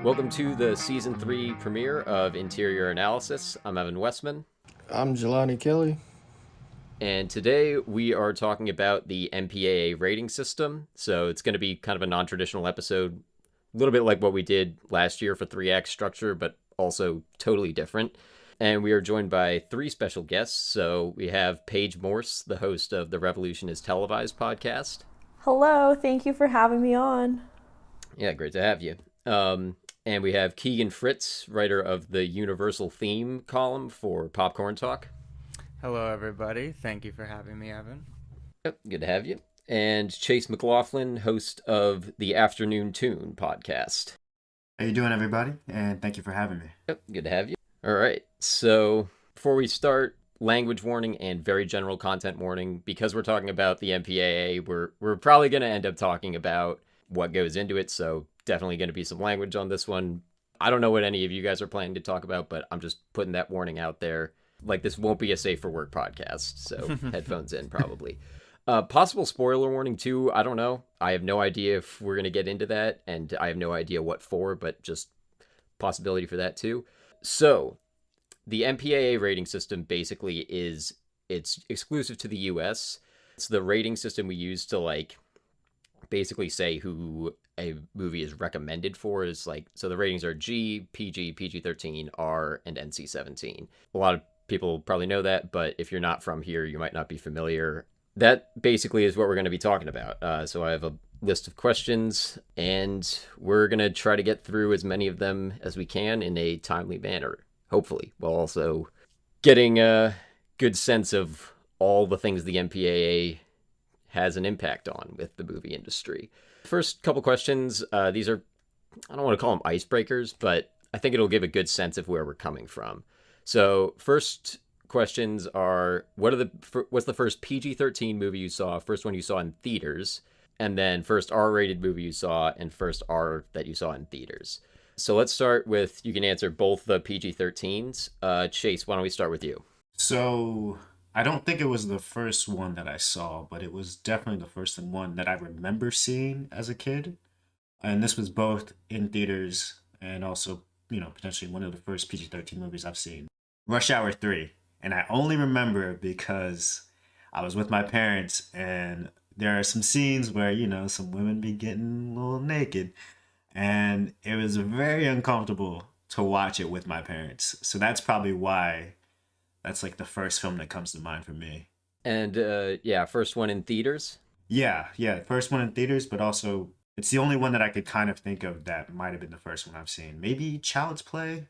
Welcome to the Season 3 premiere of Interior Analysis. I'm Evan Westman. I'm Jelani Kelly. And today we are talking about the MPAA rating system. So it's going to be kind of a non-traditional episode, a little bit like what we did last year for 3-act structure, but also totally different. And we are joined by 3 special guests. So we have Paige Morse, the host of the Revolution is Televised podcast. Hello, thank you for having me on. Yeah, great to have you. And we have Keagen Fritz, writer of the Universal Theme column for Popcorn Talk. Hello, everybody. Thank you for having me, Evan. Yep, good to have you. And Chayse McLaughlin, host of the Afternoon Tune podcast. How you doing, everybody? And thank you for having me. Yep, good to have you. All right, so before we start, language warning and very general content warning. Because we're talking about the MPAA, we're probably going to end up talking about what goes into it, so definitely going to be some language on this one. I don't know what any of you guys are planning to talk about, but I'm just putting that warning out there. Like, this won't be a safe for work podcast, so headphones in probably. Possible spoiler warning too, I don't know. I have no idea if we're going to get into that, and I have no idea what for, but just possibility for that too. So, the MPAA rating system basically it's exclusive to the US. It's the rating system we use to, like, basically say who a movie is recommended for. Is like, so the ratings are G, PG, PG-13, R, and NC-17. A lot of people probably know that, but if you're not from here, you might not be familiar. That basically is what we're going to be talking about. So I have a list of questions, and we're going to try to get through as many of them as we can in a timely manner, hopefully, while also getting a good sense of all the things the MPAA has an impact on with the movie industry. First couple questions. These are, I don't want to call them icebreakers, but I think it'll give a good sense of where we're coming from. So first questions are, what's the first PG-13 movie you saw, first one you saw in theaters, and then first R-rated movie you saw, and first R that you saw in theaters. So let's start with, you can answer both the PG-13s. Chayse, why don't we start with you? So, I don't think it was the first one that I saw, but it was definitely the first one that I remember seeing as a kid. And this was both in theaters and also, potentially one of the first PG-13 movies I've seen. Rush Hour 3. And I only remember because I was with my parents, and there are some scenes where, some women be getting a little naked. And it was very uncomfortable to watch it with my parents. So that's probably why that's like the first film that comes to mind for me. And first one in theaters? Yeah, first one in theaters, but also it's the only one that I could kind of think of that might have been the first one I've seen. Maybe Child's Play?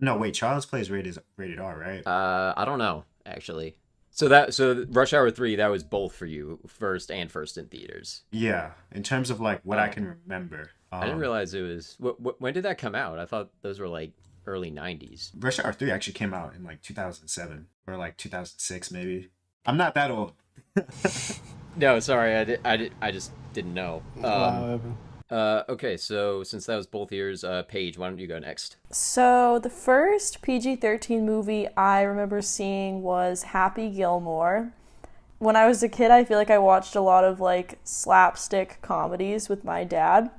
No, wait, Child's Play is rated R, right? I don't know, actually. So Rush Hour 3, that was both for you, first in theaters. Yeah, in terms of like what I can remember. I didn't realize it was, when did that come out? I thought those were like early 90s. Rush Hour 3 actually came out in like 2007 or like 2006 maybe. I'm not that old. No, sorry, I just didn't know. Wow, Evan. Okay, so since that was both years, Paige, why don't you go next? So the first PG-13 movie I remember seeing was Happy Gilmore. When I was a kid, I feel like I watched a lot of like slapstick comedies with my dad.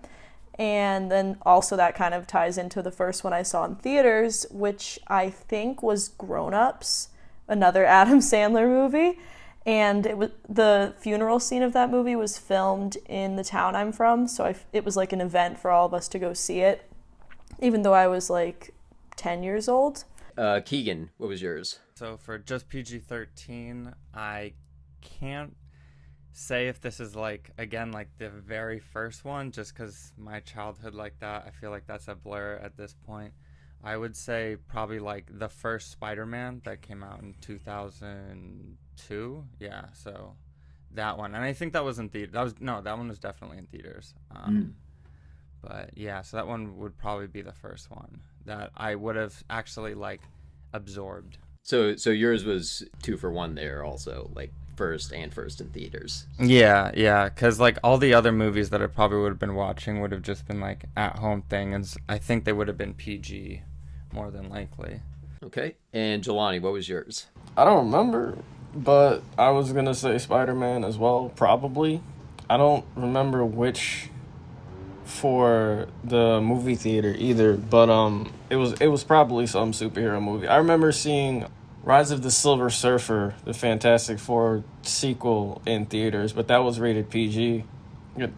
And then also that kind of ties into the first one I saw in theaters, which I think was Grown Ups, another Adam Sandler movie. And the funeral scene of that movie was filmed in the town I'm from, so it was like an event for all of us to go see it, even though I was like 10 years old. Keagen, what was yours? So for just PG-13, I can't say if this is like, again, like the very first one, just because my childhood like that, I feel like that's a blur at this point. I would say probably like the first Spider-Man that came out in 2002. Yeah, so that one. And I think that was in theater. That one was definitely in theaters. But yeah, so that one would probably be the first one that I would have actually like absorbed. So yours was 2 for 1 there also, like first in theaters. Yeah, because like all the other movies that I probably would have been watching would have just been like at-home thing, and I think they would have been PG more than likely. Okay, and Jelani, what was yours? I don't remember, but I was gonna say Spider-Man as well, probably. I don't remember which for the movie theater either, but it was probably some superhero movie. I remember seeing Rise of the Silver Surfer, the Fantastic Four sequel in theaters, but that was rated PG.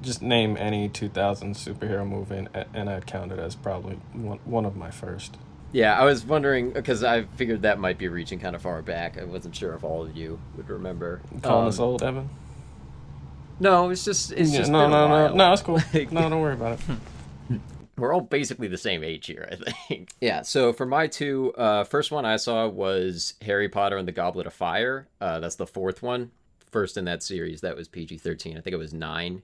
Just name any 2000 superhero movie, and I'd count it as probably one of my first. Yeah, I was wondering because I figured that might be reaching kind of far back. I wasn't sure if all of you would remember. Calling us old, Evan? No, it's just No, been a no, while. no, it's cool. Like, No, don't worry about it. we're all basically the same age here, I think. Yeah. So for my two, first one I saw was Harry Potter and the Goblet of Fire. That's the fourth one. First in that series, that was PG-13. I think it was 9.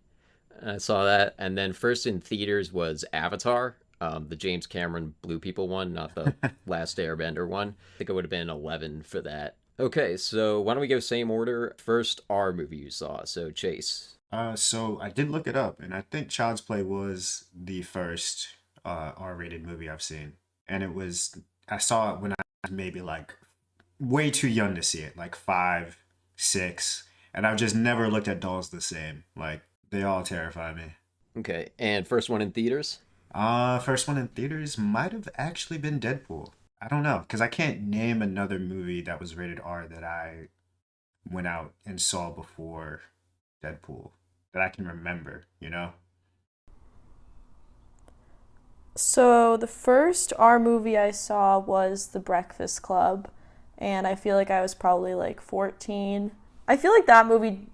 I saw that, and then first in theaters was Avatar. The James Cameron Blue People one, not the Last Airbender one. I think it would have been 11 for that. Okay, so why don't we go same order? First, our movie you saw. So Chayse. So I did look it up, and I think Child's Play was the first R-rated movie I've seen, and I saw it when I was maybe like way too young to see it, like 5, 6, and I've just never looked at dolls the same. Like they all terrify me. Okay, and first one in theaters? First one in theaters might have actually been Deadpool. I don't know, because I can't name another movie that was rated R that I went out and saw before Deadpool that I can remember, you know? So the first R movie I saw was The Breakfast Club, and I feel like I was probably like 14. I feel like that movie,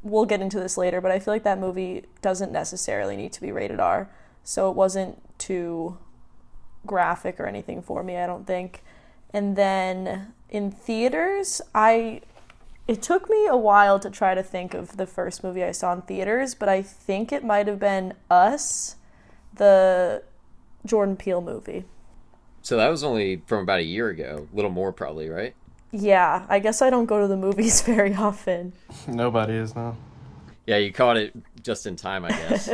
we'll get into this later, but I feel like that movie doesn't necessarily need to be rated R. So it wasn't too graphic or anything for me, I don't think. And then in theaters, it took me a while to try to think of the first movie I saw in theaters, but I think it might have been Us, the Jordan Peele movie. So that was only from about a year ago. A little more probably, right? Yeah, I guess I don't go to the movies very often. Nobody is now. Yeah, you caught it just in time, I guess.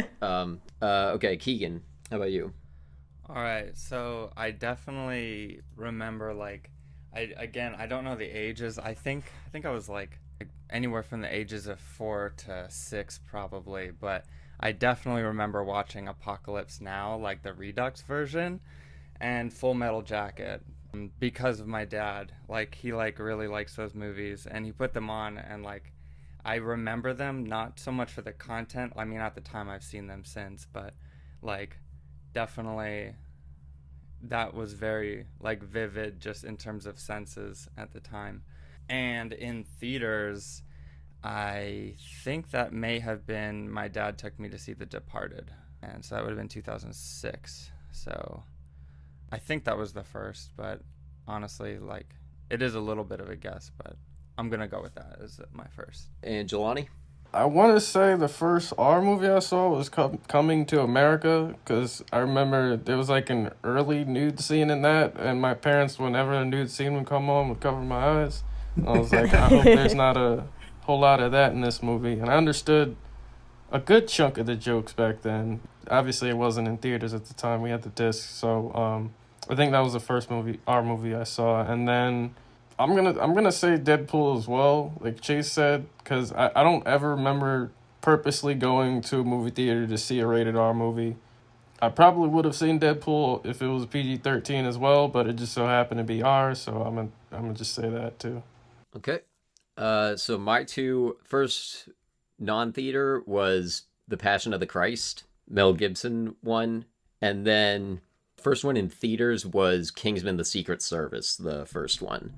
Okay, Keagen, how about you? All right, so I definitely remember I don't know the ages. I think I was like anywhere from the ages of 4 to 6 probably, but I definitely remember watching Apocalypse Now, like the Redux version, and Full Metal Jacket because of my dad. Like he really likes those movies, and he put them on, and like I remember them not so much for the content. I mean, at the time I've seen them since, but like definitely that was very like vivid just in terms of senses at the time. And in theaters, I think that may have been my dad took me to see The Departed, and so that would have been 2006. So I think that was the first, but honestly, like it is a little bit of a guess, but I'm gonna go with that as my first. And Jelani? I want to say the first R movie I saw was Coming to America, because I remember there was like an early nude scene in that, and my parents, whenever a nude scene would come on, would cover my eyes. And I was like, I hope there's not a whole lot of that in this movie. And I understood a good chunk of the jokes back then. Obviously, it wasn't in theaters at the time. We had the disc, so I think that was the first R movie I saw. And then I'm gonna say Deadpool as well, like Chayse said, because I don't ever remember purposely going to a movie theater to see a rated R movie. I probably would have seen Deadpool if it was PG-13 as well, but it just so happened to be R, so I'm gonna just say that too. Okay. So my two first non-theater was The Passion of the Christ, Mel Gibson one, and then first one in theaters was Kingsman: The Secret Service, the first one.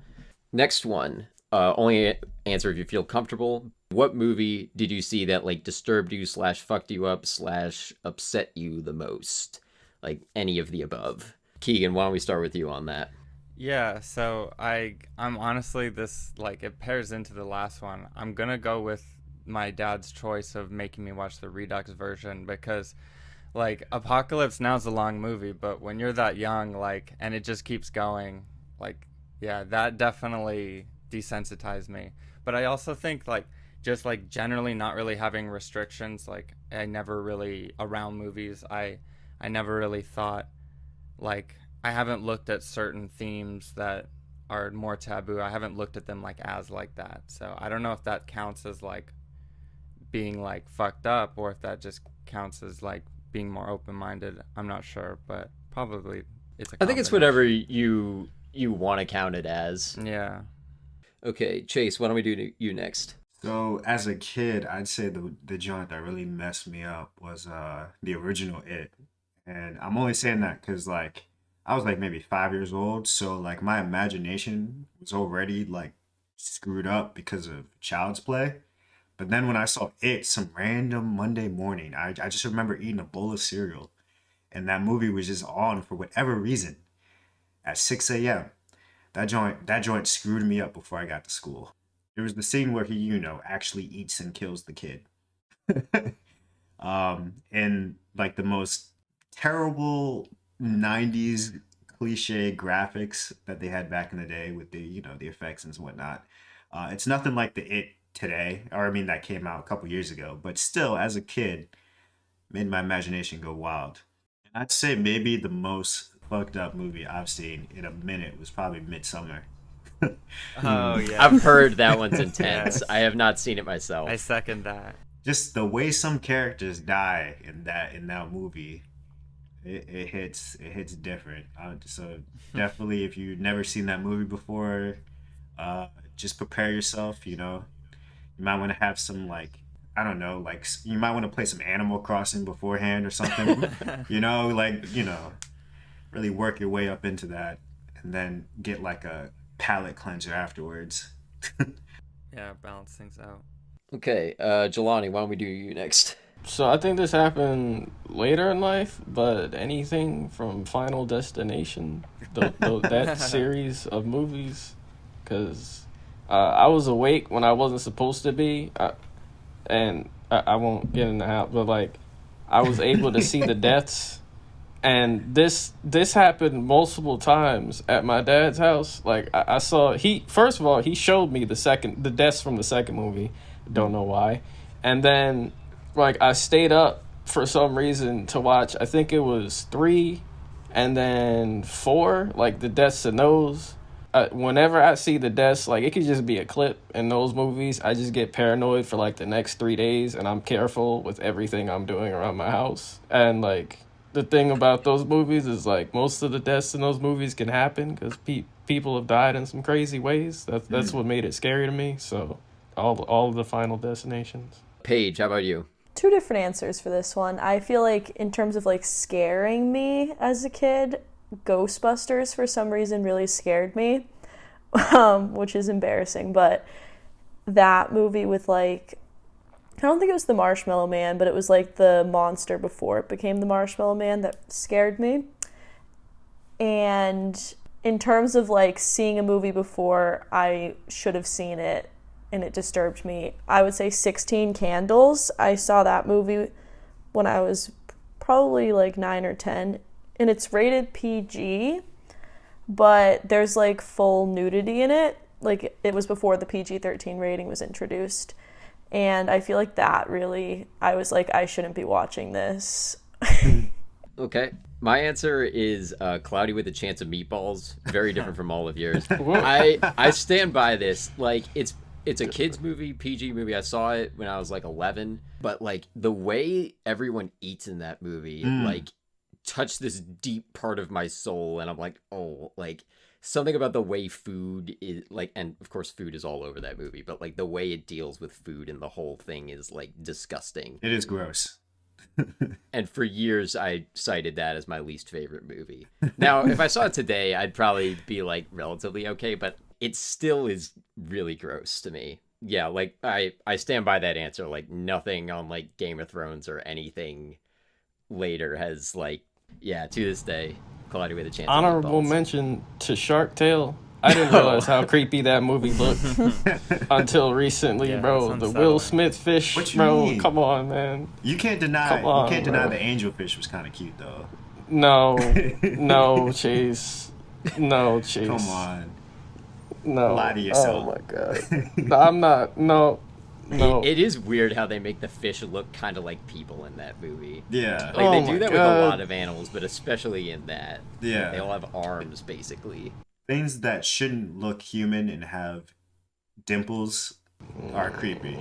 Next one, only answer if you feel comfortable. What movie did you see that like disturbed you / fucked you up / upset you the most? Like any of the above. Keagen, why don't we start with you on that? Yeah, so I'm honestly this like it pairs into the last one. I'm gonna go with my dad's choice of making me watch the Redux version because like Apocalypse Now is a long movie, but when you're that young, like, and it just keeps going, like, yeah, that definitely desensitized me. But I also think like just like generally not really having restrictions, like I never really around movies, I never really thought like I haven't looked at certain themes that are more taboo. I haven't looked at them like as like that. So I don't know if that counts as like being like fucked up or if that just counts as like being more open-minded. I'm not sure, but probably it's a I think it's whatever you want to count it as. Yeah. Okay, Chayse, why don't we do you next? So as a kid, I'd say the joint that really messed me up was the original It. And I'm only saying that because like I was like maybe 5 years old, so like my imagination was already like screwed up because of Child's Play. But then when I saw It some random Monday morning, I just remember eating a bowl of cereal, and that movie was just on for whatever reason at 6 a.m. That joint screwed me up before I got to school. There was the scene where he, actually eats and kills the kid. And like the most terrible 90s cliche graphics that they had back in the day with the effects and whatnot. It's nothing like the It today, or I mean that came out a couple years ago, but still as a kid made my imagination go wild. And I'd say maybe the most fucked up movie I've seen in a minute was probably Midsummer. Oh yeah. I've heard that one's intense. Yes. I have not seen it myself. I second that. Just the way some characters die in that movie, it hits different. So definitely, if you've never seen that movie before, just prepare yourself. You might want to have some like I don't know, like you might want to play some Animal Crossing beforehand or something. Really work your way up into that, and then get like a palate cleanser afterwards. Yeah, balance things out. Okay, Jelani, why don't we do you next? So I think this happened later in life, but anything from Final Destination, that series of movies, because I was awake when I wasn't supposed to be, and I won't get into how, but like I was able to see the deaths, and this happened multiple times at my dad's house. Like I saw first of all he showed me the deaths from the second movie. Don't know why. And then like I stayed up for some reason to watch, I think it was 3 and then 4, like the deaths in those. Whenever I see the deaths, like it could just be a clip in those movies, I just get paranoid for like the next 3 days, and I'm careful with everything I'm doing around my house. And like the thing about those movies is like most of the deaths in those movies can happen because people have died in some crazy ways. That's what made it scary to me. So all of the Final Destinations. Paige, how about you? 2 different answers for this one. I feel like in terms of like scaring me as a kid, Ghostbusters for some reason really scared me, which is embarrassing. But that movie with like, I don't think it was the Marshmallow Man, but it was like the monster before it became the Marshmallow Man that scared me. And in terms of like seeing a movie before I should have seen it and it disturbed me, I would say 16 Candles. I saw that movie when I was probably like 9 or 10, and it's rated PG, but there's like full nudity in it. Like it was before the PG-13 rating was introduced. And I feel like that really, I was like, I shouldn't be watching this. Okay. My answer is Cloudy with a Chance of Meatballs. Very different from all of yours. I stand by this. Like, it's a kid's movie, PG movie. I saw it when I was like 11. But like the way everyone eats in that movie, like touched this deep part of my soul. And I'm like, oh, like something about the way food is like, and of course food is all over that movie, but like the way it deals with food and the whole thing is like disgusting. It is gross. And for years I cited that as my least favorite movie. Now, if I saw it today, I'd probably be like relatively okay, but it still is really gross to me. Yeah, like I stand by that answer. Like nothing on like Game of Thrones or anything later has like, yeah, to this day, Cloudy with a Chance. Honorable mention to Shark Tale. I didn't realize how creepy that movie looked until recently, bro. The Will Smith fish, bro. Mean? Come on, man. You can't deny. You can't deny the angelfish was kind of cute, though. No, Chayse. No, Chayse. Come on. No. Lie to yourself. Oh my god. No, I'm not. No. It is weird how they make the fish look kind of like people in that movie. Yeah. Like they do that with a lot of animals, but especially in that. Yeah. They all have arms, basically. Things that shouldn't look human and have dimples are creepy.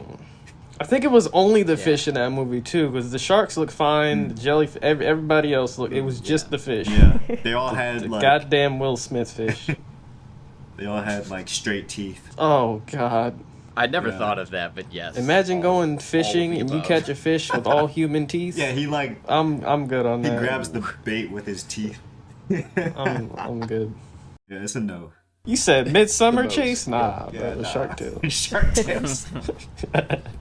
I think it was only the Yeah. fish in that movie too, because the sharks look fine, the jelly, everybody else look. It was just the fish. Yeah, they all had The like goddamn Will Smith fish. they all had like straight teeth. Oh God! I'd never Yeah. thought of that, but yes. Imagine all- going all fishing of the and you above. catch a fish with all human teeth. Yeah, he like I'm good on he that. grabs the bait with his teeth. I'm good. Yeah, it's a no. You said Midsummer most. Chase? Nah, Yeah, that was nah. Shark Tale. Shark Tales.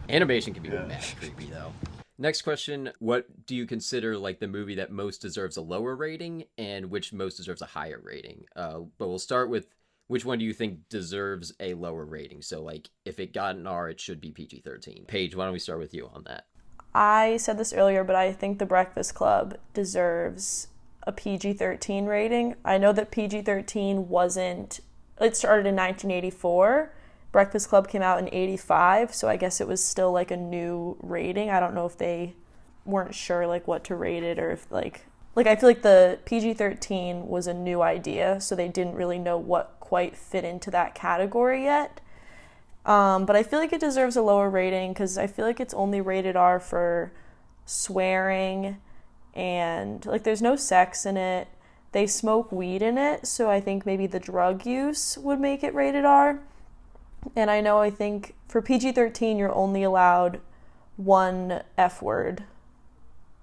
Animation can be Yeah. mad creepy though. Next question: what do you consider like the movie that most deserves a lower rating, and which most deserves a higher rating? But we'll start with which one do you think deserves a lower rating? So like, if it got an R, it should be PG-13. Paige, why don't we start with you on that? I said this earlier, but I think The Breakfast Club deserves a PG-13 rating. I know that PG-13 wasn't... It started in 1984. Breakfast Club came out in 85, so I guess it was still like a new rating. I don't know if they weren't sure like what to rate it, or if like I feel like the PG-13 was a new idea, so they didn't really know what quite fit into that category yet. But I feel like it deserves a lower rating because I feel like it's only rated R for swearing, and like there's no sex in it. They smoke weed in it, so I think maybe the drug use would make it rated R. And I think for PG-13 you're only allowed one F word.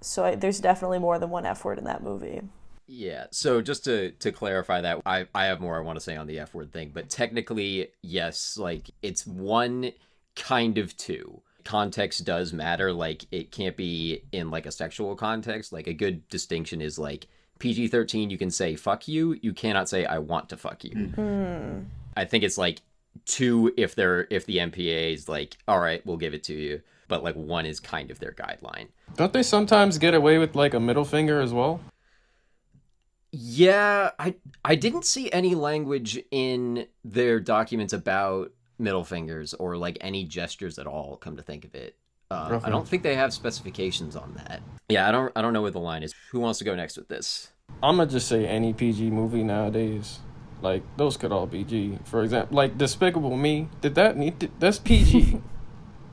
So there's definitely more than one F word in that movie. Yeah, so just to clarify that, I have more I want to say on the F word thing, but technically, yes, like it's one kind of two. Context does matter, like it can't be in like a sexual context. Like a good distinction is like PG-13 you can say fuck you cannot say I want to fuck you. I think it's like two if the MPAA is like, all right, we'll give it to you, but like one is kind of their guideline. Don't they sometimes get away with like a middle finger as well? Yeah, I didn't see any language in their documents about middle fingers or like any gestures at all, come to think of it. I don't think they have specifications on that. Yeah, I don't know where the line is. Who wants to go next with this? I'm gonna just say any PG movie nowadays. Like those could all be G. For example, like Despicable Me. That's PG.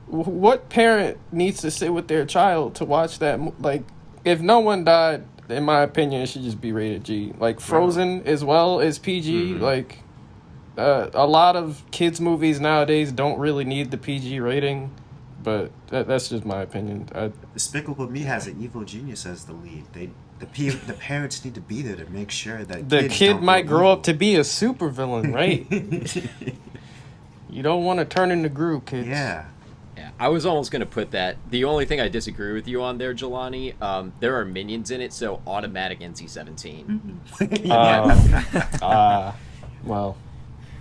What parent needs to sit with their child to watch that? Like, if no one died, in my opinion, it should just be rated G. Like Frozen as well is PG. Like a lot of kids movies nowadays don't really need the PG rating. But that's just my opinion. Despicable Me has an evil genius as the lead. The parents need to be there to make sure that the kids kid don't might go grow evil. up to be a supervillain, right? You don't want to turn into Gru, kids. Yeah. Yeah, I was almost gonna put that. The only thing I disagree with you on there, Jelani, there are minions in it, so automatic NC-17. Well,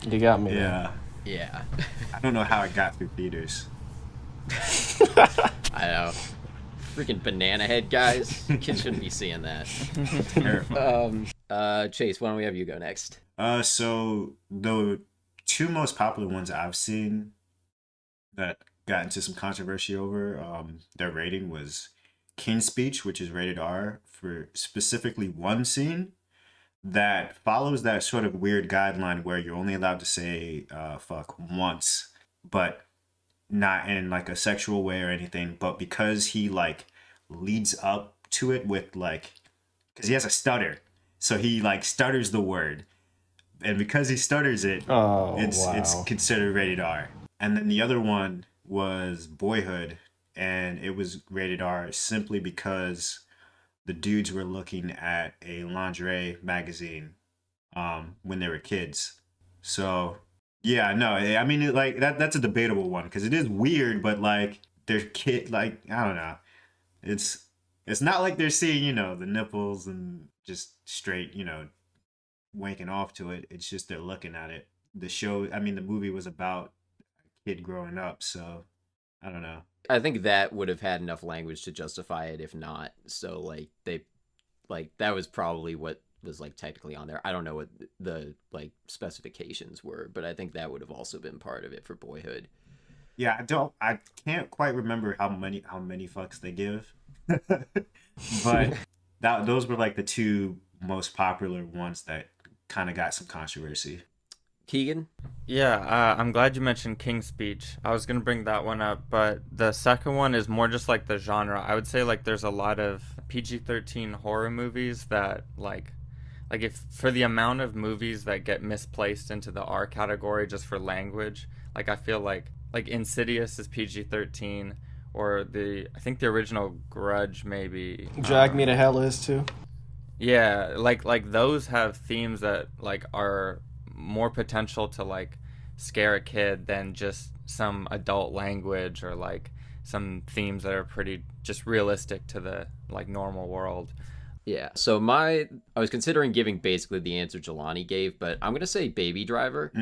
you got me. Yeah. Yeah, I don't know how it got through theaters. I know. Freaking banana head guys, kids shouldn't be seeing that. Terrifying. Chayse, why don't we have you go next? So the two most popular ones I've seen that got into some controversy over their rating was King's Speech, which is rated R, for specifically one scene that follows that sort of weird guideline where you're only allowed to say fuck once, but not in like a sexual way or anything, but because he like leads up to it with like, because he has a stutter, so he like stutters the word, and because he stutters it, it's considered rated R. And then the other one was Boyhood, and it was rated R simply because the dudes were looking at a lingerie magazine when they were kids. So yeah, no, I mean, that's a debatable one because it is weird, but like they're like I don't know, it's not like they're seeing the nipples and just straight wanking off to it. It's just they're looking at it. The movie was about a kid growing up, so I don't know. I think that would have had enough language to justify it if not. So like that was probably what was like technically on there. I don't know what the like specifications were, but I think that would have also been part of it for Boyhood. Yeah, I can't quite remember how many fucks they give. But those were like the two most popular ones that kind of got some controversy. Keagen? Yeah, I'm glad you mentioned King's Speech. I was gonna bring that one up, but the second one is more just like the genre. I would say like there's a lot of PG-13 horror movies that like if for the amount of movies that get misplaced into the R category just for language, like I feel like Insidious is PG-13, or I think the original Grudge maybe. Drag Me to Hell is too. Yeah, like those have themes that like are more potential to like scare a kid than just some adult language, or like some themes that are pretty just realistic to the like normal world. Yeah. So I was considering giving basically the answer Jelani gave, but I'm gonna say Baby Driver.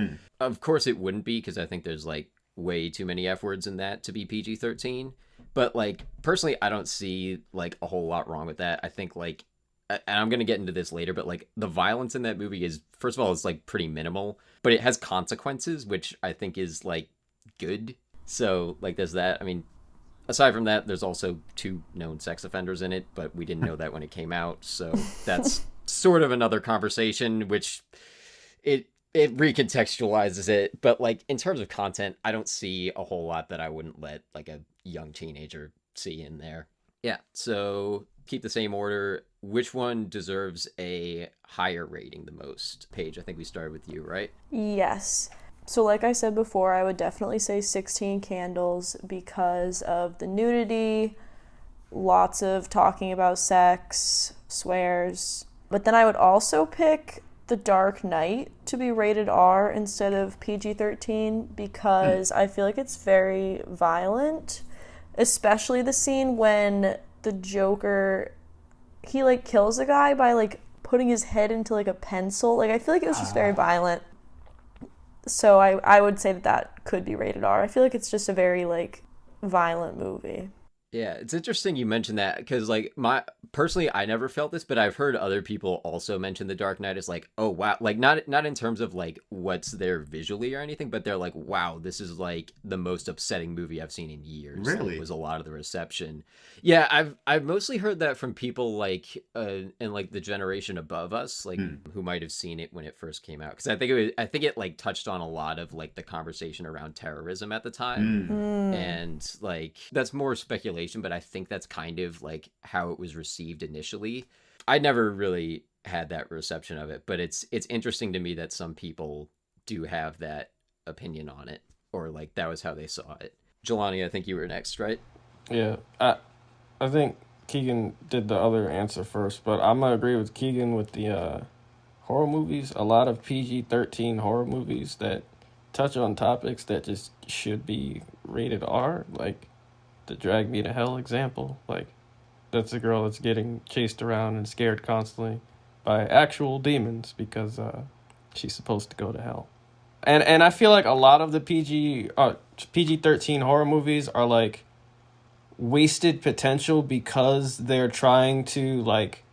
Of course, it wouldn't be because I think there's like way too many F words in that to be PG-13. But like personally, I don't see like a whole lot wrong with that. I think like, and I'm gonna get into this later, but like the violence in that movie is, first of all, it's like pretty minimal, but it has consequences, which I think is like good. So like there's that. I mean, aside from that, there's also 2 known sex offenders in it, but we didn't know that when it came out, so that's sort of another conversation, which it recontextualizes it. But like in terms of content, I don't see a whole lot that I wouldn't let like a young teenager see in there. Yeah, so keep the same order. Which one deserves a higher rating the most? Paige, I think we started with you, right? Yes. So like I said before, I would definitely say 16 Candles because of the nudity, lots of talking about sex, swears. But then I would also pick The Dark Knight to be rated R instead of PG-13 because I feel like it's very violent, especially the scene when the Joker, he like kills a guy by like putting his head into like a pencil. Like I feel like it was just very violent. So I would say that could be rated R. I feel like it's just a very like violent movie. Yeah, it's interesting you mentioned that because like personally I never felt this, but I've heard other people also mention The Dark Knight as like, oh wow, like not in terms of like what's there visually or anything, but they're like, wow, this is like the most upsetting movie I've seen in years. Really? That was a lot of the reception. Yeah, I've mostly heard that from people like in like the generation above us, like who might have seen it when it first came out, because I think it like touched on a lot of like the conversation around terrorism at the time, and like that's more speculation, but I think that's kind of like how it was received initially. I never really had that reception of it, but it's interesting to me that some people do have that opinion on it, or like that was how they saw it. Jelani, I think you were next, right? Yeah, I think Keagen did the other answer first, but I'm gonna agree with Keagen with the horror movies. A lot of PG-13 horror movies that touch on topics that just should be rated R, like the Drag Me to Hell example. Like, that's a girl that's getting chased around and scared constantly by actual demons because she's supposed to go to hell. And I feel like a lot of the PG-13 horror movies are like wasted potential because they're trying to like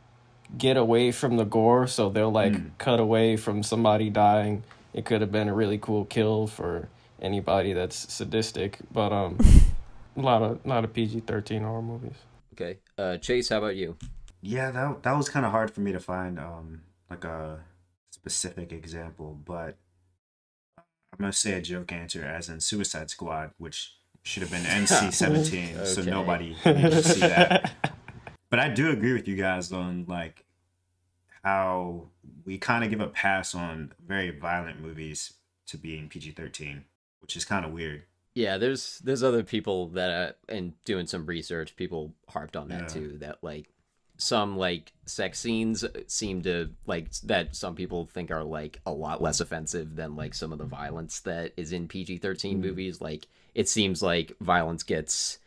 get away from the gore, so they'll like cut away from somebody dying. It could have been a really cool kill for anybody that's sadistic, but a lot of PG-13 horror movies. Okay, Chayse, how about you? Yeah, that was kind of hard for me to find like a specific example, but I'm gonna say a joke answer, as in Suicide Squad, which should have been NC-17, Okay. so nobody needed to see that. But I do agree with you guys on like how we kind of give a pass on very violent movies to being PG-13, which is kind of weird. Yeah, there's other people that and doing some research, people harped on that too, that like some like sex scenes seem to like that some people think are like a lot less offensive than like some of the violence that is in PG-13 movies. Like it seems like violence gets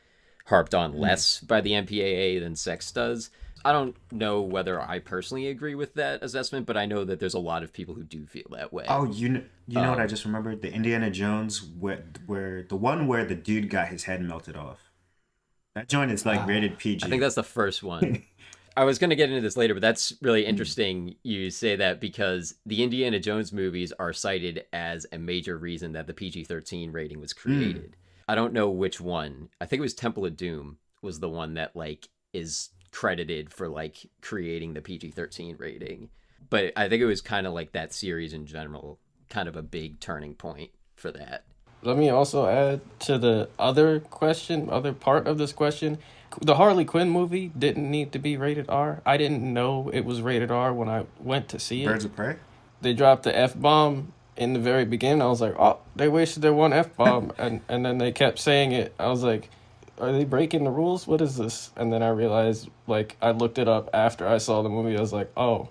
harped on less by the MPAA than sex does. I don't know whether I personally agree with that assessment, but I know that there's a lot of people who do feel that way. Oh, you know what I just remembered? The Indiana Jones where the one where the dude got his head melted off. That joint is like rated PG. I think that's the first one. I was going to get into this later, but that's really interesting you say that, because the Indiana Jones movies are cited as a major reason that the PG-13 rating was created. I don't know which one. I think it was Temple of Doom was the one that like is credited for like creating the PG-13 rating. But I think it was kind of like that series in general kind of a big turning point for that. Let me also add to the other part of this question. The Harley Quinn movie didn't need to be rated R. I didn't know it was rated R when I went to see it. Birds of Prey? They dropped the F-bomb in the very beginning. I was like, oh, they wasted their one F-bomb. and then they kept saying it. I was like, are they breaking the rules? What is this? And then I realized, like, I looked it up after I saw the movie. I was like, oh,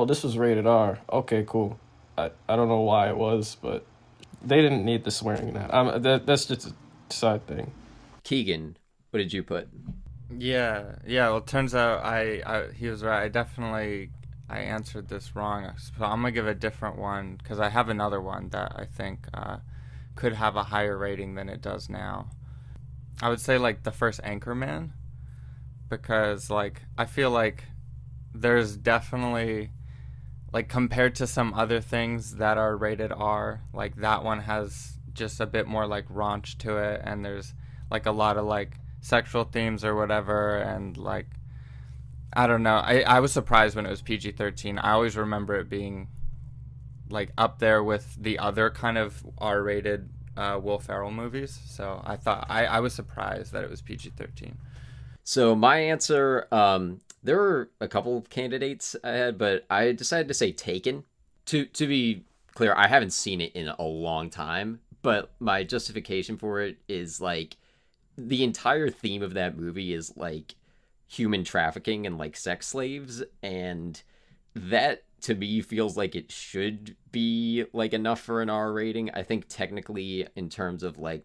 this was rated R. Okay, cool. I don't know why it was, but they didn't need the swearing in that. That's just a side thing. Keagen, what did you put? Yeah. Well, it turns out he was right. I answered this wrong, so I'm gonna give a different one because I have another one that I think could have a higher rating than it does now. I would say like the first Anchorman, because like I feel like there's definitely, like, compared to some other things that are rated R, like that one has just a bit more like raunch to it, and there's like a lot of like sexual themes or whatever, and like I don't know. I was surprised when it was PG-13. I always remember it being like up there with the other kind of R-rated Will Ferrell movies. So I was surprised that it was PG-13. So my answer, there were a couple of candidates I had, but I decided to say Taken. To be clear, I haven't seen it in a long time, but my justification for it is like the entire theme of that movie is like human trafficking and like sex slaves, and that to me feels like it should be like enough for an R rating. I think technically in terms of like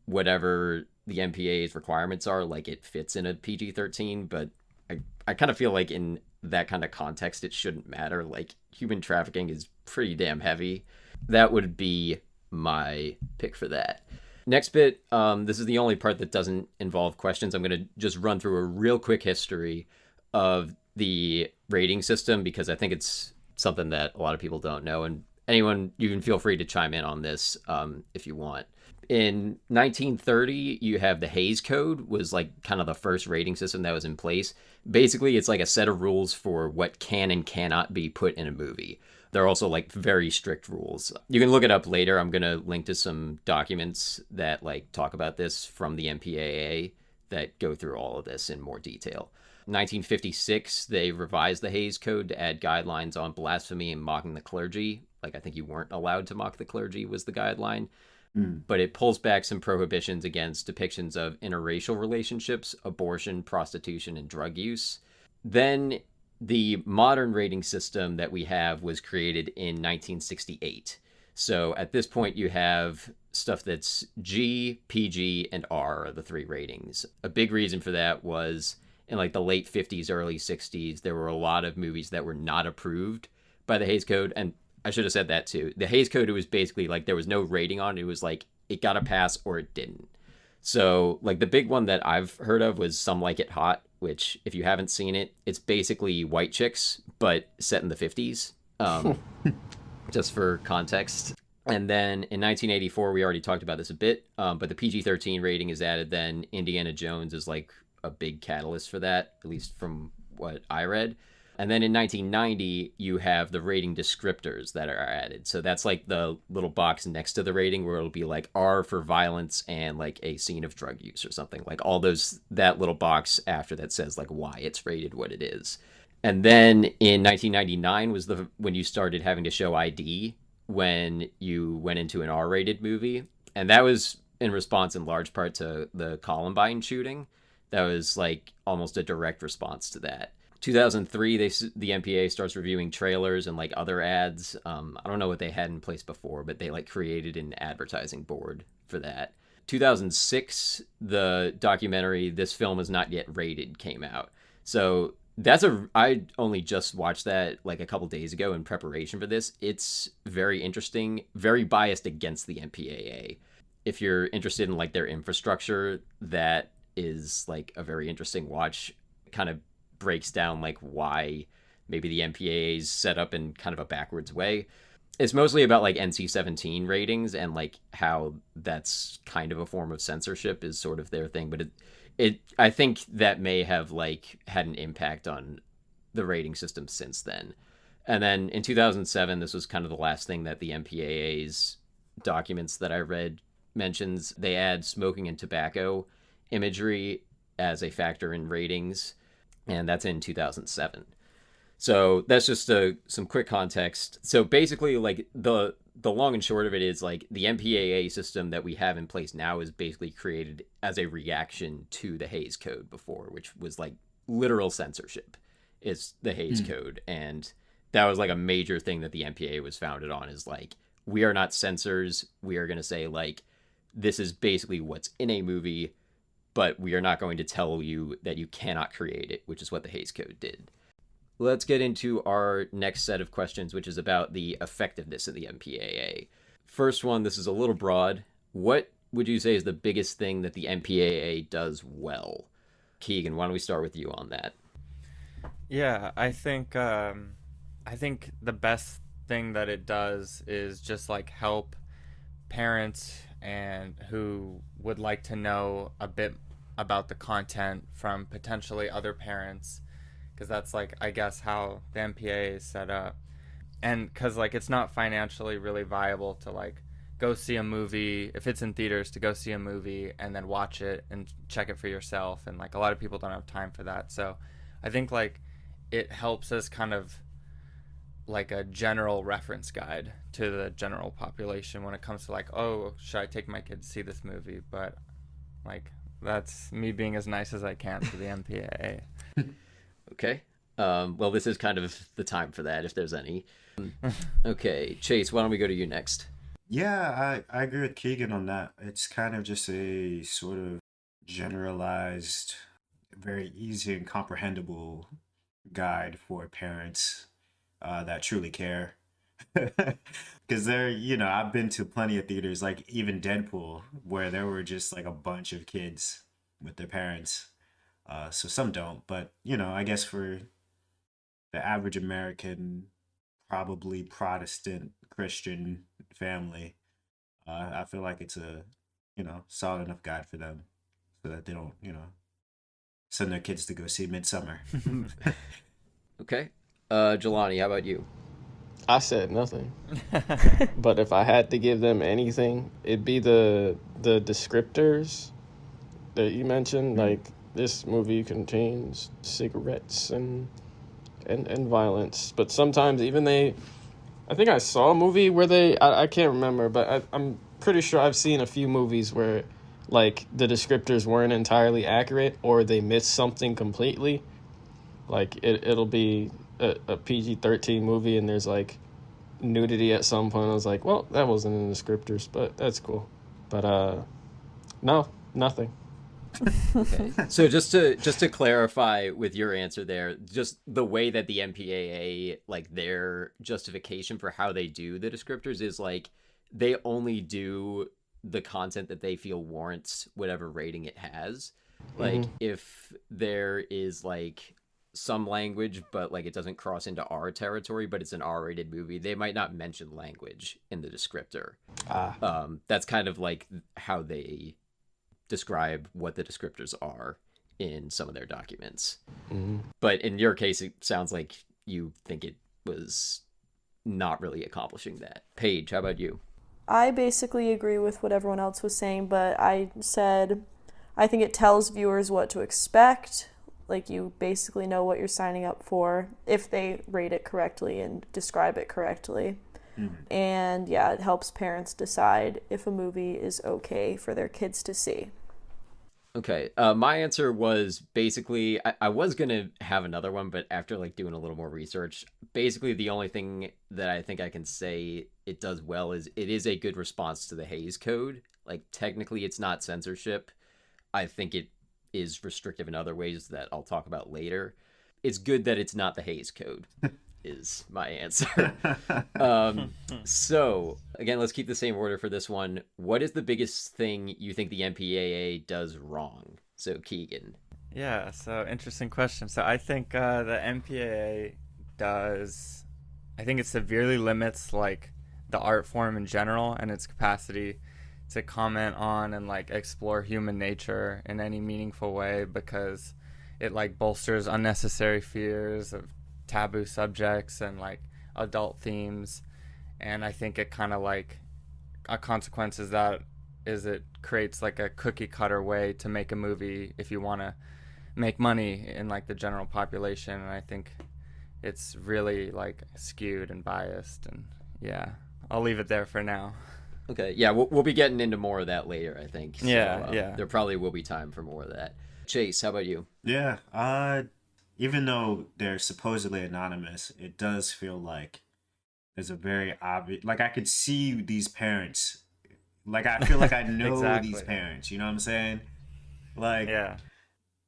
whatever the MPAA's requirements are, like it fits in a PG-13, but I kind of feel like in that kind of context it shouldn't matter. Like human trafficking is pretty damn heavy. That would be my pick for that. Next bit, this is the only part that doesn't involve questions. I'm going to just run through a real quick history of the rating system because I think it's something that a lot of people don't know. And anyone, you can feel free to chime in on this if you want. In 1930, you have the Hays Code was like kind of the first rating system that was in place. Basically, it's like a set of rules for what can and cannot be put in a movie. They're also like very strict rules. You can look it up later. I'm going to link to some documents that like talk about this from the MPAA that go through all of this in more detail. 1956, they revised the Hays Code to add guidelines on blasphemy and mocking the clergy. Like I think you weren't allowed to mock the clergy was the guideline. But it pulls back some prohibitions against depictions of interracial relationships, abortion, prostitution, and drug use. Then the modern rating system that we have was created in 1968. So at this point, you have stuff that's G, PG, and R are the three ratings. A big reason for that was in like the late 50s, early 60s, there were a lot of movies that were not approved by the Hays Code. And I should have said that too. The Hays Code, it was basically like there was no rating on it. It was like it got a pass or it didn't. So like the big one that I've heard of was Some Like It Hot, which if you haven't seen it, it's basically white chicks, but set in the 50s, just for context. And then in 1984, we already talked about this a bit, but the PG-13 rating is added. Then Indiana Jones is like a big catalyst for that, at least from what I read. And then in 1990, you have the rating descriptors that are added. So that's like the little box next to the rating where it'll be like R for violence and like a scene of drug use or something. Like all those, that little box after that says like why it's rated what it is. And then in 1999 was when you started having to show ID when you went into an R-rated movie. And that was in response in large part to the Columbine shooting. That was like almost a direct response to that. 2003, the MPAA starts reviewing trailers and like other ads. I don't know what they had in place before, but they like created an advertising board for that. 2006, the documentary "This Film Is Not Yet Rated" came out. So I only just watched that like a couple days ago in preparation for this. It's very interesting, very biased against the MPAA. If you're interested in like their infrastructure, that is like a very interesting watch. Kind of breaks down like why maybe the MPAA is set up in kind of a backwards way. It's mostly about like NC-17 ratings and like how that's kind of a form of censorship is sort of their thing. But I think that may have like had an impact on the rating system since then. And then in 2007, this was kind of the last thing that the MPAA's documents that I read mentions. They add smoking and tobacco imagery as a factor in ratings, and that's in 2007. So that's just some quick context. So basically, like the long and short of it is like the MPAA system that we have in place now is basically created as a reaction to the Hays Code before, which was like literal censorship. Is the Hays Code, and that was like a major thing that the MPAA was founded on. Is like, we are not censors. We are going to say like, this is basically what's in a movie, but we are not going to tell you that you cannot create it, which is what the Hays Code did. Let's get into our next set of questions, which is about the effectiveness of the MPAA. First one, this is a little broad. What would you say is the biggest thing that the MPAA does well? Keagen, why don't we start with you on that? Yeah, I think the best thing that it does is just like help parents and who would like to know a bit about the content from potentially other parents, because that's like, I guess, how the MPAA is set up. And because like it's not financially really viable to like go see a movie, if it's in theaters, to go see a movie and then watch it and check it for yourself, and like a lot of people don't have time for that. So I think like it helps us kind of like a general reference guide to the general population when it comes to like, oh, should I take my kid to see this movie? But like, that's me being as nice as I can to the MPAA. Okay. Well, this is kind of the time for that, if there's any. Okay, Chayse, why don't we go to you next? Yeah, I agree with Keagen on that. It's kind of just a sort of generalized, very easy and comprehensible guide for parents that truly care. Because I've been to plenty of theaters, like even Deadpool, where there were just like a bunch of kids with their parents. So some don't, but I guess for the average American, probably Protestant Christian family, I feel like it's a solid enough guide for them, so that they don't send their kids to go see Midsummer. Okay. Jelani, how about you? I said nothing. But if I had to give them anything, it'd be the descriptors that you mentioned. Like, this movie contains cigarettes and violence. But sometimes even I think I saw a movie where I can't remember, but I'm pretty sure I've seen a few movies where like the descriptors weren't entirely accurate, or they missed something completely. Like it'll be a PG-13 movie and there's like nudity at some point. I was like, well, that wasn't in the descriptors, but that's cool. But no, nothing. Okay. So just to clarify with your answer there, just the way that the MPAA, like their justification for how they do the descriptors is like they only do the content that they feel warrants whatever rating it has. Like if there is like some language, but like it doesn't cross into R territory, but it's an R-rated movie, they might not mention language in the descriptor. That's kind of like how they describe what the descriptors are in some of their documents. But in your case, it sounds like you think it was not really accomplishing that. Paige, how about you? I basically agree with what everyone else was saying, but I said I think it tells viewers what to expect. Like, you basically know what you're signing up for if they rate it correctly and describe it correctly. And yeah, it helps parents decide if a movie is okay for their kids to see. Okay, my answer was basically, I was going to have another one, but after like doing a little more research, basically the only thing that I think I can say it does well is it is a good response to the Hays Code. Like, technically it's not censorship. I think it is restrictive in other ways that I'll talk about later. It's good that it's not the Hays Code is my answer. So again, let's keep the same order for this one. What is the biggest thing you think the MPAA does wrong? So Keagen. Yeah, so interesting question. So I think the MPAA I think it severely limits like the art form in general and its capacity to comment on and like explore human nature in any meaningful way, because it like bolsters unnecessary fears of taboo subjects and like adult themes, and I think it kind of like a consequence is that is it creates like a cookie cutter way to make a movie if you want to make money in like the general population, and I think it's really like skewed and biased, and yeah, I'll leave it there for now. Okay, yeah, we'll be getting into more of that later, I think. So, Yeah. There probably will be time for more of that. Chayse, how about you? Yeah, even though they're supposedly anonymous, it does feel like there's a very obvious, like I could see these parents, like I feel like I know Exactly. these parents, you know what I'm saying? Like Yeah.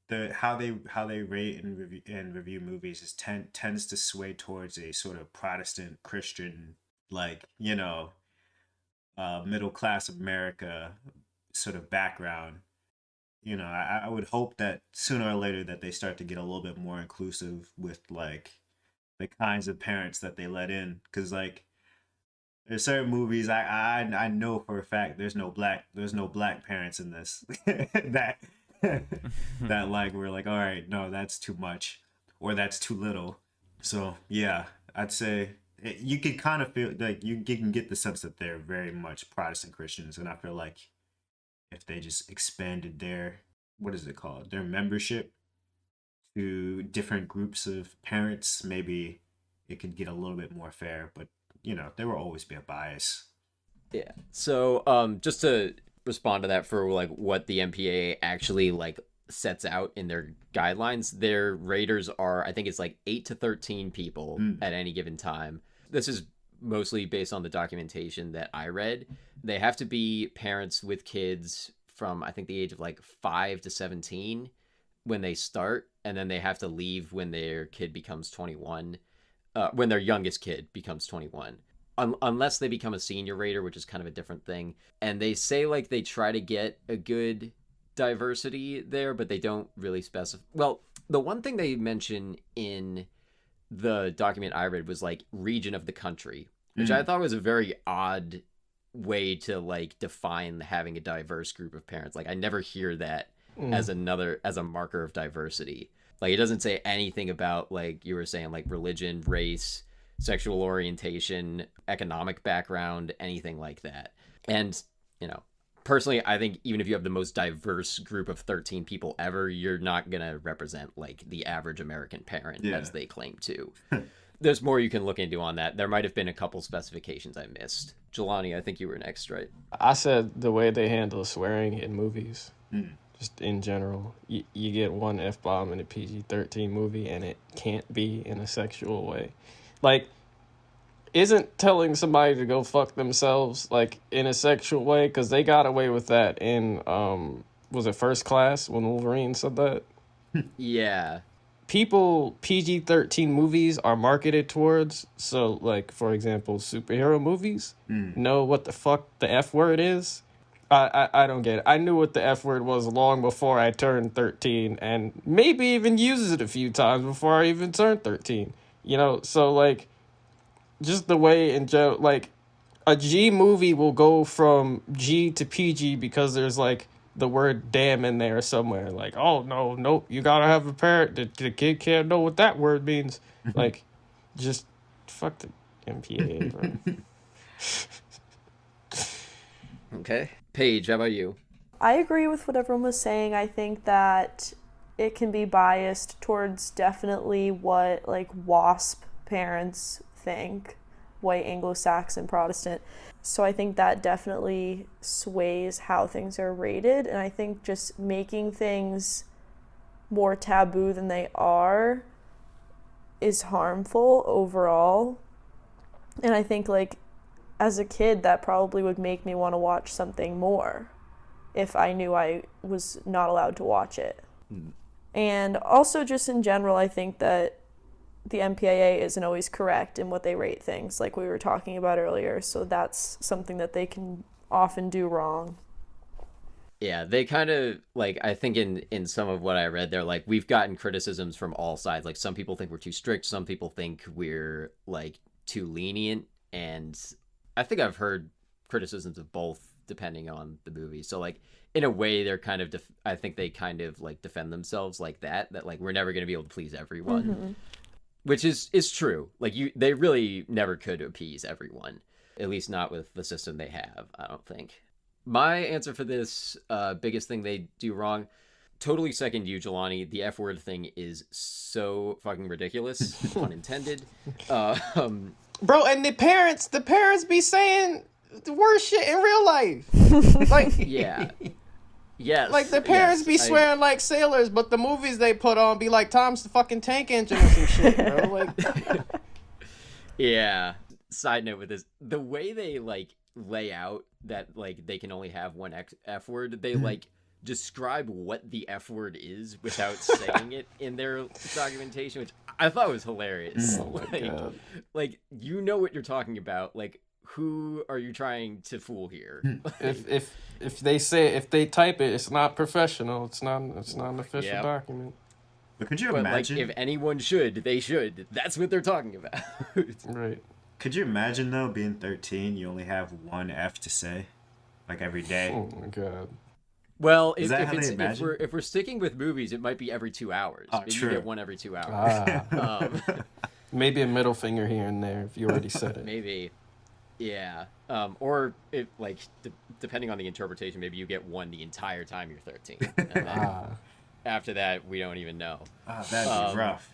the how they rate and review movies tends to sway towards a sort of Protestant Christian, like, middle class America sort of background. I would hope that sooner or later that they start to get a little bit more inclusive with like the kinds of parents that they let in, because like there's certain movies I know for a fact there's no black parents in this that that like we're like, all right, no, that's too much or that's too little. So yeah, I'd say you can kind of feel like you can get the sense that they're very much Protestant Christians, and I feel like if they just expanded their, what is it called, their membership to different groups of parents, maybe it could get a little bit more fair. But there will always be a bias. Yeah. So, just to respond to that for like what the MPAA actually like sets out in their guidelines, their raters are, I think it's like 8 to 13 people at any given time. This is mostly based on the documentation that I read. They have to be parents with kids from, I think, the age of like 5 to 17 when they start, and then they have to leave when their kid becomes 21, when their youngest kid becomes 21. Unless they become a senior rater, which is kind of a different thing. And they say like they try to get a good diversity there, but they don't really specify. Well, the one thing they mention in the document I read was like region of the country, which I thought was a very odd way to like define having a diverse group of parents. Like I never hear that as a marker of diversity. Like it doesn't say anything about, like you were saying, like religion, race, sexual orientation, economic background, anything like that. And personally, I think even if you have the most diverse group of 13 people ever, you're not gonna represent like the average American parent as they claim to. There's more you can look into on that. There might have been a couple specifications I missed. Jelani, I think you were next, right? I said the way they handle swearing in movies, just in general. You get one F-bomb in a PG-13 movie, and it can't be in a sexual way. Like, isn't telling somebody to go fuck themselves, like, in a sexual way? Because they got away with that in, was it First Class, when Wolverine said that? Yeah. People PG-13 movies are marketed towards, so like for example superhero movies know what the fuck the F word is. I don't get it. I knew what the F word was long before I turned 13, and maybe even uses it a few times before I even turned 13. So like just the way in general, like a G movie will go from G to PG because there's like the word damn in there somewhere. Like, oh, no, you gotta have a parent. The kid can't know what that word means. Like, just fuck the MPAA, bro. Okay. Paige, how about you? I agree with what everyone was saying. I think that it can be biased towards definitely what like WASP parents think, white Anglo-Saxon Protestant. So I think that definitely sways how things are rated, and I think just making things more taboo than they are is harmful overall. And I think like as a kid that probably would make me want to watch something more if I knew I was not allowed to watch it. And also just in general, I think that the MPAA isn't always correct in what they rate things, like we were talking about earlier. So that's something that they can often do wrong. Yeah, they kind of, like, I think in some of what I read, they're like, we've gotten criticisms from all sides. Like, some people think we're too strict. Some people think we're, like, too lenient. And I think I've heard criticisms of both, depending on the movie. So, like, in a way, they're kind of, I think they kind of, like, defend themselves like that, like, we're never going to be able to please everyone. which is true. Like they really never could appease everyone, at least not with the system they have, I don't think. My answer for this biggest thing they do wrong, totally second you, Jelani. The F word thing is so fucking ridiculous, pun intended. Bro, and the parents be saying the worst shit in real life. Like, yeah. Yes. Like, the parents be swearing like sailors, but the movies they put on be like Tom's the fucking tank engine or some shit, bro. Like, yeah. Side note with this, the way they like lay out that like they can only have one F word, they like describe what the F word is without saying it in their documentation, which I thought was hilarious. Like you know what you're talking about. Like, who are you trying to fool here? if they type it, it's not professional. It's not an official document. But could you imagine? Like, if anyone should, they should. That's what they're talking about. Right. Could you imagine though, being 13, you only have one F to say, like every day? Oh my god. Well, if we're sticking with movies, it might be every 2 hours. Oh, maybe true. you get one every 2 hours. Maybe a middle finger here and there if you already said it. Maybe. Yeah. Or if like depending on the interpretation, maybe you get one the entire time you're 13. And then after that, we don't even know. That'd be rough.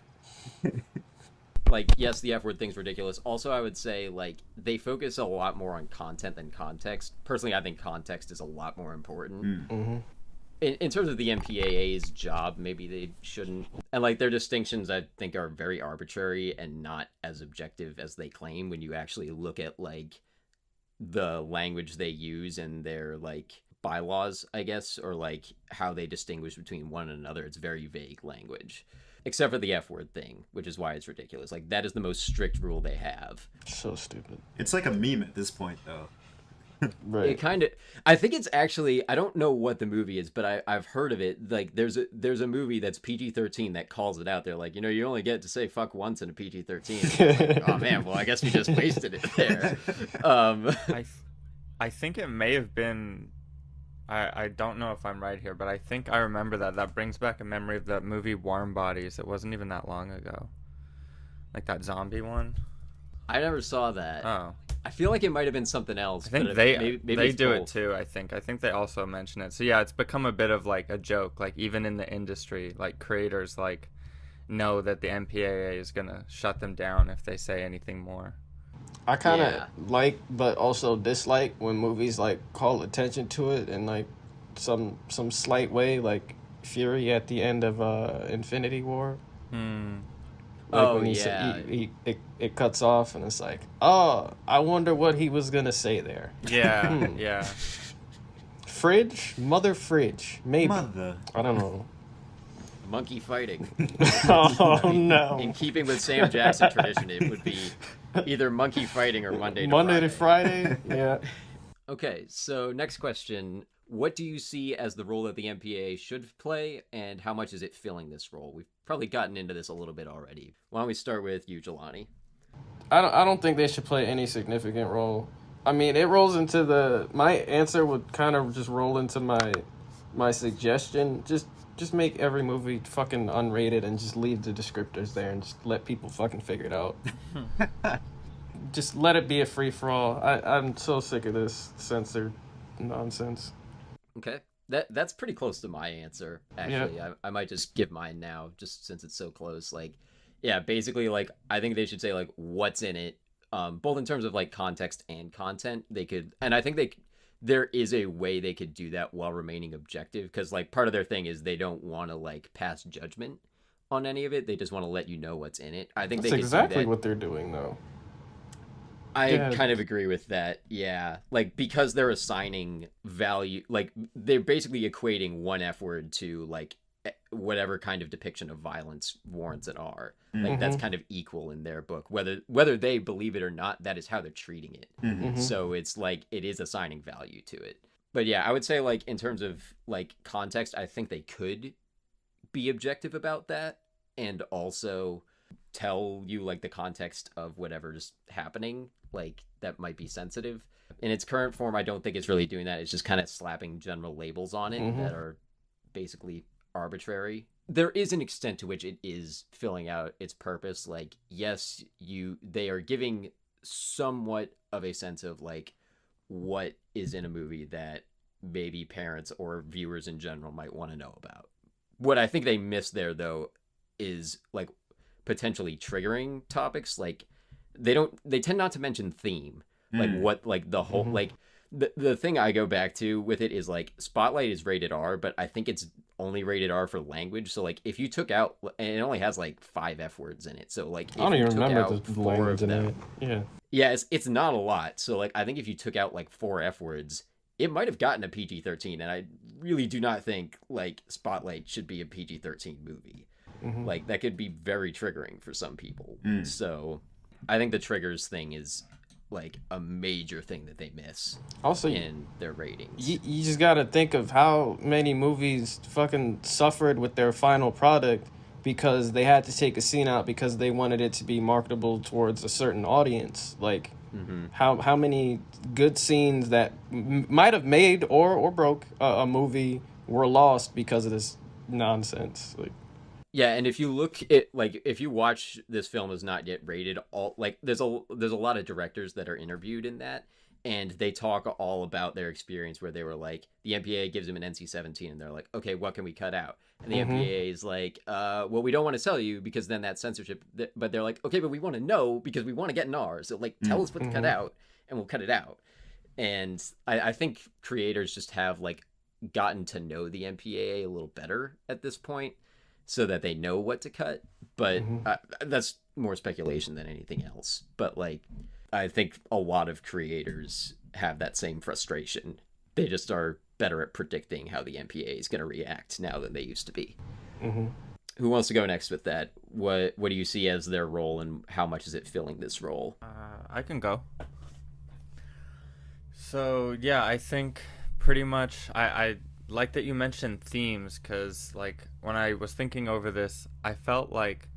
Like, yes, the F word thing's ridiculous. Also, I would say, like, they focus a lot more on content than context. Personally, I think context is a lot more important. Mm-hmm. In terms of the MPAA's job, maybe they shouldn't. And, like, their distinctions, I think, are very arbitrary and not as objective as they claim when you actually look at, like, the language they use and their, like, bylaws, I guess, or, like, how they distinguish between one another. It's very vague language. Except for the F word thing, which is why it's ridiculous. Like, that is the most strict rule they have. So stupid. It's like a meme at this point, though. Right. It kind of, I think it's actually, I don't know what the movie is, but I've heard of it. Like, there's a movie that's PG-13 that calls it out. They're like, you only get to say fuck once in a PG-13. Like, oh man, well I guess we just wasted it there. I think it may have been, I don't know if I'm right here, but I think I remember that brings back a memory of that movie Warm Bodies. It wasn't even that long ago, like that zombie one. I never saw that. Oh, I feel like it might have been something else. I think but they maybe do both. it too. I think they also mention it. So yeah, it's become a bit of like a joke. Like even in the industry, like creators like know that the MPAA is gonna shut them down if they say anything more. I kind of like, but also dislike when movies like call attention to it in like some slight way, like Fury at the end of Infinity War. Like when it cuts off and it's like, oh, I wonder what he was gonna say there. Yeah, yeah. Fridge, mother fridge, maybe. Mother. I don't know. Monkey fighting. Oh no! In keeping with Sam Jackson tradition, it would be either monkey fighting or Monday to Friday. Yeah. Okay, so next question. What do you see as the role that the MPAA should play, and how much is it filling this role? We've probably gotten into this a little bit already. Why don't we start with you, Jelani? I don't think they should play any significant role. I mean, it rolls into my answer would kind of just roll into my suggestion. Just make every movie fucking unrated and just leave the descriptors there and just let people fucking figure it out. Just let it be a free-for-all. I'm so sick of this censored nonsense. Okay. That's pretty close to my answer, actually. Yeah. I might just give mine now, just since it's so close. Like, yeah, basically, like, I think they should say, like, what's in it, both in terms of, like, context and content. They could, and I think there is a way they could do that while remaining objective, because, like, part of their thing is they don't want to, like, pass judgment on any of it. They just want to let you know what's in it. I think that's they could exactly do that. What they're doing, though. I kind of agree with that. Yeah. Like, because they're assigning value, like, they're basically equating one F word to, like, whatever kind of depiction of violence warrants it are. Like, that's kind of equal in their book. Whether they believe it or not, that is how they're treating it. So it's like, it is assigning value to it. But yeah, I would say, like, in terms of, like, context, I think they could be objective about that and also tell you, like, the context of whatever's happening. Like, that might be sensitive. In its current form, I don't think it's really doing that. It's just kind of slapping general labels on it that are basically arbitrary. There is an extent to which it is filling out its purpose. Like, yes, they are giving somewhat of a sense of like what is in a movie that maybe parents or viewers in general might want to know about. What I think they miss there though is like potentially triggering topics. Like they tend not to mention theme. Like what like the whole like the thing I go back to with it is like Spotlight is rated R, but I think it's only rated R for language. So like if you took out, and it only has like 5 F words in it. So like if I don't you even took remember out the 4 language of in them, it. Yeah. yeah, it's not a lot. So like I think if you took out like 4 F words, it might have gotten a PG-13, and I really do not think like Spotlight should be a PG-13 movie. Like that could be very triggering for some people. So I think the triggers thing is like a major thing that they miss Also, in their ratings. you just gotta think of how many movies fucking suffered with their final product because they had to take a scene out because they wanted it to be marketable towards a certain audience. Like, how many good scenes that might have made or broke a movie were lost because of this nonsense. Like, Yeah, and if you look at like if you watch this film is not yet rated, all like there's a lot of directors that are interviewed in that, and they talk all about their experience where they were like the MPAA gives them an NC-17 and they're like, okay, what can we cut out? And the MPAA is like, well, we don't want to tell you because then that's censorship. But they're like, okay, but we want to know because we want to get an R. So like, tell us what to cut out, and we'll cut it out. And I think creators just have like gotten to know the MPAA a little better at this point, so that they know what to cut. But that's more speculation than anything else. But like, I think a lot of creators have that same frustration. They just are better at predicting how the MPAA is going to react now than they used to be. Who wants to go next with that? What do you see as their role, and how much is it filling this role? I can go. So yeah, I think pretty much I like that you mentioned themes, because like when I was thinking over this, I felt like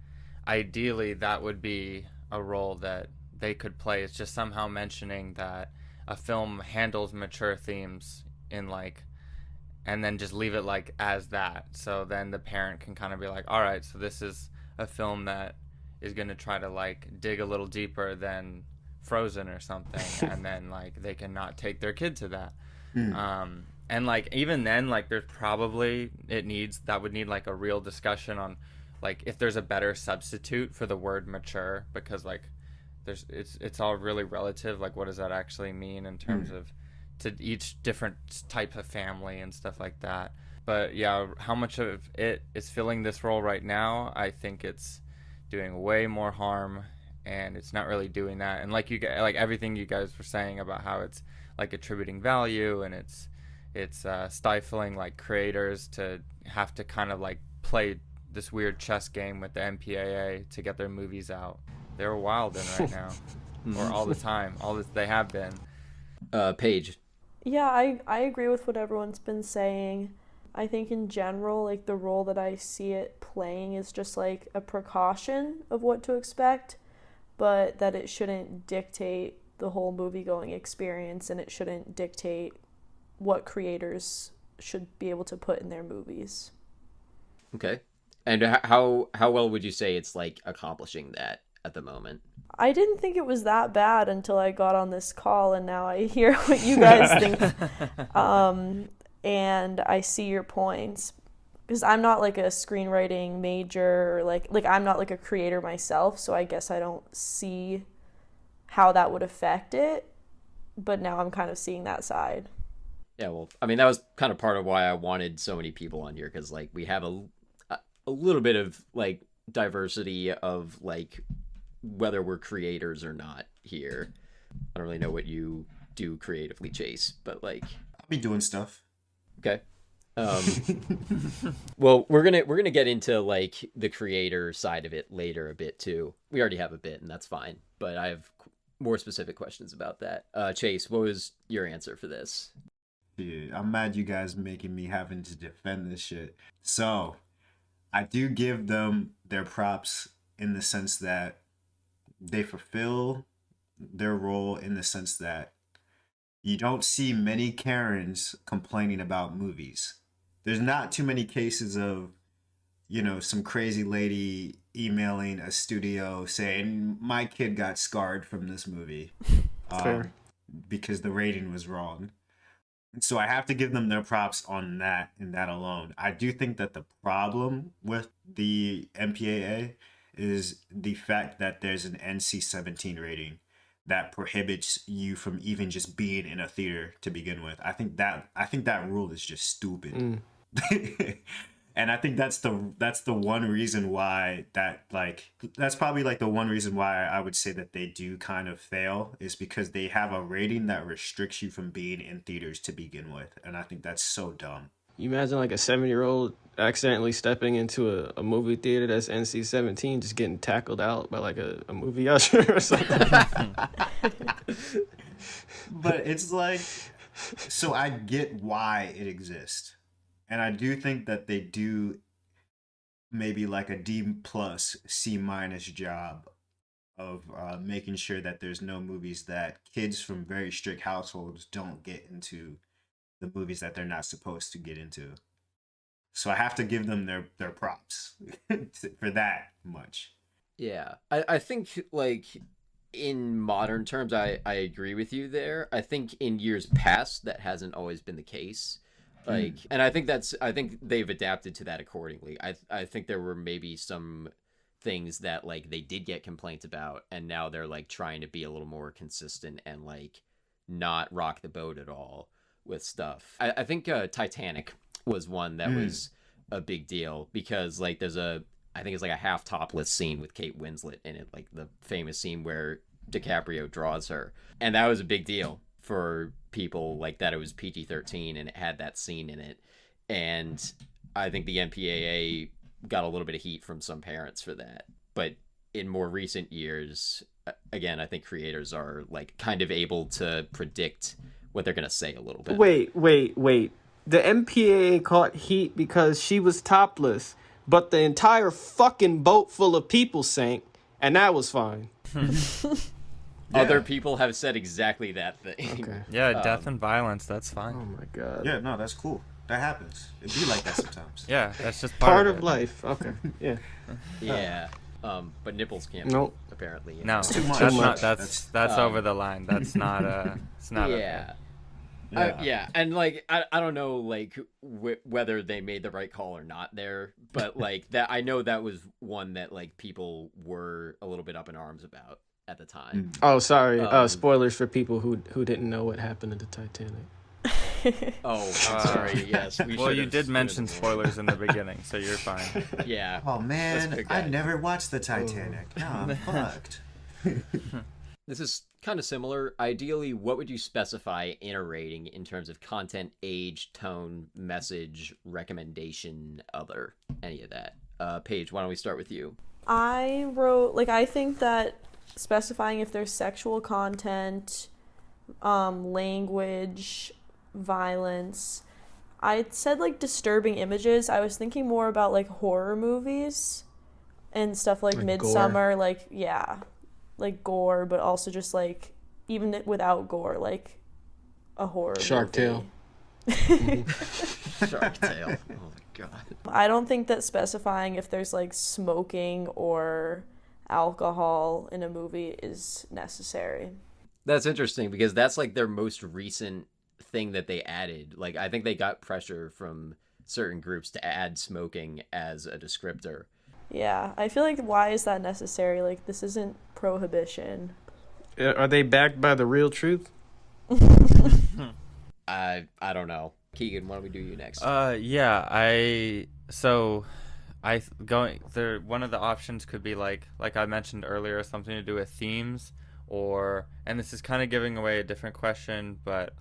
ideally that would be a role that they could play. It's just somehow mentioning that a film handles mature themes in like, and then just leave it like as that. So then the parent can kind of be like, all right, so this is a film that is going to try to like dig a little deeper than Frozen or something, and then like they cannot take their kid to that. And like even then, like there's probably that would need like a real discussion on like if there's a better substitute for the word mature, because like it's all really relative. Like what does that actually mean in terms of to each different type of family and stuff like that. But yeah, how much of it is filling this role right now? I think it's doing way more harm, and it's not really doing that. And like like everything you guys were saying about how it's like attributing value, and it's stifling like creators to have to kind of like play this weird chess game with the MPAA to get their movies out. They're wilding right now, or all the time. They have been. Paige. Yeah, I agree with what everyone's been saying. I think in general, like the role that I see it playing is just like a precaution of what to expect, but that it shouldn't dictate the whole movie-going experience, and it shouldn't dictate what creators should be able to put in their movies. Okay. And how well would you say it's like accomplishing that at the moment? I didn't think it was that bad until I got on this call, and now I hear what you guys think. And I see your points, because I'm not like a screenwriting major, or like I'm not like a creator myself, so I guess I don't see how that would affect it, but now I'm kind of seeing that side. Yeah, well, I mean, that was kind of part of why I wanted so many people on here, because like we have a little bit of like diversity of like whether we're creators or not here. I don't really know what you do creatively, Chayse, but like I'll be doing stuff. Okay. Well, we're gonna get into like the creator side of it later a bit too. We already have a bit, and that's fine, but I have more specific questions about that. Chayse, what was your answer for this? Dude, I'm mad you guys making me having to defend this shit. So, I do give them their props in the sense that they fulfill their role, in the sense that you don't see many Karens complaining about movies. there's not too many cases of, some crazy lady emailing a studio saying my kid got scarred from this movie, Fair. because the rating was wrong. So I have to give them their props on that and that alone. I do think that the problem with the MPAA is the fact that there's an NC-17 rating that prohibits you from even just being in a theater to begin with. I think that rule is just stupid. And I think that's the one reason why that's probably like the one reason why I would say that they do kind of fail, is because they have a rating that restricts you from being in theaters to begin with. And I think that's so dumb. You imagine like a 7-year-old accidentally stepping into a movie theater that's NC-17, just getting tackled out by like a movie usher or something. But it's like, so I get why it exists. And I do think that they do maybe like a D+, C- job of making sure that there's no movies that kids from very strict households don't get into, the movies that they're not supposed to get into. So I have to give them their props for that much. Yeah. I think, like, in modern terms, I agree with you there. I think in years past, that hasn't always been the case. Like, and I think they've adapted to that accordingly. I think there were maybe some things that like they did get complaints about, and now they're like trying to be a little more consistent and like not rock the boat at all with stuff. I think Titanic was one that was a big deal, because like I think it's like a half topless scene with Kate Winslet in it, like the famous scene where DiCaprio draws her, and that was a big deal for people, like that it was PG-13 and it had that scene in it. And I think the MPAA got a little bit of heat from some parents for that. But in more recent years, again, I think creators are like kind of able to predict what they're going to say a little bit. Wait. The MPAA caught heat because she was topless, but the entire fucking boat full of people sank, and that was fine. Other people have said exactly that thing. Okay. Yeah, death and violence, that's fine. Oh my god. Yeah, no, that's cool. That happens. It'd be like that sometimes. Yeah, that's just Part of of it. life. Okay. Yeah. Yeah. But nipples can't. Nope. Apparently. No, too much. that's Too not. much. That's over the line. That's not. It's not. Yeah. Okay. Yeah, and like I don't know like whether they made the right call or not there, but like that I know that was one that like people were a little bit up in arms about at the time. Oh, sorry. Spoilers for people who didn't know what happened to the Titanic. Oh, I'm sorry. Yes, Well, you did mention spoilers in the beginning, so you're fine. Yeah. Oh man, That's I okay. never watched the Titanic. No, I'm fucked. This is kind of similar. Ideally, what would you specify in a rating in terms of content, age, tone, message, recommendation, other, any of that? Paige, why don't we start with you? I wrote, like, I think that specifying if there's sexual content, language, violence. I said, like, disturbing images. I was thinking more about, like, horror movies and stuff like Midsummer, gore. like, yeah, like gore, but also just, like, even without gore, like, a horror Shark movie. Tale. Shark Tale. Oh my god. I don't think that specifying if there's, like, smoking or alcohol in a movie is necessary. That's interesting because that's like their most recent thing that they added. Like I think they got pressure from certain groups to add smoking as a descriptor. Yeah, I feel like why is that necessary? Like, this isn't prohibition. Are they backed by the real truth? I don't know. Keagen, why don't we do you next? Yeah, going there. One of the options could be like I mentioned earlier, something to do with themes, and this is kind of giving away a different question, but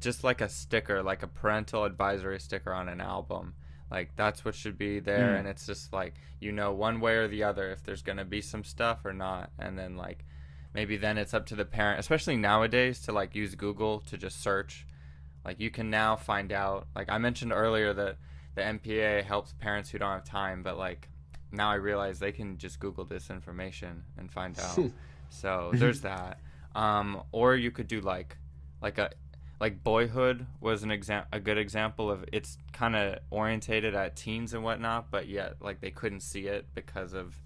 just like a sticker, like a parental advisory sticker on an album. Like that's what should be there, and it's just like one way or the other if there's gonna be some stuff or not, and then like maybe then it's up to the parent, especially nowadays, to like use Google to just search. Like you can now find out. Like I mentioned earlier that the MPA helps parents who don't have time, but like now I realize they can just Google this information and find out. So there's that. Or you could do like like Boyhood was a good example of it's kind of orientated at teens and whatnot, but yet like they couldn't see it because of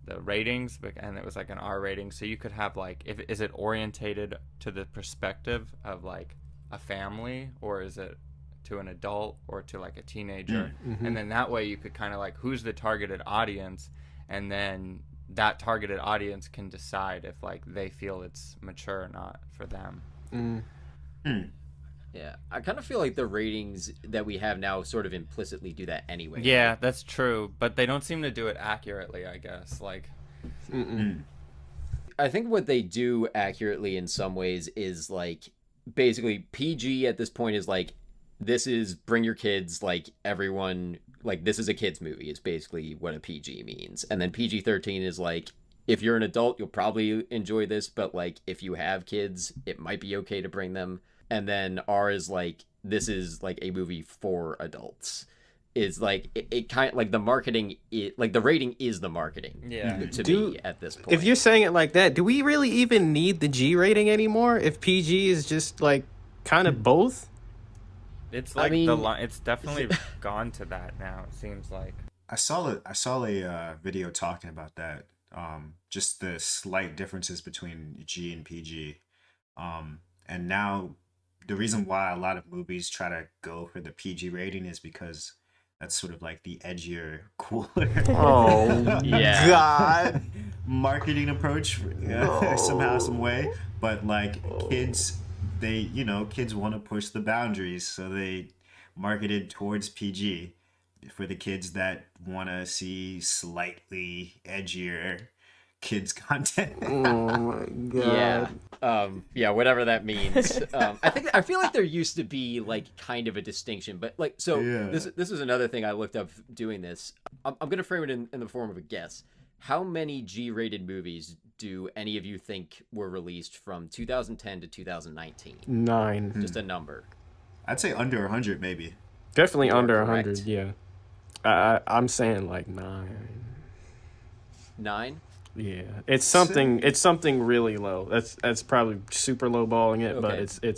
the ratings, and it was like an R rating. So you could have like, is it orientated to the perspective of like a family, or is it to an adult or to like a teenager? Mm-hmm. And then that way you could kind of like, who's the targeted audience, and then that targeted audience can decide if like they feel it's mature or not for them. Yeah, I kind of feel like the ratings that we have now sort of implicitly do that anyway. Yeah, that's true, but they don't seem to do it accurately, I guess. Like, I think what they do accurately in some ways is like basically PG at this point is like, this is bring your kids, like everyone, like this is a kids movie is basically what a PG means. And then PG-13 is like, if you're an adult, you'll probably enjoy this, but like if you have kids, it might be okay to bring them. And then R is like, this is like a movie for adults. Is like it kind of like the marketing, like the rating is the marketing. Yeah. To be at this point. If you're saying it like that, do we really even need the G rating anymore? If PG is just like kind of both? It's like I mean, it's definitely gone to that now. It seems like I saw a video talking about that. Just the slight differences between G and PG. And now the reason why a lot of movies try to go for the PG rating is because that's sort of like the edgier, cooler, Oh, Yeah. God. marketing approach somehow, some way. But like kids, kids want to push the boundaries, so they marketed towards PG for the kids that want to see slightly edgier kids content. Oh my God. Yeah, whatever that means. I feel like there used to be like kind of a distinction, but like this is another thing I looked up doing this. I'm gonna frame it in the form of a guess. How many G-rated movies do any of you think were released from 2010 to 2019? 9. Just a number. I'd say under 100, maybe. Definitely You are under correct. 100, yeah. I'm saying like 9. 9? Yeah, it's something really low. That's probably super low balling it, but Okay.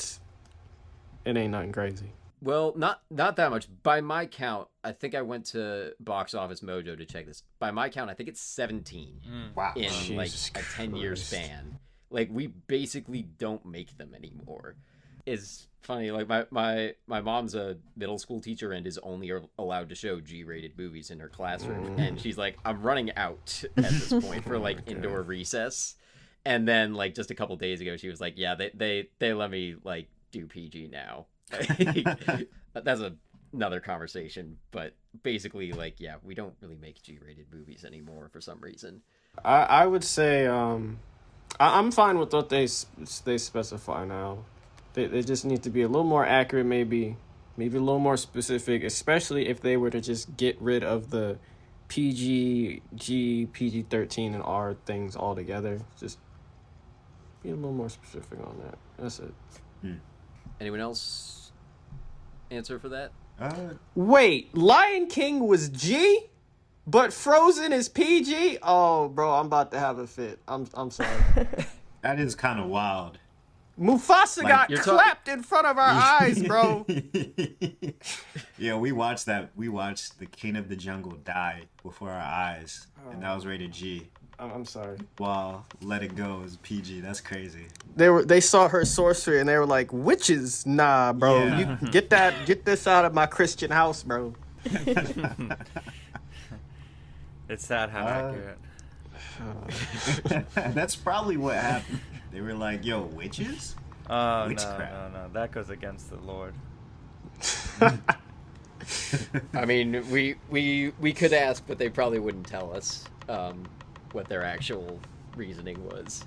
it ain't nothing crazy. Well, not that much. By my count, I think I went to Box Office Mojo to check this. By my count, I think it's 17 Wow. in like Jesus a 10-year Christ. span. Like we basically don't make them anymore. It's funny. Like my mom's a middle school teacher and is only allowed to show G-rated movies in her classroom, and she's like, I'm running out at this point for like indoor recess. And then like just a couple days ago, she was like, yeah, they let me like do PG now. That's another conversation, but basically like, yeah, we don't really make G-rated movies anymore for some reason. I would say I'm fine with what they specify now. They just need to be a little more accurate, maybe a little more specific, especially if they were to just get rid of the PG, G, PG-13, and R things altogether. Just be a little more specific on that. That's it. Anyone else answer for that? Wait, Lion King was G, but Frozen is PG? Oh, bro, I'm about to have a fit. I'm sorry. That is kind of wild. Mufasa Like, got you're clapped in front of our eyes, bro. Yeah, we watched that. We watched the King of the Jungle die before our eyes, and that was rated G. I'm sorry. While Let It Go is PG. That's crazy. They saw her sorcery and they were like, witches? Nah, bro. Yeah. You get this out of my Christian house, bro. it's sad how accurate. That's probably what happened. They were like, "Yo, witches." Oh Witchcraft. no, that goes against the Lord. I mean, we could ask, but they probably wouldn't tell us what their actual reasoning was.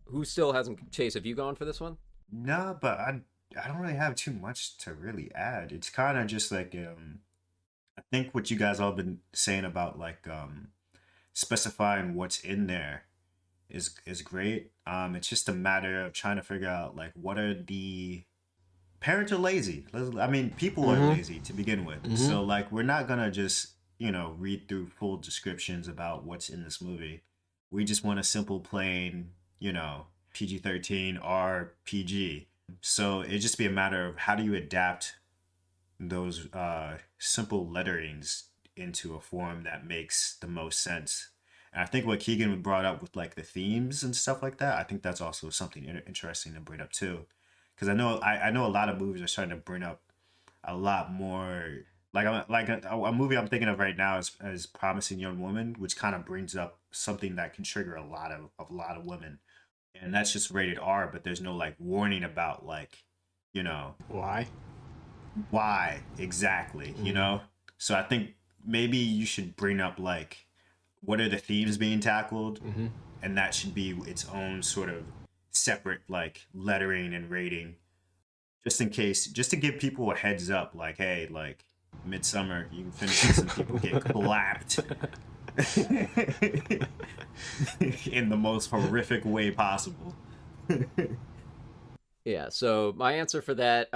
Who still hasn't? Chase, have you gone for this one? No, but I don't really have too much to really add. It's kind of just like I think what you guys all been saying about like specifying what's in there is great. It's just a matter of trying to figure out like what are the parents are lazy. I mean, people are lazy to begin with. So like we're not gonna just read through full descriptions about what's in this movie. We just want a simple, plain, PG-13 or PG. So it'd just be a matter of how do you adapt those simple letterings into a form that makes the most sense. And I think what Keagen brought up with like the themes and stuff like that, I think that's also something interesting to bring up too. Because I know a lot of movies are starting to bring up a lot more. Like a movie I'm thinking of right now is Promising Young Woman, which kind of brings up something that can trigger a lot of women, and that's just rated R, but there's no like warning about like, you know, Why? why exactly, you know. So I think maybe you should bring up like what are the themes being tackled, and that should be its own sort of separate like lettering and rating, just in case, just to give people a heads up, like, hey, like Midsummer, you can finish this and people get clapped in the most horrific way possible. Yeah, so my answer for that,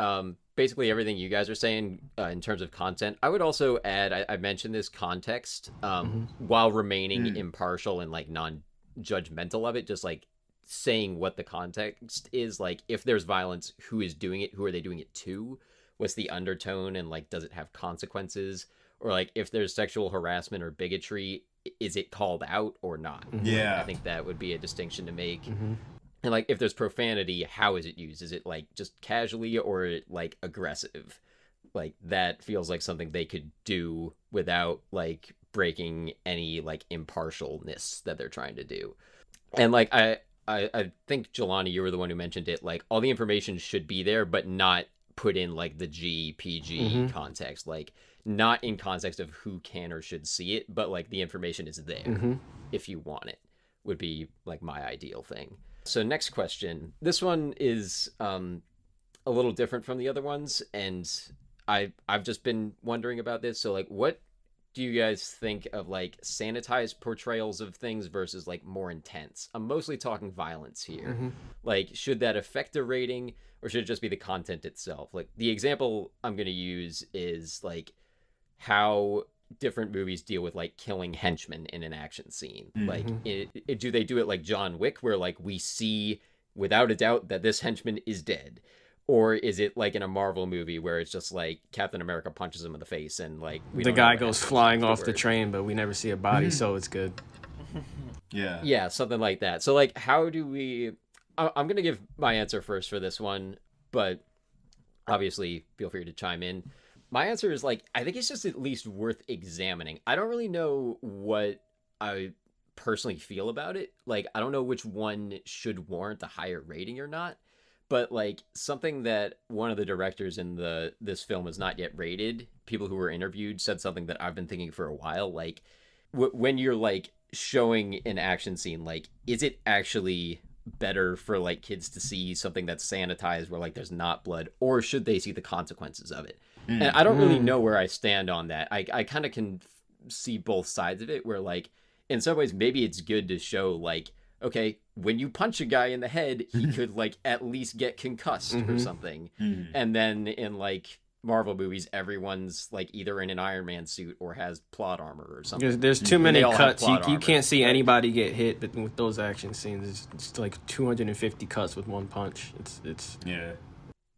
basically everything you guys are saying in terms of content. I would also add, I mentioned this context, while remaining impartial and like non-judgmental of it, just like saying what the context is. Like, if there's violence, who is doing it? Who are they doing it to? What's the undertone? And like, does it have consequences? Or like, if there's sexual harassment or bigotry, is it called out or not? Yeah. I think that would be a distinction to make. And like, if there's profanity, how is it used? Is it like just casually or like aggressive? Like, that feels like something they could do without like breaking any like impartialness that they're trying to do. And like, I think Jelani, you were the one who mentioned it. Like, all the information should be there, but not put in like the GPG context. Like, not in context of who can or should see it, but like the information is there if you want it, would be like my ideal thing. So next question. This one is a little different from the other ones, and I've just been wondering about this. So like, what do you guys think of like sanitized portrayals of things versus like more intense? I'm mostly talking violence here. Like, should that affect the rating, or should it just be the content itself? Like, the example I'm going to use is like how different movies deal with like killing henchmen in an action scene. Like, do they do it like John Wick, where like we see without a doubt that this henchman is dead? Or is it like in a Marvel movie where it's just like Captain America punches him in the face and like The guy goes flying off the train, but we never see a body, so it's good. Yeah, something like that. So like, how do we... I'm going to give my answer first for this one, but obviously feel free to chime in. My answer is like, I think it's just at least worth examining. I don't really know what I personally feel about it. Like, I don't know which one should warrant a higher rating or not. But like, something that one of the directors in this film has not yet rated, people who were interviewed said something that I've been thinking for a while. Like, when you're like showing an action scene, like, is it actually better for like kids to see something that's sanitized where like there's not blood, or should they see the consequences of it? And I don't really know where I stand on that. I kind of can see both sides of it, where like, in some ways maybe it's good to show like, okay, when you punch a guy in the head, he could like at least get concussed or something. And then in like Marvel movies, everyone's like either in an Iron Man suit or has plot armor or something. There's too many cuts. You can't see anybody get hit, but with those action scenes, it's like 250 cuts with one punch. It's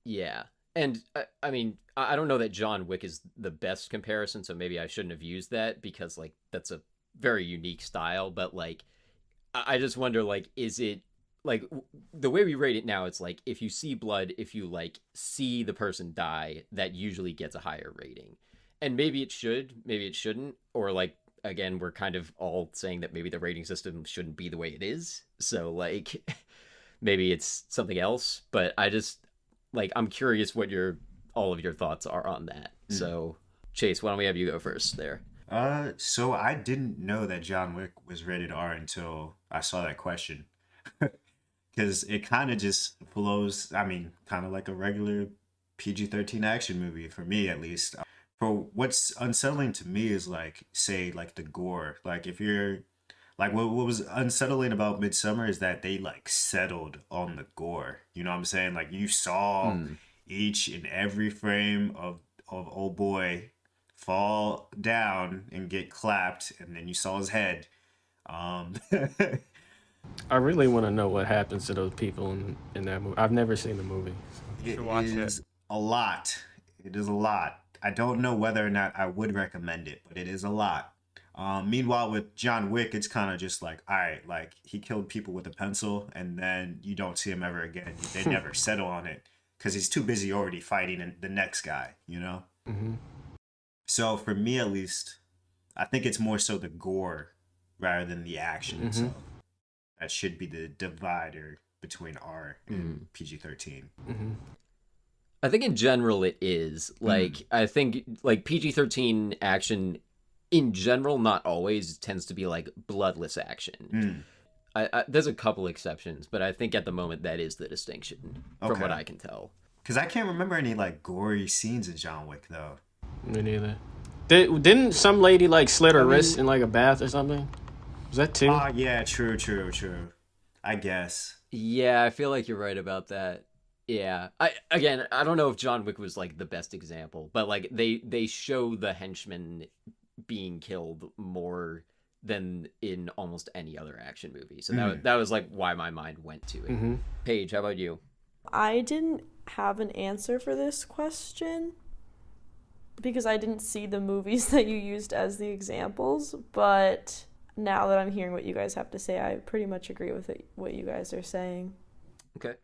yeah. And I mean, I don't know that John Wick is the best comparison, so maybe I shouldn't have used that, because like that's a very unique style. But like, I just wonder, like, is it like the way we rate it now? It's like, if you see blood, if you like see the person die, that usually gets a higher rating. And maybe it should, maybe it shouldn't. Or like, again, we're kind of all saying that maybe the rating system shouldn't be the way it is. So like, maybe it's something else. But I just like, I'm curious what all of your thoughts are on that. So Chayse, why don't we have you go first there? So I didn't know that John Wick was rated R until I saw that question. Because it kind of just flows, I mean, kind of like a regular PG-13 action movie, for me at least. For what's unsettling to me is like, say, like the gore. Like, if you're, like, what was unsettling about Midsummer is that they like settled on the gore. You know what I'm saying? Like, you saw each and every frame of old boy fall down and get clapped, and then you saw his head. I really want to know what happens to those people in that movie. I've never seen the movie. You It should watch is it. a lot. It is a lot. I don't know whether or not I would recommend it, but it is a lot. Meanwhile, with John Wick, it's kind of just like, all right, like he killed people with a pencil, and then you don't see him ever again. They never settle on it because he's too busy already fighting the next guy, you know? Hmm. So for me, at least, I think it's more so the gore rather than the action. So that should be the divider between R and PG-13. Hmm. I think in general it is. Like, I think, like, PG-13 action, in general, not always, tends to be, like, bloodless action. There's a couple exceptions, but I think at the moment that is the distinction, from what I can tell. Because I can't remember any, like, gory scenes in John Wick, though. Me neither. Didn't some lady like slit her wrist in like a bath or something? Was that two? Yeah, true. I guess. Yeah, I feel like you're right about that. Yeah. I don't know if John Wick was, like, the best example, but, like, they show the henchmen being killed more than in almost any other action movie. So that was, like, why my mind went to it. Paige, how about you? I didn't have an answer for this question because I didn't see the movies that you used as the examples, but now that I'm hearing what you guys have to say, I pretty much agree with what you guys are saying. Okay.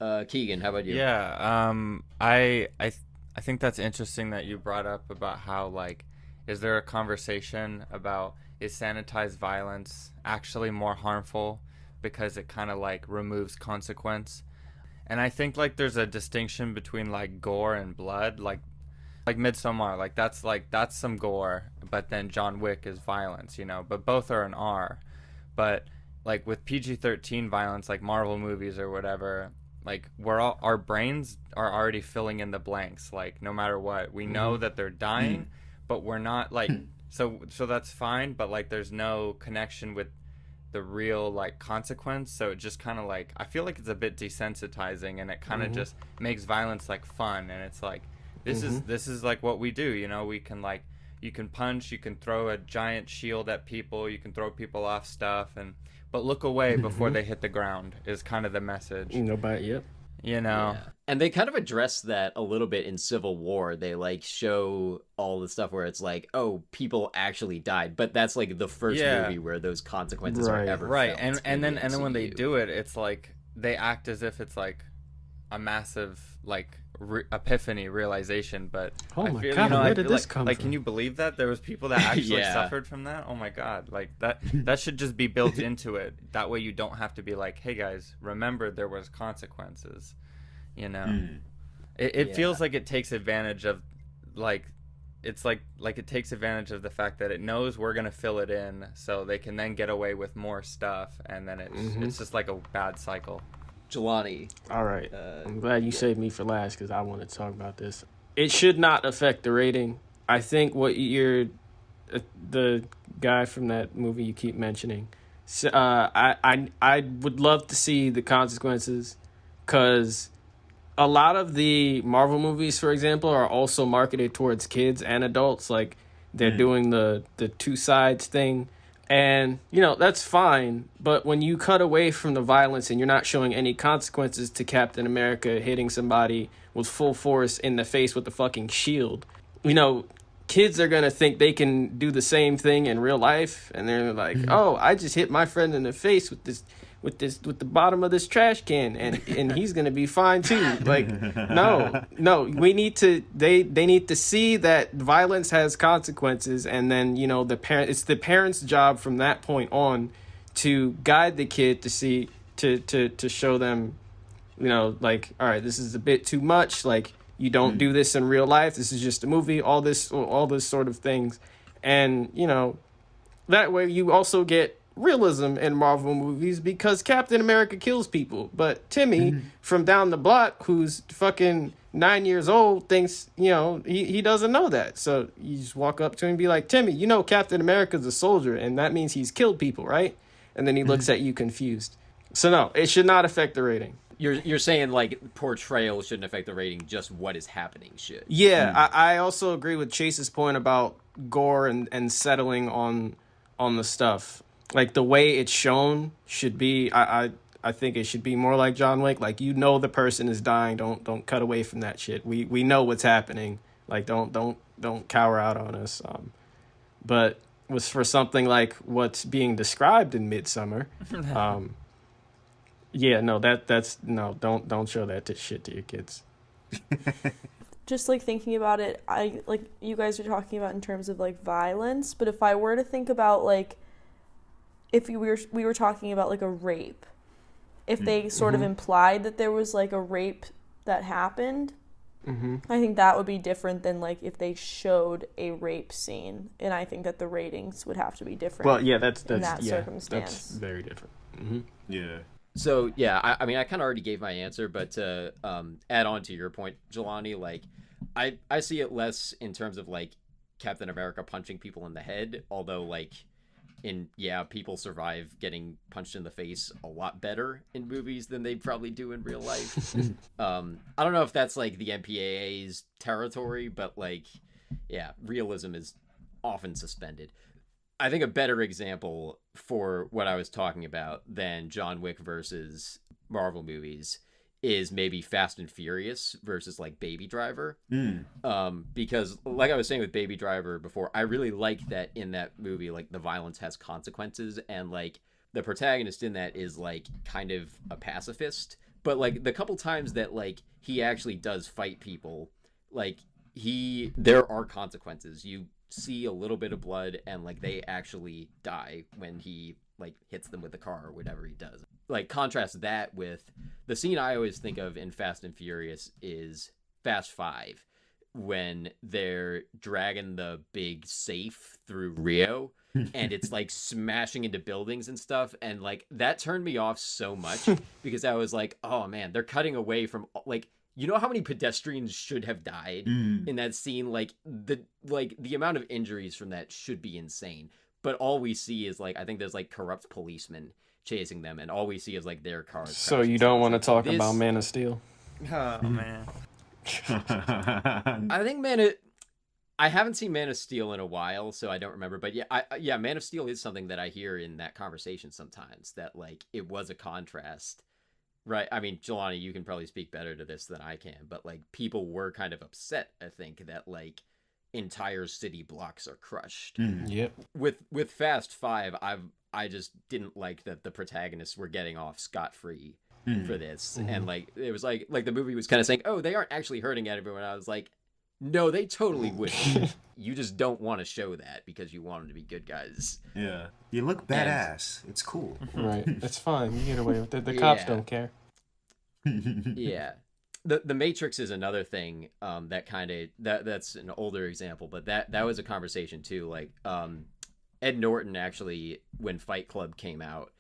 Keagen, how about you? Yeah, I think that's interesting that you brought up about how, like, is there a conversation about, is sanitized violence actually more harmful because it kind of, like, removes consequence? And I think, like, there's a distinction between, like, gore and blood, like Midsommar, like that's some gore, but then John Wick is violence, you know, but both are an R. But, like, with PG-13 violence, like Marvel movies or whatever, like, our brains are already filling in the blanks, like, no matter what, we know that they're dying, but we're not, like, so that's fine, but, like, there's no connection with the real, like, consequence. So it just kind of, like, I feel like it's a bit desensitizing, and it kind of just makes violence, like, fun, and it's like, this is like what we do, you know. We can, like, you can punch, you can throw a giant shield at people, you can throw people off stuff, but look away before they hit the ground is kind of the message. Nobody, yep. You know. Yeah. And they kind of address that a little bit in Civil War. They, like, show all the stuff where it's like, oh, people actually died, but that's, like, the first movie where those consequences are ever right. felt And then when they MCU. do it, it's like they act as if it's like a massive, like, epiphany realization, but oh I my feel, god, you know, where did this come like, from? can you believe that there was people that actually Yeah. suffered from that? Oh my god, like that should just be built into it. That way you don't have to be like, hey guys, remember there was consequences, you know. It feels like it takes advantage of, like, it's like it takes advantage of the fact that it knows we're gonna fill it in, so they can then get away with more stuff, and then it's just like a bad cycle. Jelani. All right. I'm glad you saved me for last because I want to talk about this. It should not affect the rating. I think what the guy from that movie you keep mentioning, I would love to see the consequences, because a lot of the Marvel movies, for example, are also marketed towards kids and adults. Like, they're doing the two sides thing. And, you know, that's fine, but when you cut away from the violence and you're not showing any consequences to Captain America hitting somebody with full force in the face with the fucking shield, you know, kids are going to think they can do the same thing in real life, and they're like, oh, I just hit my friend in the face with the bottom of this trash can, and he's gonna be fine too. Like, no, we need to. They need to see that violence has consequences, and then, you know, it's the parent's job from that point on to guide the kid to show them, you know, like, all right, this is a bit too much. Like, you don't do this in real life. This is just a movie. All this sort of things, and, you know, that way you also get realism in Marvel movies, because Captain America kills people, but Timmy from down the block, who's fucking 9 years old, thinks, you know, he doesn't know that. So you just walk up to him and be like, Timmy, you know Captain America's a soldier, and that means he's killed people, right? And then he looks at you confused. So no, it should not affect the rating. You're saying, like, portrayal shouldn't affect the rating, just what is happening should. Yeah, I also agree with Chase's point about gore and settling on the stuff. like the way it's shown should be. I think it should be more like John Wick. Like, you know, the person is dying. Don't cut away from that shit. We know what's happening. Like, don't cower out on us. But was for something like what's being described in Midsummer. Yeah, no, that's no. Don't show that shit to your kids. Just like thinking about it, I like you guys are talking about in terms of like violence, but if I were to think about like if we were talking about like a rape, if they sort of implied that there was like a rape that happened, I think that would be different than like if they showed a rape scene, and I think that the ratings would have to be different. Well, yeah, that's in that yeah, circumstance. that's very different. Yeah. So yeah, I mean, I kind of already gave my answer, but to add on to your point, Jelani, like I see it less in terms of like Captain America punching people in the head, although like people survive getting punched in the face a lot better in movies than they probably do in real life. I don't know if that's like the MPAA's territory, but like, yeah, realism is often suspended. I think a better example for what I was talking about than John Wick versus Marvel movies is maybe Fast and Furious versus like Baby Driver. Because like I was saying with Baby Driver before, I really like that in that movie, like the violence has consequences, and like the protagonist in that is like kind of a pacifist, but like the couple times that like he actually does fight people, like there are consequences. You see a little bit of blood, and like they actually die when he like hits them with the car or whatever he does. Like, contrast that with the scene I always think of in Fast and Furious is Fast 5, when they're dragging the big safe through Rio and it's like smashing into buildings and stuff, and like that turned me off so much because I was like, oh man, they're cutting away from like, you know how many pedestrians should have died in that scene? Like the amount of injuries from that should be insane. But all we see is like, I think there's like corrupt policemen chasing them, and all we see is like their cars. So you don't want to talk about Man of Steel? Oh man. I think I haven't seen Man of Steel in a while, so I don't remember. But yeah, Man of Steel is something that I hear in that conversation sometimes, that like it was a contrast. Right. I mean, Jelani, you can probably speak better to this than I can, but like people were kind of upset, I think, that like entire city blocks are crushed. Yep. With Fast 5, I just didn't like that the protagonists were getting off scot-free for this. And like it was like the movie was kind of saying, "Oh, they aren't actually hurting everyone." I was like, "No, they totally would." You just don't want to show that because you want them to be good guys. Yeah. You look badass. It's cool. Right. It's fine. You get away with it. The cops don't care. Yeah. The Matrix is another thing that kind of that's an older example, but that was a conversation too. Like Ed Norton actually, when Fight Club came out,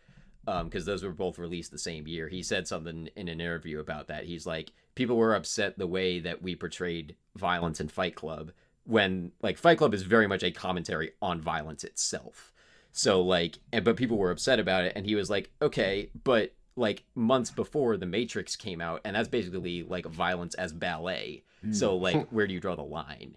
because those were both released the same year, he said something in an interview about that. He's like, people were upset the way that we portrayed violence in Fight Club, when like Fight Club is very much a commentary on violence itself. So like, but people were upset about it, and he was like, okay, but like months before The Matrix came out, and that's basically like violence as ballet. So like, where do you draw the line?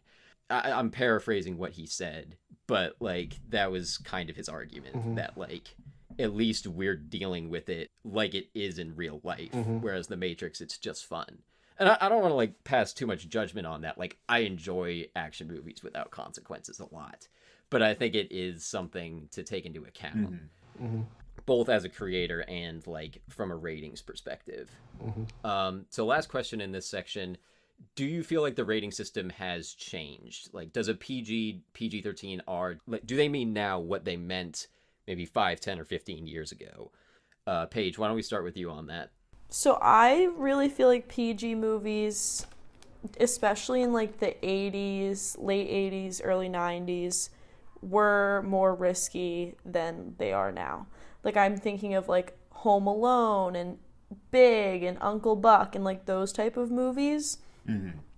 I'm paraphrasing what he said, but like that was kind of his argument, that like at least we're dealing with it like it is in real life, whereas The Matrix, it's just fun. And I don't want to like pass too much judgment on that. Like, I enjoy action movies without consequences a lot, but I think it is something to take into account. Both as a creator and like from a ratings perspective. So last question in this section, do you feel like the rating system has changed? Like, does a PG-13 R, like, do they mean now what they meant maybe 5, 10, or 15 years ago? Paige, why don't we start with you on that? So I really feel like PG movies, especially in like the 80s, late 80s, early 90s, were more risky than they are now. Like, I'm thinking of like Home Alone and Big and Uncle Buck and like those type of movies.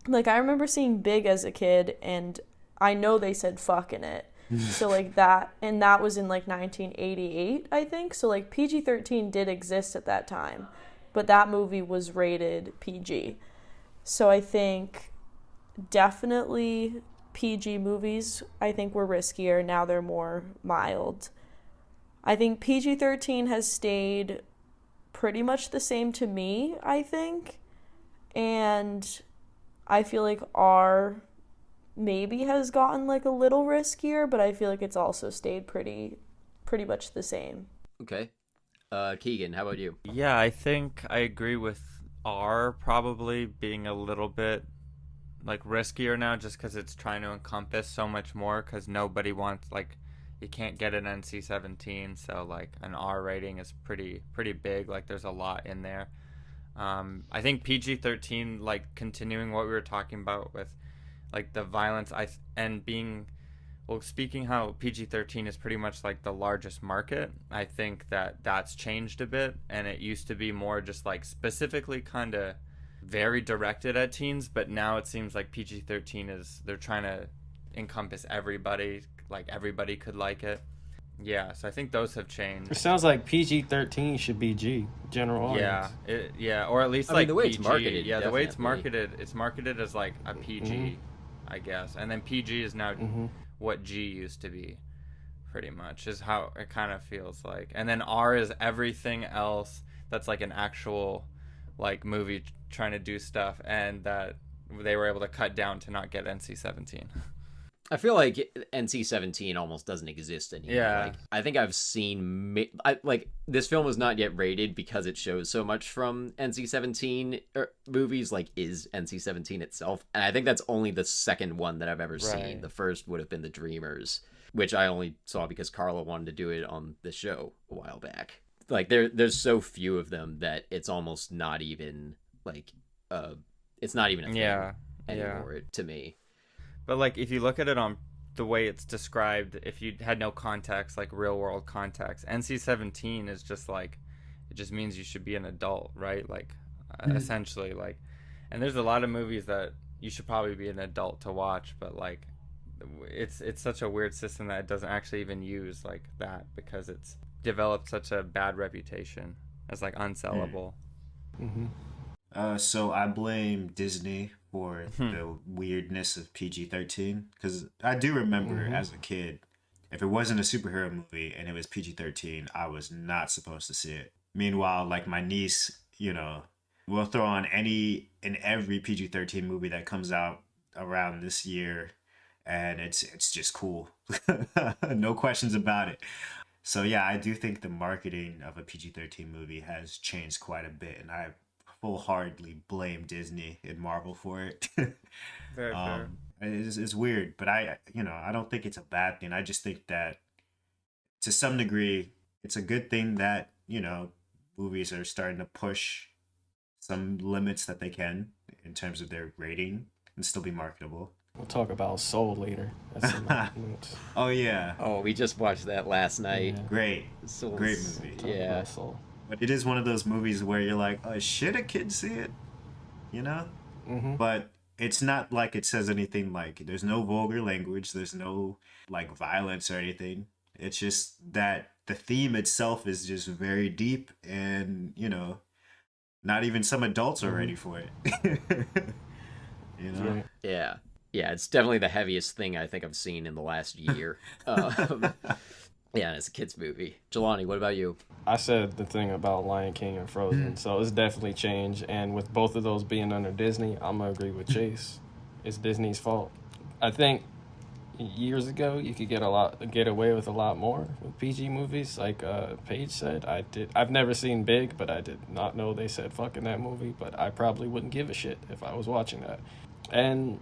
Like, I remember seeing Big as a kid, and I know they said fuck in it. So like that, and that was in like 1988, I think. So like PG-13 did exist at that time, but that movie was rated PG. So I think definitely PG movies, I think, were riskier. Now they're more mild. I think PG-13 has stayed pretty much the same to me, I think. And I feel like R maybe has gotten like a little riskier, but I feel like it's also stayed pretty much the same. Okay. Keagen, how about you? Yeah, I think I agree with R probably being a little bit like riskier now, just because it's trying to encompass so much more, because nobody wants, like, you can't get an NC-17, so like an R rating is pretty big. Like, there's a lot in there. I think PG-13, like, continuing what we were talking about with like the violence, and being, well, speaking how PG-13 is pretty much like the largest market, I think that that's changed a bit, and it used to be more just like specifically kind of very directed at teens, but now it seems like PG-13 they're trying to encompass everybody, like everybody could like it. Yeah, so I think those have changed. It sounds like PG-13 should be G, general audience. Yeah, or at least I mean, like the way PG. it's marketed, Yeah, the way it's definitely. marketed as like a PG, I guess, and then PG is now what G used to be, pretty much, is how it kind of feels like. And then R is everything else that's like an actual like movie trying to do stuff, and that they were able to cut down to not get NC-17. I feel like NC-17 almost doesn't exist anymore. Yeah. Like, I think I've seen like this film was not yet rated because it shows so much from NC-17 movies, like is NC-17 itself, and I think that's only the second one that I've ever seen. Right. The first would have been The Dreamers, which I only saw because Carla wanted to do it on the show a while back. Like there's so few of them that it's almost not even like it's not even a thing anymore to me. But like if you look at it on the way it's described, if you had no context, like real world context, NC-17 is just like, it just means you should be an adult, right? Like essentially, like, and there's a lot of movies that you should probably be an adult to watch, but like it's such a weird system that it doesn't actually even use like that, because it's developed such a bad reputation as like unsellable. So I blame Disney for the weirdness of PG-13, because I do remember as a kid, if it wasn't a superhero movie and it was PG-13, I was not supposed to see it. Meanwhile, like my niece, will throw on any and every PG-13 movie that comes out around this year, and it's just cool. No questions about it. So yeah, I do think the marketing of a PG-13 movie has changed quite a bit, and I full-heartedly blame Disney and Marvel for it. Very fair. It's weird, but I don't think it's a bad thing. I just think that to some degree, it's a good thing that, movies are starting to push some limits that they can in terms of their rating and still be marketable. We'll talk about Soul later. That's in my notes. Oh yeah, Oh, we just watched that last night. Yeah. great Soul's- great movie. Talk Yeah. about Soul. But it is one of those movies where you're like, oh, should a kid see it? But it's not like it says anything, like there's no vulgar language, there's no like violence or anything. It's just that the theme itself is just very deep, and not even some adults are ready for it. Yeah. Yeah. Yeah, it's definitely the heaviest thing I think I've seen in the last year. Yeah, it's a kid's movie. Jelani, what about you? I said the thing about Lion King and Frozen, so it's definitely changed. And with both of those being under Disney, I'm gonna agree with Chayse. It's Disney's fault. I think years ago you could get away with a lot more with PG movies. Like Paige said, I've never seen Big, but I did not know they said fuck in that movie. But I probably wouldn't give a shit if I was watching that. And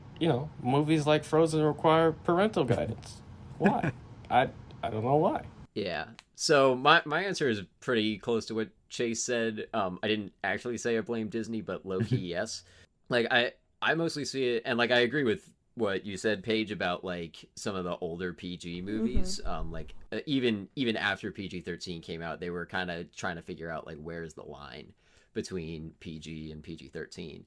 movies like Frozen require parental guidance. Why? I don't know why. Yeah. So my answer is pretty close to what Chayse said. I didn't actually say I blame Disney, but low-key, yes. Like, I mostly see it, and, like, I agree with what you said, Paige, about, like, some of the older PG movies. Like, even after PG-13 came out, they were kind of trying to figure out, like, where's the line between PG and PG-13.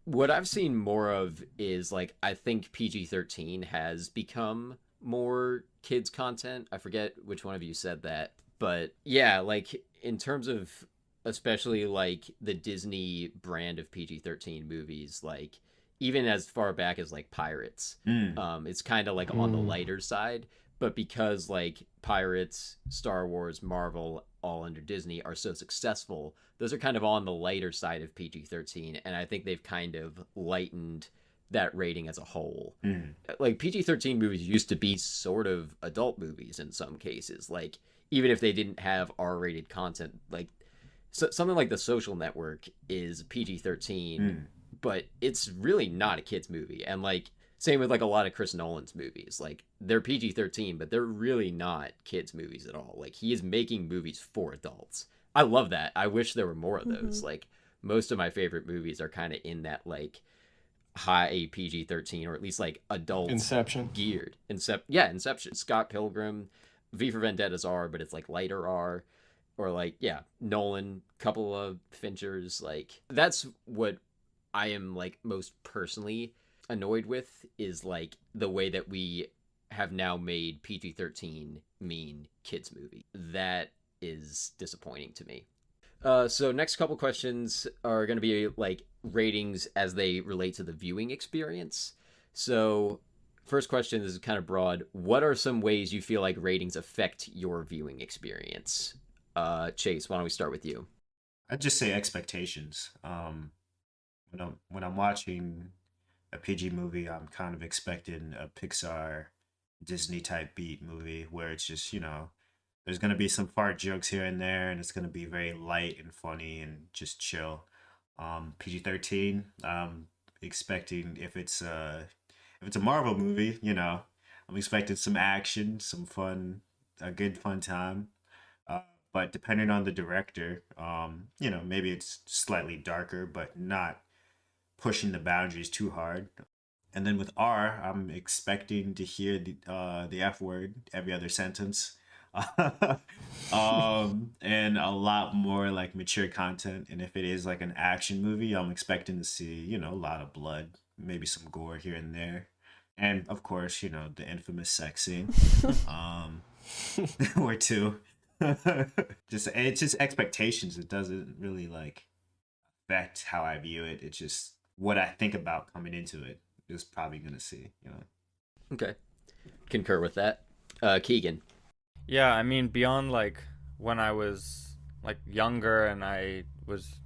What I've seen more of is, like, I think PG-13 has become more kids content. I forget which one of you said that, but yeah, like in terms of especially like the Disney brand of PG-13 movies, like even as far back as like Pirates, it's kind of like on the lighter side, But because like Pirates, Star Wars, Marvel, all under Disney are so successful, those are kind of on the lighter side of PG-13, and I think they've kind of lightened that rating as a whole. Like PG-13 movies used to be sort of adult movies in some cases. Like even if they didn't have R-rated content, like something like The Social Network is PG-13, but it's really not a kids movie. And like same with like a lot of Chris Nolan's movies. Like they're PG-13, but they're really not kids movies at all. Like he is making movies for adults. I love that. I wish there were more of those. Like most of my favorite movies are kind of in that like high PG-13 or at least like adult Inception. geared. Inception. Scott Pilgrim, V for Vendetta's R, but it's like lighter R. Or like, yeah, Nolan, couple of Finchers. Like that's what I am like most personally annoyed with, is like the way that we have now made PG-13 mean kids movie. That is disappointing to me. So next couple questions are going to be like ratings as they relate to the viewing experience. So first question is kind of broad. What are some ways you feel like ratings affect your viewing experience? Chayse, why don't we start with you? I'd just say expectations. When I'm watching a PG movie, I'm kind of expecting a Pixar, Disney type beat movie where it's just, there's going to be some fart jokes here and there, and it's going to be very light and funny and just chill. PG-13, expecting if it's a Marvel movie, I'm expecting some action, some fun, a good fun time. But depending on the director, maybe it's slightly darker, but not pushing the boundaries too hard. And then with R, I'm expecting to hear the F word every other sentence. And a lot more like mature content. And if it is like an action movie, I'm expecting to see, a lot of blood, maybe some gore here and there. And of course, the infamous sex scene. Or two. It's just expectations. It doesn't really like affect how I view it. It's just what I think about coming into it is probably gonna see. Okay, concur with that. Keagen. Yeah, I mean, beyond like when I was like younger and I was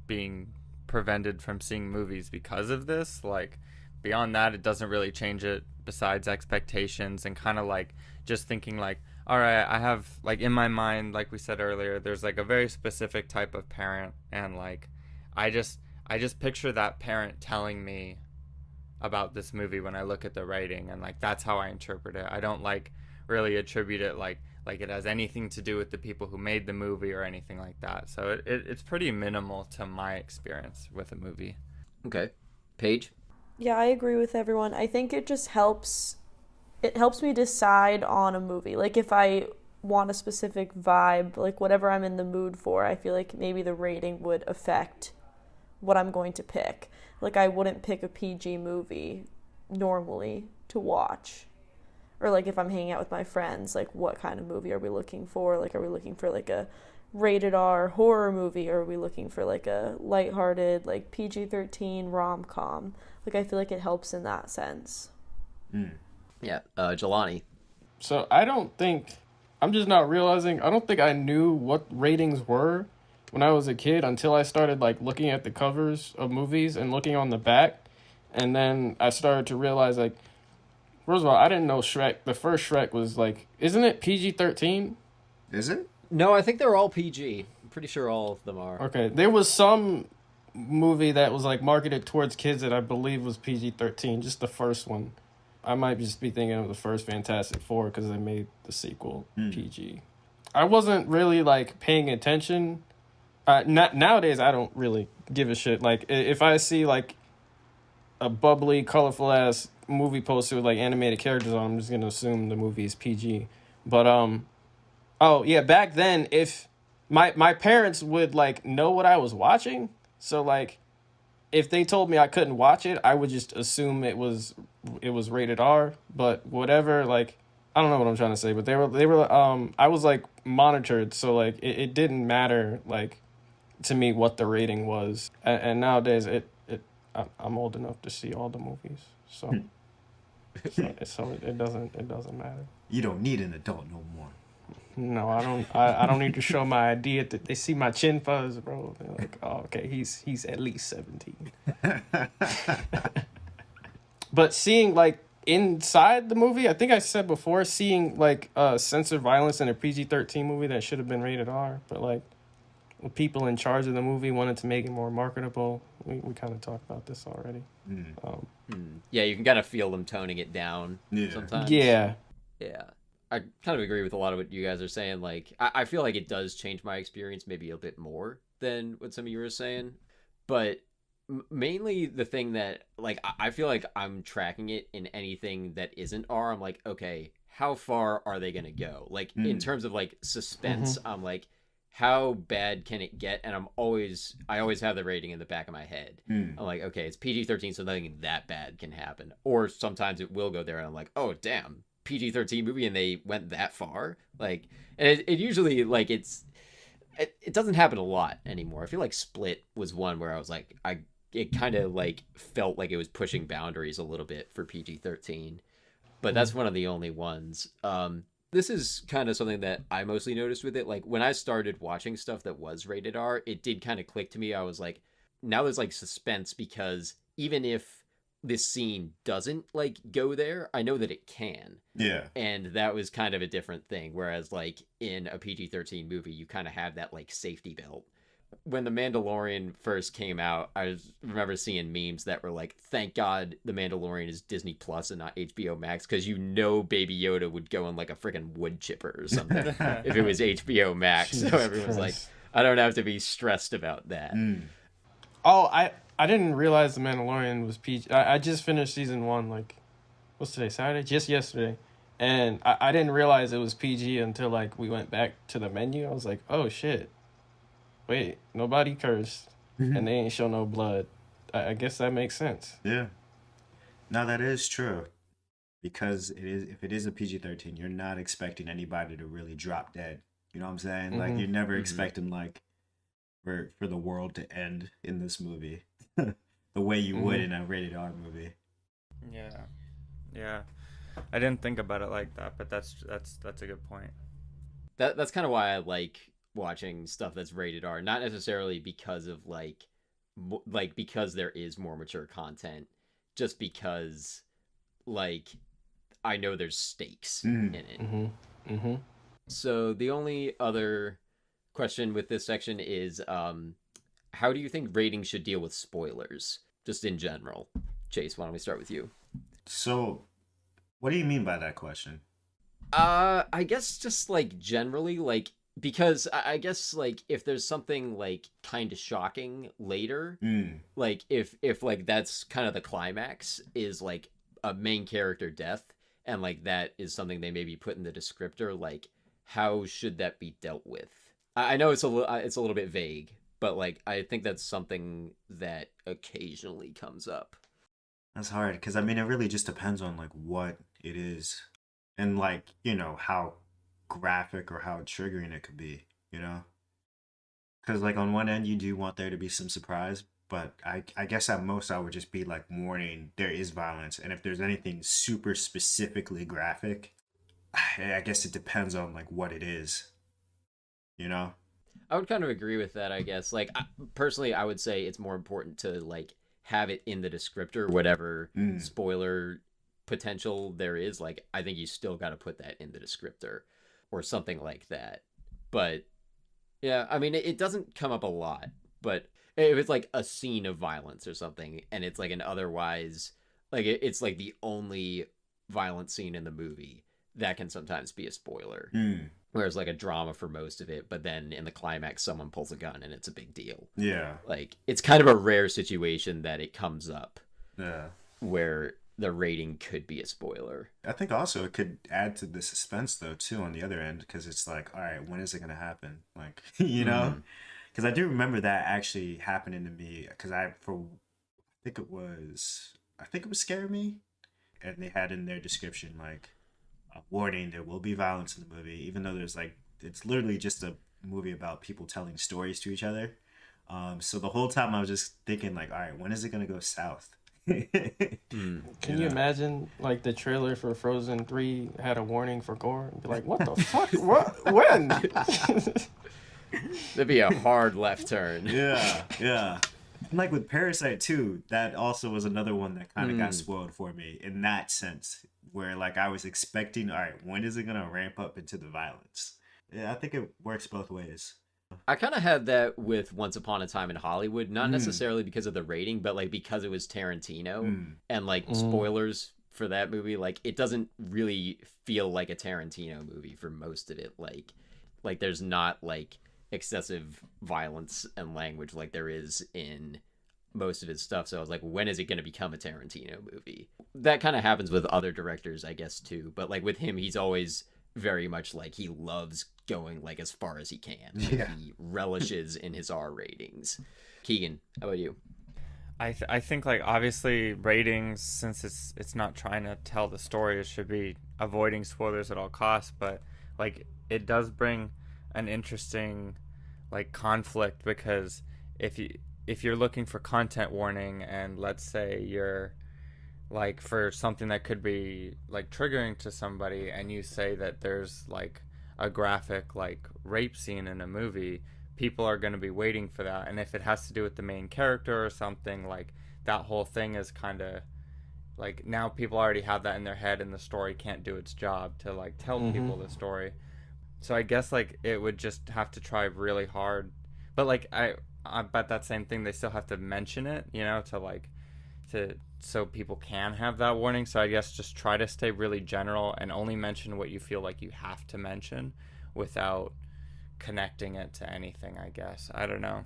being prevented from seeing movies because of this, like beyond that, it doesn't really change it besides expectations and kind of like just thinking like, all right, I have like in my mind, like we said earlier, there's like a very specific type of parent, and like I just picture that parent telling me about this movie when I look at the rating, and like that's how I interpret it. I don't like really attribute it like it has anything to do with the people who made the movie or anything like that. So it's pretty minimal to my experience with a movie. Okay. Paige? Yeah, I agree with everyone. I think it just helps me decide on a movie. Like if I want a specific vibe, like whatever I'm in the mood for, I feel like maybe the rating would affect what I'm going to pick. Like I wouldn't pick a PG movie normally to watch. Or like if I'm hanging out with my friends, like what kind of movie are we looking for? Like are we looking for like a rated R horror movie, or are we looking for like a lighthearted like PG-13 rom-com? Like I feel like it helps in that sense. Yeah, Jelani. So I'm just not realizing, I don't think I knew what ratings were when I was a kid until I started like looking at the covers of movies and looking on the back. And then I started to realize like, first of all, I didn't know the first Shrek was like, isn't it PG-13? Is it? No, I think they're all PG. I'm pretty sure all of them are. Okay, there was some movie that was like marketed towards kids that I believe was PG-13, just the first one. I might just be thinking of the first Fantastic Four because they made the sequel PG. I wasn't really like paying attention. Nowadays, I don't really give a shit. Like if I see like a bubbly, colorful ass movie poster with like animated characters on, I'm just gonna assume the movie is PG. But oh yeah, back then, if my parents would like know what I was watching, so like if they told me I couldn't watch it, I would just assume it was rated R. But whatever, like I don't know what I'm trying to say, but they were I was like monitored, so like it didn't matter like to me what the rating was. And nowadays I'm old enough to see all the movies, so So it doesn't matter. You don't need an adult no more. No, I don't. I don't need to show my ID. They see my chin fuzz, bro. They're like, oh, okay, he's at least 17. But seeing like inside the movie, I think I said before, seeing like censored violence in a PG-13 movie that should have been rated R, but like the people in charge of the movie wanted to make it more marketable. We kind of talked about this already. Yeah, you can kind of feel them toning it down sometimes. Yeah. Yeah. I kind of agree with a lot of what you guys are saying. Like, I feel like it does change my experience maybe a bit more than what some of you were saying. But mainly the thing that, like, I feel like I'm tracking it in anything that isn't R. I'm like, okay, how far are they going to go? Like, in terms of, like, suspense, I'm like, how bad can it get? And I always have the rating in the back of my head. I'm like, okay, it's PG-13, so nothing that bad can happen. Or sometimes it will go there, and I'm like, oh, damn, PG-13 movie, and they went that far. Like, and it usually, like, it doesn't happen a lot anymore. I feel like Split was one where I was like, it kind of, like, felt like it was pushing boundaries a little bit for PG-13. But that's one of the only ones. This is kind of something that I mostly noticed with it. Like, when I started watching stuff that was rated R, it did kind of click to me. I was like, now there's, like, suspense, because even if this scene doesn't, like, go there, I know that it can. Yeah. And that was kind of a different thing. Whereas, like, in a PG-13 movie, you kind of have that, like, safety belt. When The Mandalorian first came out, I remember seeing memes that were like, thank God The Mandalorian is Disney Plus and not HBO Max, because Baby Yoda would go in like a freaking wood chipper or something if it was HBO Max. So everyone's like, I don't have to be stressed about that. Oh, I didn't realize The Mandalorian was PG. I just finished season 1, like, what's today, Saturday? Just yesterday. And I didn't realize it was PG until, like, we went back to the menu. I was like, oh, shit. Wait, nobody cursed, and they ain't show no blood. I guess that makes sense. Yeah. No, that is true. Because if it is a PG-13, you're not expecting anybody to really drop dead. You know what I'm saying? Like, you're never expecting, like, for the world to end in this movie the way you would in a rated R movie. Yeah. I didn't think about it like that, but that's a good point. That's kind of why I like watching stuff that's rated R, not necessarily because of like because there is more mature content, just because like I know there's stakes in it. So the only other question with this section is how do you think ratings should deal with spoilers, just in general? Chayse, why don't we start with you? So what do you mean by that question? I guess just like generally, like, because I guess like if there's something like kind of shocking later, like if like that's kind of the climax is like a main character death, and like that is something they maybe put in the descriptor, like how should that be dealt with? I know it's a little bit vague, but like I think that's something that occasionally comes up. That's hard, because I mean it really just depends on like what it is, and like, you know, how graphic or how triggering it could be, you know? Because like on one end you do want there to be some surprise, but I guess at most I would just be like warning there is violence, and if there's anything super specifically graphic, I guess it depends on like what it is, you know? I would kind of agree with that, I guess. Like personally, I would say it's more important to like have it in the descriptor, whatever spoiler potential there is. Like I think you still got to put that in the descriptor or something like that. But yeah, I mean, it doesn't come up a lot, but if it's like a scene of violence or something, and it's like an otherwise, like it's like the only violent scene in the movie, that can sometimes be a spoiler. Whereas like a drama for most of it, but then in the climax, someone pulls a gun and it's a big deal. Yeah. Like it's kind of a rare situation that it comes up. Yeah. Where the rating could be a spoiler. I think also it could add to the suspense though too on the other end, because it's like, all right, when is it gonna happen? Like, you know, because I do remember that actually happening to me, because I think it was Scare Me, and they had in their description like a warning, there will be violence in the movie, even though there's like, it's literally just a movie about people telling stories to each other. So the whole time I was just thinking like, all right, when is it gonna go south? Can you imagine like the trailer for Frozen 3 had a warning for gore? And be like, what the fuck? What? When? That'd be a hard left turn. Yeah, yeah. And like with Parasite too, that also was another one that kind of got spoiled for me in that sense, where like I was expecting, all right, when is it gonna ramp up into the violence? Yeah, I think it works both ways. I kind of had that with Once Upon a Time in Hollywood, not necessarily because of the rating, but like because it was Tarantino and like spoilers for that movie, like it doesn't really feel like a Tarantino movie for most of it. Like there's not like excessive violence and language like there is in most of his stuff. So I was like, when is it going to become a Tarantino movie? That kind of happens with other directors, I guess, too. But like with him, he's always very much like he loves going like as far as he can. Like, Yeah. He relishes in his R ratings. Keagen, how about you? I think like obviously ratings, since it's not trying to tell the story, it should be avoiding spoilers at all costs. But like it does bring an interesting like conflict, because if you're looking for content warning, and let's say you're like for something that could be like triggering to somebody, and you say that there's like a graphic like rape scene in a movie, people are going to be waiting for that. And if it has to do with the main character or something, like that whole thing is kind of like now people already have that in their head, and the story can't do its job to like tell people the story. So I guess like it would just have to try really hard, but like I bet that same thing, they still have to mention it, you know, to like to so people can have that warning. So I guess just try to stay really general and only mention what you feel like you have to mention without connecting it to anything. I guess I don't know.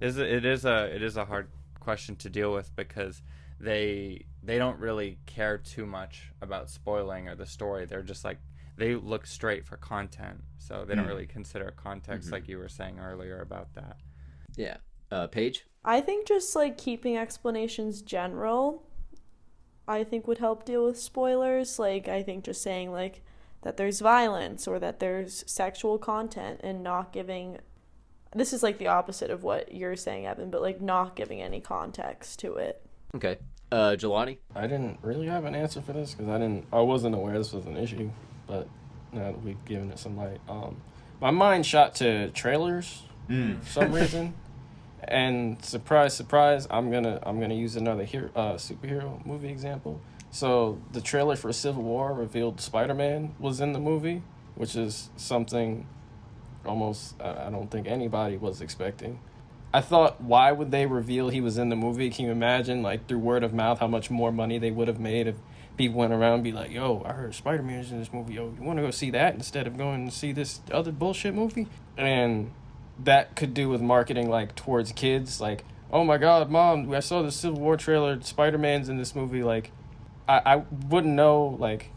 It is a hard question to deal with, because they don't really care too much about spoiling or the story. They're just like, they look straight for content, so they don't really consider context, like you were saying earlier about that. Yeah. Paige? I think just like keeping explanations general, I think would help deal with spoilers. Like I think just saying like that there's violence or that there's sexual content, and not giving, this is like the opposite of what you're saying, Evan, but like not giving any context to it. Okay. Jelani? I didn't really have an answer for this because I wasn't aware this was an issue, but now that we've given it some light, my mind shot to trailers for some reason, and surprise, surprise, I'm gonna use another superhero movie example. So the trailer for Civil War revealed Spider-Man was in the movie, which is something almost I don't think anybody was expecting. I thought, why would they reveal he was in the movie? Can you imagine, like, through word of mouth, how much more money they would have made if people went around and be like, yo, I heard Spider-Man's in this movie. Yo, you want to go see that instead of going to see this other bullshit movie? And that could do with marketing, like, towards kids. Like, oh, my God, Mom, I saw the Civil War trailer. Spider-Man's in this movie. Like, I wouldn't know, like,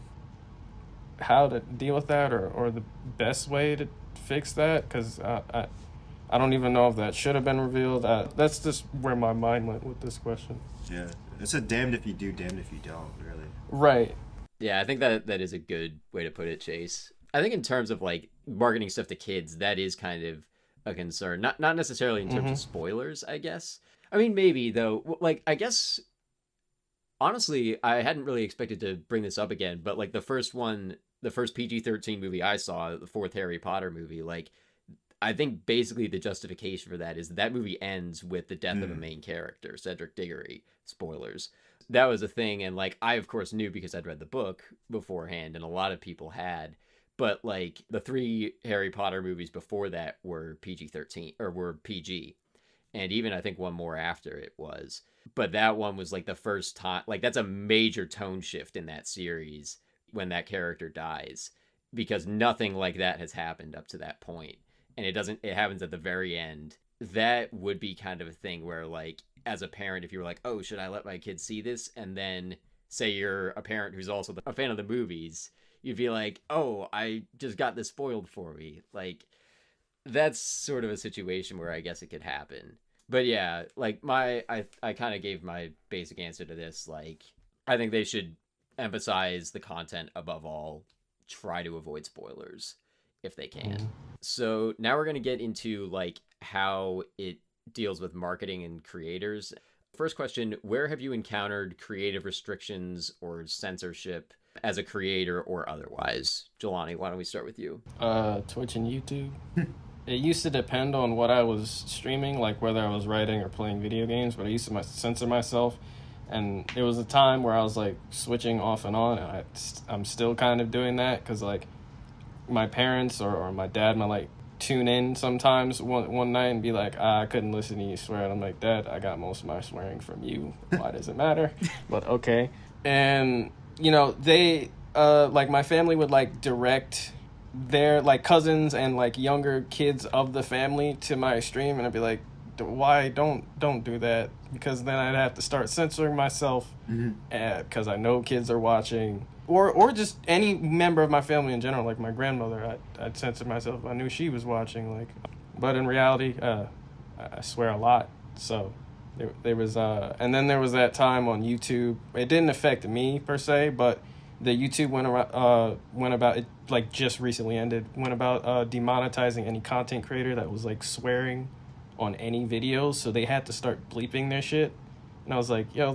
how to deal with that or the best way to fix that, because I don't even know if that should have been revealed. That's just where my mind went with this question. Yeah, it's a damned if you do, damned if you don't, really. Right. Yeah, I think that is a good way to put it, Chayse. I think in terms of like marketing stuff to kids, that is kind of a concern. Not necessarily in terms of spoilers, I guess. I mean, maybe though. Like, I guess honestly, I hadn't really expected to bring this up again, but like the first PG-13 movie I saw, the fourth Harry Potter movie, like I think basically the justification for that is that movie ends with the death of a main character, Cedric Diggory. Spoilers. That was a thing, and like I of course knew because I'd read the book beforehand, and a lot of people had. But like the three Harry Potter movies before that were PG-13 or were PG, and even I think one more after it was. But that one was like the first time, like that's a major tone shift in that series when that character dies, because nothing like that has happened up to that point. And it happens at the very end. That would be kind of a thing where, like, as a parent, if you were like, oh, should I let my kids see this? And then say you're a parent who's also a fan of the movies, you'd be like, oh, I just got this spoiled for me. Like, that's sort of a situation where I guess it could happen. But yeah, like I kind of gave my basic answer to this. Like, I think they should emphasize the content above all, try to avoid spoilers if they can. So now we're going to get into like how it deals with marketing and creators. First question, where have you encountered creative restrictions or censorship as a creator or otherwise? Jelani, why don't we start with you? Twitch and YouTube. It used to depend on what I was streaming, like whether I was writing or playing video games, but I used to censor myself. And there was a time where I was like switching off and on, and I'm still kind of doing that because like my parents or my dad might like tune in sometimes one night and be like, I couldn't listen to you swear. And I'm like, Dad, I got most of my swearing from you. Why does it matter? But okay. And, you know, they, like my family would like direct their like cousins and like younger kids of the family to my stream. And I'd be like, why don't do that? Because then I'd have to start censoring myself because I know kids are watching. Or just any member of my family in general, like my grandmother, I'd censor myself. I knew she was watching, like, but in reality, I swear a lot. So there was, and then there was that time on YouTube. It didn't affect me per se, but the YouTube went about it, like just recently ended. Went about demonetizing any content creator that was like swearing on any videos. So they had to start bleeping their shit, and I was like, yo,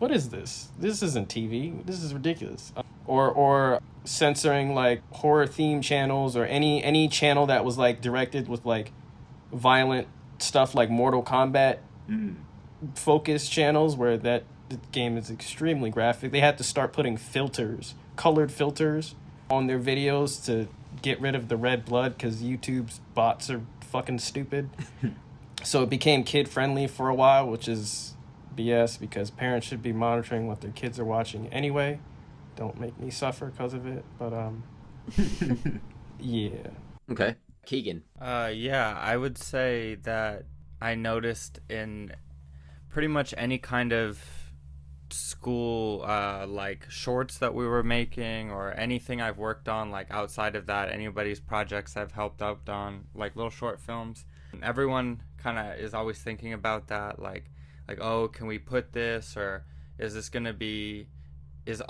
what is this? This isn't TV. This is ridiculous. Or censoring like horror theme channels or any channel that was like directed with like violent stuff like Mortal Kombat focused channels where the game is extremely graphic. They had to start putting colored filters on their videos to get rid of the red blood because YouTube's bots are fucking stupid. So it became kid friendly for a while, which is BS because parents should be monitoring what their kids are watching anyway. Don't make me suffer because of it, but yeah. Okay. Keagen. Yeah, I would say that I noticed in pretty much any kind of school like shorts that we were making or anything I've worked on, like outside of that, anybody's projects I've helped out on, like little short films. Everyone kind of is always thinking about that, like, oh, can we put this, or is this going to be, is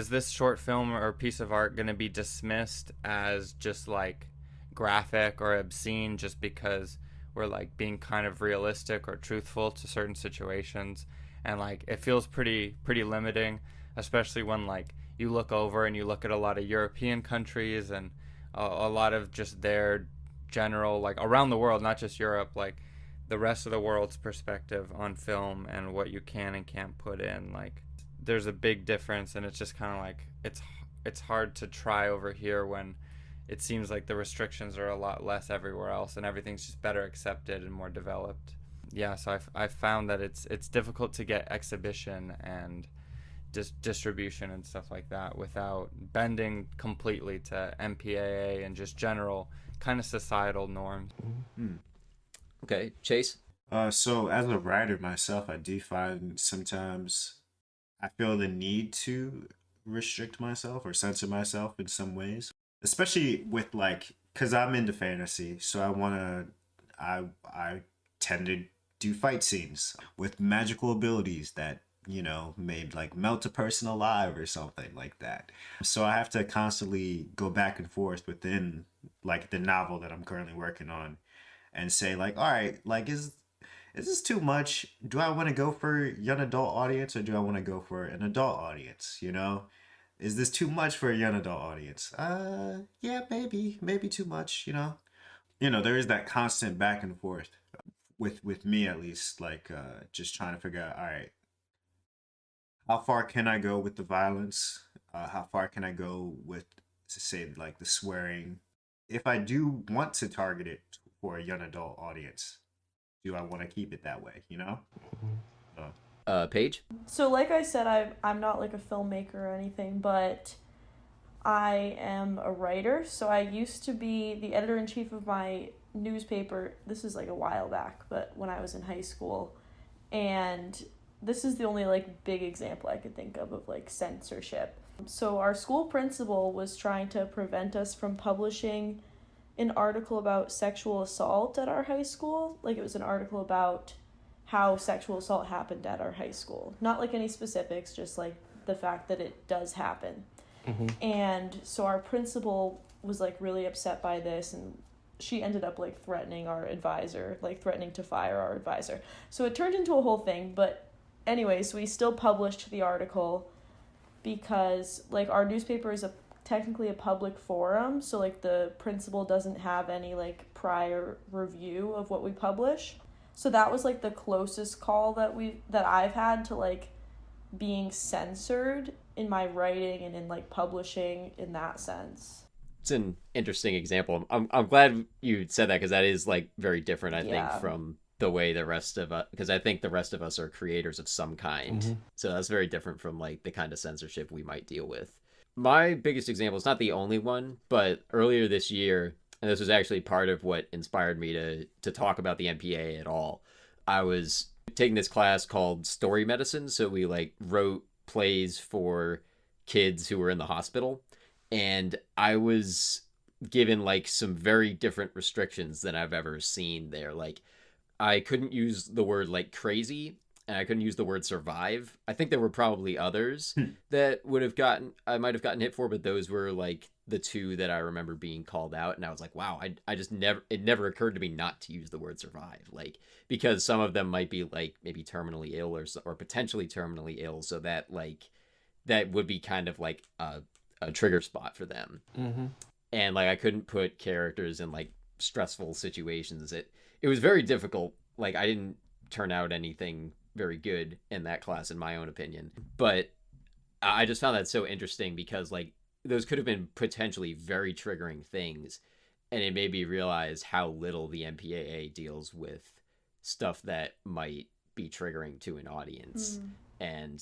this short film or piece of art going to be dismissed as just like graphic or obscene just because we're like being kind of realistic or truthful to certain situations? And like it feels pretty limiting, especially when like you look over and you look at a lot of European countries and a lot of just their general, like around the world, not just Europe, like the rest of the world's perspective on film and what you can and can't put in. Like there's a big difference, and it's just kind of like it's hard to try over here when it seems like the restrictions are a lot less everywhere else and everything's just better accepted and more developed. Yeah, so I've found that it's difficult to get exhibition and distribution and stuff like that without bending completely to MPAA and just general kind of societal norms. Okay, Chayse. So as a writer myself, I do find sometimes I feel the need to restrict myself or censor myself in some ways, especially with like, cause I'm into fantasy, so I tend to do fight scenes with magical abilities that, you know, may like melt a person alive or something like that. So I have to constantly go back and forth within like the novel that I'm currently working on and say like, all right, like is this too much? Do I want to go for young adult audience or do I want to go for an adult audience? You know, is this too much for a young adult audience? Yeah, maybe too much, you know. There is that constant back and forth with me at least, like just trying to figure out, all right, how far can I go with the violence? How far can I go with, to say, like the swearing? If I do want to target it for a young adult audience, do I want to keep it that way, you know? Paige? So like I said, I'm not like a filmmaker or anything, but I am a writer. So I used to be the editor-in-chief of my newspaper. This is like a while back, but when I was in high school. And this is the only like big example I could think of like censorship. So our school principal was trying to prevent us from publishing an article about sexual assault at our high school. Like it was an article about how sexual assault happened at our high school. Not like any specifics, just like the fact that it does happen. And so our principal was like really upset by this, and she ended up like threatening our advisor, like threatening to fire our advisor. So it turned into a whole thing. But anyways, we still published the article because like our newspaper is technically a public forum, so like the principal doesn't have any like prior review of what we publish. So that was like the closest call that I've had to like being censored in my writing and in like publishing in that sense. It's an interesting example. I'm glad you said that, because that is like very different, I think, from the way the rest of us, because I think the rest of us are creators of some kind. So that's very different from like the kind of censorship we might deal with. My biggest example is not the only one, but earlier this year, and this was actually part of what inspired me to talk about the MPAA at all, I was taking this class called Story Medicine. So we like wrote plays for kids who were in the hospital, and I was given like some very different restrictions than I've ever seen there. Like I couldn't use the word like crazy, and I couldn't use the word survive. I think there were probably others that I might have gotten hit for, but those were like the two that I remember being called out. And I was like, wow, I just it never occurred to me not to use the word survive. Like, because some of them might be like maybe terminally ill or potentially terminally ill. So that like, that would be kind of like a trigger spot for them. And like, I couldn't put characters in like stressful situations. It was very difficult. Like I didn't turn out anything very good in that class, in my own opinion, but I just found that so interesting because like those could have been potentially very triggering things, and it made me realize how little the MPAA deals with stuff that might be triggering to an audience. And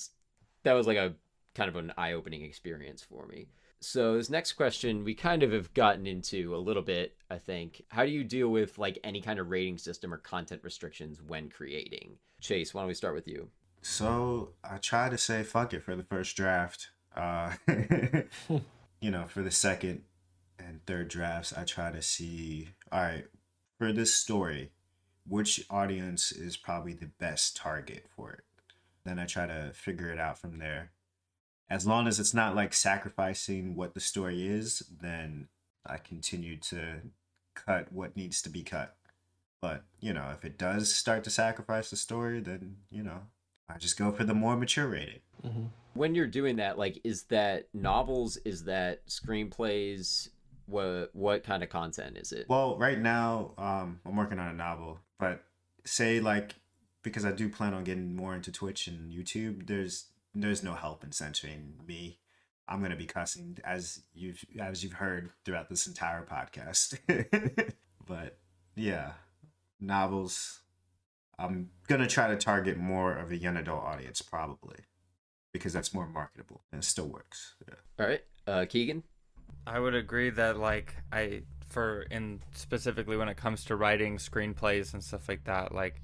that was like a kind of an eye-opening experience for me. So this next question we kind of have gotten into a little bit, I think. How do you deal with like any kind of rating system or content restrictions when creating? Chayse, why don't we start with you? So I try to say fuck it for the first draft. You know, for the second and third drafts, I try to see, all right, for this story, which audience is probably the best target for it. Then I try to figure it out from there. As long as it's not like sacrificing what the story is, then I continue to cut what needs to be cut. But, you know, if it does start to sacrifice the story, then, you know, I just go for the more mature rating. When you're doing that, like, is that novels? Is that screenplays? What kind of content is it? Well, right now, I'm working on a novel. But say, like, because I do plan on getting more into Twitch and YouTube, there's no help in censoring me. I'm gonna be cussing as you've heard throughout this entire podcast. But yeah, novels. I'm gonna try to target more of a young adult audience probably, because that's more marketable and it still works. Yeah. All right, Keagen. I would agree that like specifically when it comes to writing screenplays and stuff like that, like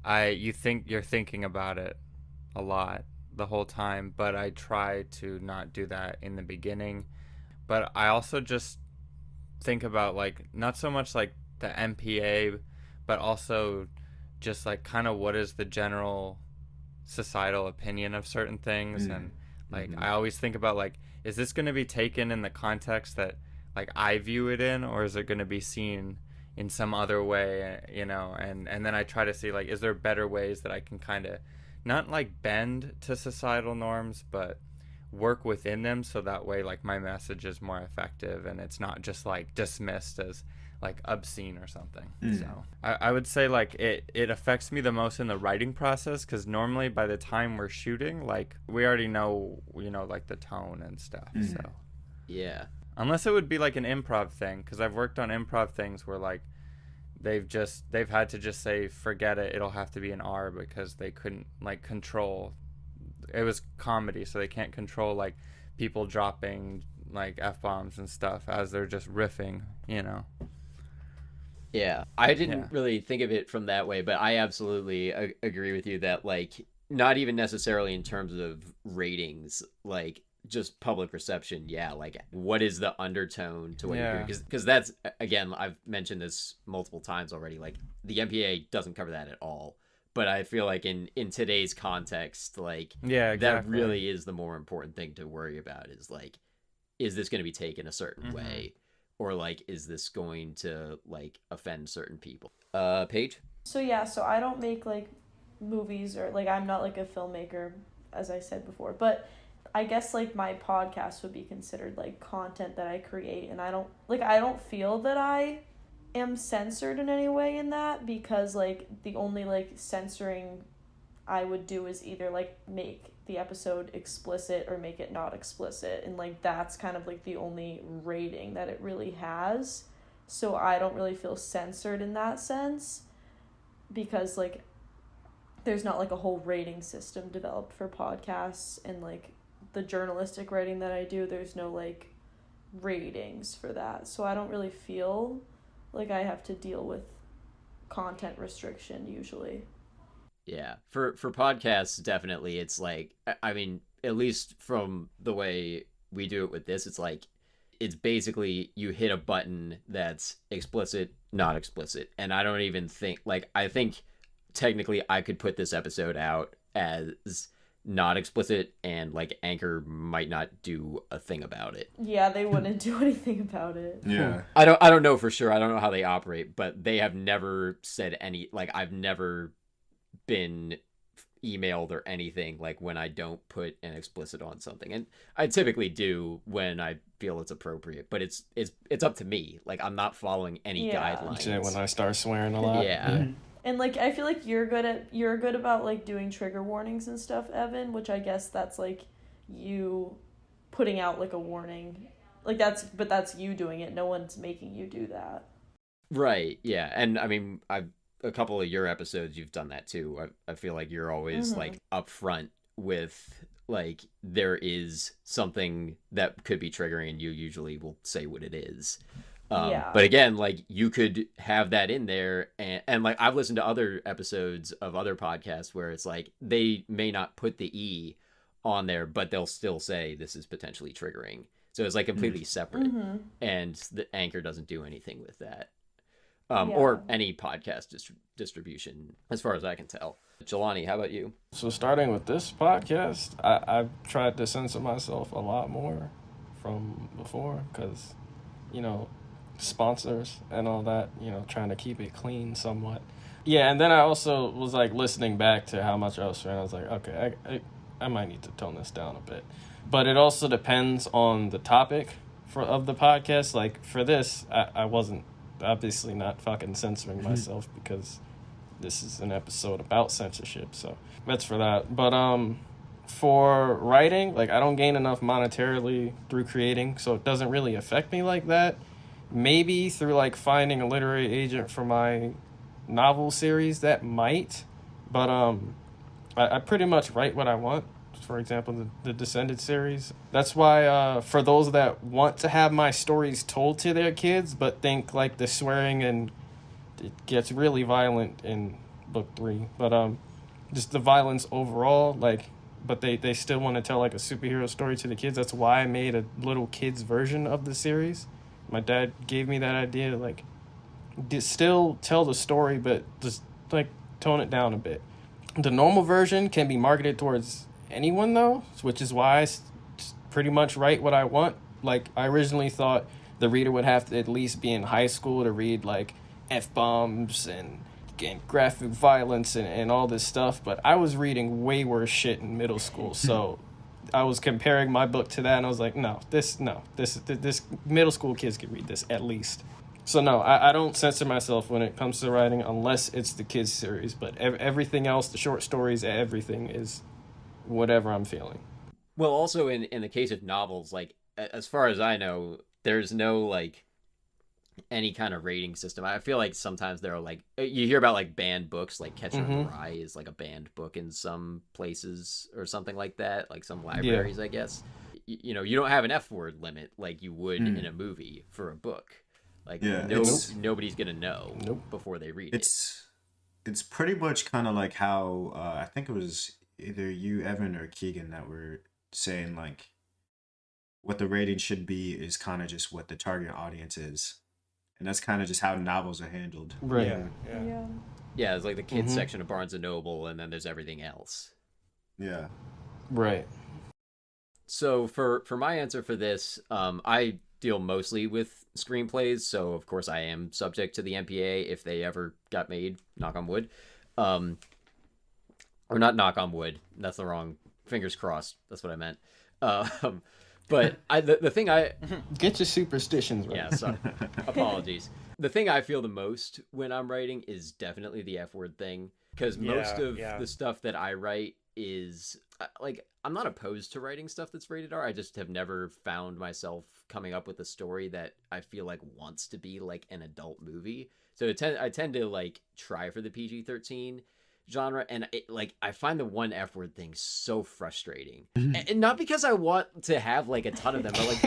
you're thinking about it a lot the whole time, but I try to not do that in the beginning. But I also just think about like not so much like the MPA, but also just like kind of what is the general societal opinion of certain things. And like I always think about like, is this going to be taken in the context that like I view it in, or is it going to be seen in some other way, you know? And then I try to see like, is there better ways that I can kind of not like bend to societal norms, but work within them, so that way like my message is more effective and it's not just like dismissed as like obscene or something. So I would say like it affects me the most in the writing process, because normally by the time we're shooting, like we already know, you know, like the tone and stuff. So Yeah. Unless it would be like an improv thing, because I've worked on improv things where like they've had to just say forget it, it'll have to be an R, because they couldn't like control, it was comedy, so they can't control like people dropping like F-bombs and stuff as they're just riffing, you know. Yeah, I didn't really think of it from that way, but I absolutely agree with you that like not even necessarily in terms of ratings, like just public reception. Yeah, like what is the undertone to what you're doing? Because that's, again, I've mentioned this multiple times already, like the MPA doesn't cover that at all. But I feel like in today's context, like that really is the more important thing to worry about, is like, is this going to be taken a certain way? or like is this going to like offend certain people? Paige? So yeah, so I don't make like movies, or like I'm not like a filmmaker, as I said before, but I guess like my podcast would be considered like content that I create, and I don't feel that I am censored in any way in that, because like the only like censoring I would do is either like make the episode explicit or make it not explicit, and like that's kind of like the only rating that it really has. So I don't really feel censored in that sense, because like there's not like a whole rating system developed for podcasts, and like the journalistic writing that I do, there's no like ratings for that. So I don't really feel like I have to deal with content restriction usually. Yeah, for podcasts, definitely, it's like, I mean, at least from the way we do it with this, it's like, it's basically you hit a button that's explicit, not explicit. And I don't even think, like, I think technically I could put this episode out as not explicit, and like Anchor might not do a thing about it. Yeah, they wouldn't do anything about it. Yeah. I don't know for sure. I don't know how they operate, but they have never said any, like, I've never been emailed or anything like when I don't put an explicit on something, and I typically do when I feel it's appropriate, but it's up to me. Like, I'm not following any guidelines. When I start swearing a lot. Yeah. And like I feel like you're good about like doing trigger warnings and stuff, Evan, which I guess that's like you putting out like a warning. Like that's you doing it. No one's making you do that. Right. Yeah. And I mean, a couple of your episodes you've done that too. I feel like you're always like upfront with like there is something that could be triggering, and you usually will say what it is. But again, like you could have that in there, and like I've listened to other episodes of other podcasts where it's like they may not put the E on there, but they'll still say this is potentially triggering. So it's like completely separate, and the Anchor doesn't do anything with that. Or any podcast distribution, as far as I can tell. Jelani, how about you? So starting with this podcast, I've tried to censor myself a lot more from before, because, you know, sponsors and all that, you know, trying to keep it clean somewhat. Yeah, and then I also was like listening back to how much I was swearing. I was like, okay, I might need to tone this down a bit. But it also depends on the topic of the podcast. Like for this, I wasn't obviously not fucking censoring myself, because this is an episode about censorship, so that's for that. But for writing, like I don't gain enough monetarily through creating, so it doesn't really affect me like that. Maybe through like finding a literary agent for my novel series, that might, but I pretty much write what I want. For example, the Descended series. That's why for those that want to have my stories told to their kids, but think like the swearing and it gets really violent in book 3, but just the violence overall, like, but they still want to tell like a superhero story to the kids. That's why I made a little kids version of the series. My dad gave me that idea, like, still tell the story, but just like tone it down a bit. The normal version can be marketed towards anyone though, which is why I pretty much write what I want. Like I originally thought the reader would have to at least be in high school to read like F-bombs and graphic violence and all this stuff, but I was reading way worse shit in middle school. So I was comparing my book to that, and I was like, this middle school kids can read this at least. So no, I don't censor myself when it comes to writing unless it's the kids series, but everything else, the short stories, everything is whatever I'm feeling. Well, also in the case of novels, like as far as I know, there's no like any kind of rating system. I feel like sometimes there are like, you hear about like banned books, like Catcher in the Rye is like a banned book in some places or something like that, like some libraries, I guess. You know, you don't have an F word limit like you would in a movie for a book. Like nobody's gonna know before they read it. It's pretty much kind of like how I think it was either you, Evan, or Keagen that were saying like what the rating should be is kind of just what the target audience is. And that's kind of just how novels are handled. Right. Yeah, it's like the kids section of Barnes & Noble, and then there's everything else. Yeah. Right. So for my answer for this, I deal mostly with screenplays, so of course I am subject to the MPAA if they ever got made. Knock on wood. Or not knock on wood. That's the wrong. Fingers crossed. That's what I meant. But the thing I Get your superstitions right. yeah, sorry. Apologies. The thing I feel the most when I'm writing is definitely the F word thing, because most of the stuff that I write is like, I'm not opposed to writing stuff that's rated R. I just have never found myself coming up with a story that I feel like wants to be like an adult movie. So I tend to like try for the PG-13 genre, and I find the one F word thing so frustrating. And not because I want to have like a ton of them, but like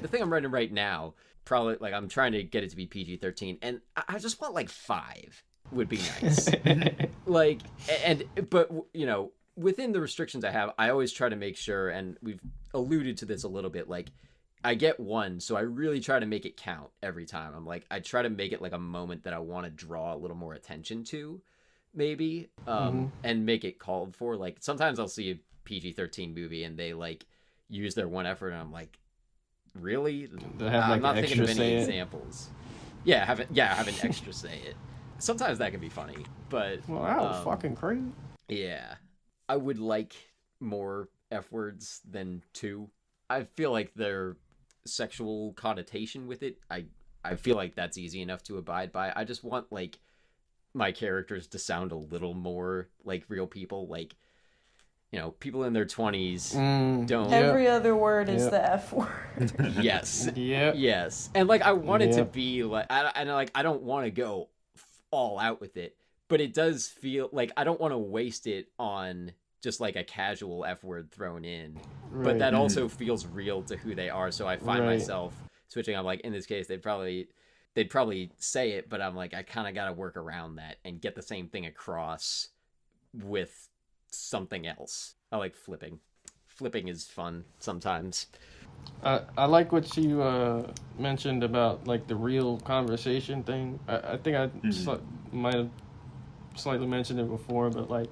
the thing I'm writing right now, probably like I'm trying to get it to be PG-13, and I just want like 5 would be nice. But you know, within the restrictions I have, I always try to make sure, and we've alluded to this a little bit, like I get 1, so I really try to make it count every time. I try to make it like a moment that I want to draw a little more attention to, maybe, and make it called for. Like sometimes I'll see a PG-13 movie and they like use their one effort, and I'm like, really? I'm not thinking of any examples. Have an extra say it. Sometimes that can be funny, but well, that was fucking crazy. Yeah, I would like more F words than 2. I feel like their sexual connotation with it, I feel like that's easy enough to abide by. I just want like my characters to sound a little more like real people, like, you know, people in their 20s don't. Every other word is the F word. Yes. Yeah. Yes. And like I want it to be like I don't want to go all out with it, but it does feel like I don't want to waste it on just like a casual F word thrown in. Right. But that also feels real to who they are, so I find myself switching. I'm like, in this case they'd probably say it, but I'm like, I kind of got to work around that and get the same thing across with something else. I like flipping. Flipping is fun sometimes. I like what you mentioned about like the real conversation thing. I think I might have slightly mentioned it before, but like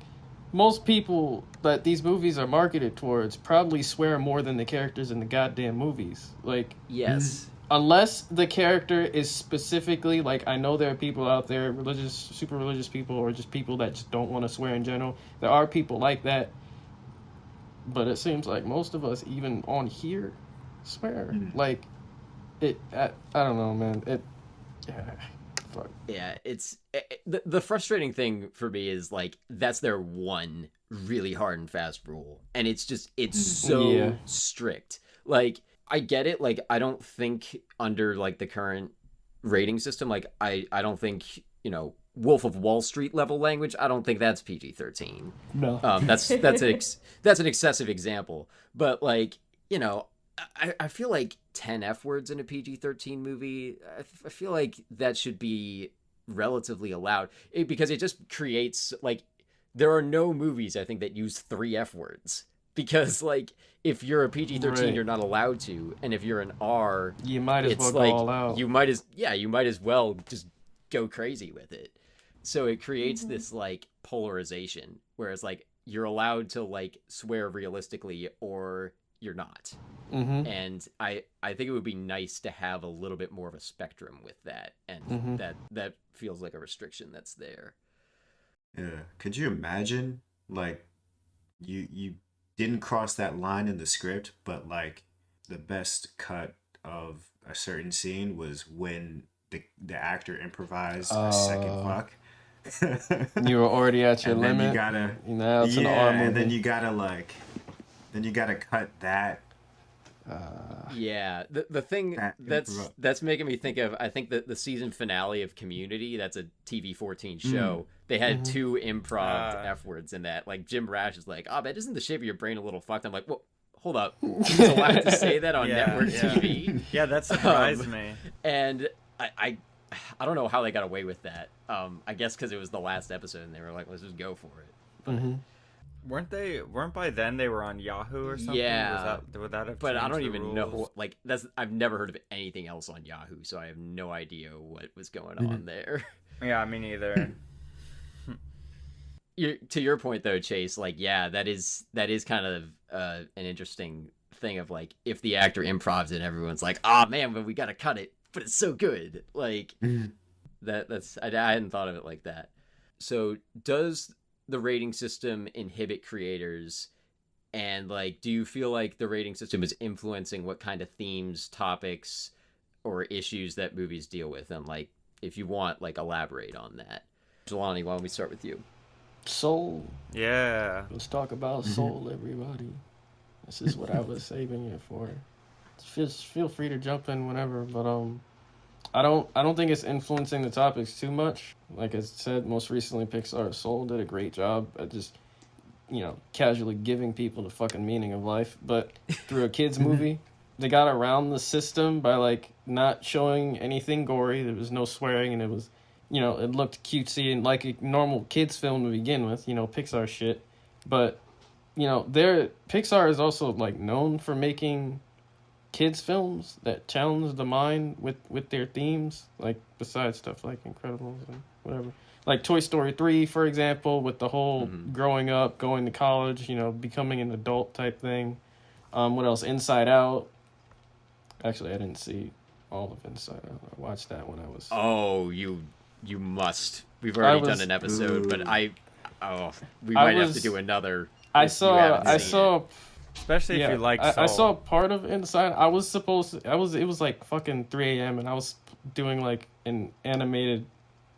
most people that these movies are marketed towards probably swear more than the characters in the goddamn movies. Like, yes. Unless the character is specifically, like, I know there are people out there, super religious people, or just people that just don't want to swear in general. There are people like that. But it seems like most of us, even on here, swear. Like, I don't know, man. Fuck. Yeah, the frustrating thing for me is, like, that's their one really hard and fast rule. And it's so strict. Like, I get it. Like, I don't think under like the current rating system, like I don't think, you know, Wolf of Wall Street level language, I don't think that's PG-13. No. That's an excessive example. But like, you know, I feel like 10 F words in a PG-13 movie, I feel like that should be relatively allowed, because it just creates like, there are no movies I think that use 3 F words. Because, like, if you're a PG-13, you're not allowed to, and if you're an R, you might as well go all out. You might as well just go crazy with it. So it creates this like polarization, whereas like you're allowed to like swear realistically or you're not. And I think it would be nice to have a little bit more of a spectrum with that, and that feels like a restriction that's there. Yeah, could you imagine like you didn't cross that line in the script, but like the best cut of a certain scene was when the actor improvised a second fuck. You were already at your limit. You gotta, now it's an R movie. And then you gotta cut that. The thing that's making me think of, I think that the season finale of Community, that's a TV-14 show, they had 2 improv F words in that. Like Jim Rash is like, "Oh, but isn't the shape of your brain a little fucked?" I'm like, "Well, hold up, he's allowed to say that on network TV?" Yeah, that surprised me. And I don't know how they got away with that. I guess because it was the last episode and they were like, "Let's just go for it." But, weren't by then they were on Yahoo or something? Yeah. Would that have but I don't changed even rules? know, like, I've never heard of anything else on Yahoo, so I have no idea what was going on there. Yeah, me neither. To your point though, Chayse, like, yeah, that is kind of an interesting thing of like if the actor improvs it, everyone's like, "Ah, man, but we gotta cut it." But it's so good. Like that's I hadn't thought of it like that. So does the rating system inhibit creators? And like, do you feel like the rating system is influencing what kind of themes, topics, or issues that movies deal with? And like, if you want, like, elaborate on that. Jelani, why don't we start with you? Soul. Yeah. Let's talk about soul, everybody. This is what I was saving it for. Just feel free to jump in whenever, but I don't think it's influencing the topics too much. Like I said, most recently Pixar's Soul did a great job at just, casually giving people the fucking meaning of life. But through a kids movie, they got around the system by like not showing anything gory. There was no swearing, and it was, it looked cutesy and like a normal kids film to begin with. Pixar shit. But Pixar is also like known for making kids films that challenge the mind with their themes, like besides stuff like Incredibles and whatever, like Toy Story 3, for example, with the whole growing up, going to college, becoming an adult type thing. What else? Inside Out. Actually, I didn't see all of Inside Out. I watched that when I was... Oh, you must. We've already done an episode, but we might have to do another. I saw Especially if you like Soul. I saw part of Inside. It was like fucking 3 a.m. and I was doing like an animated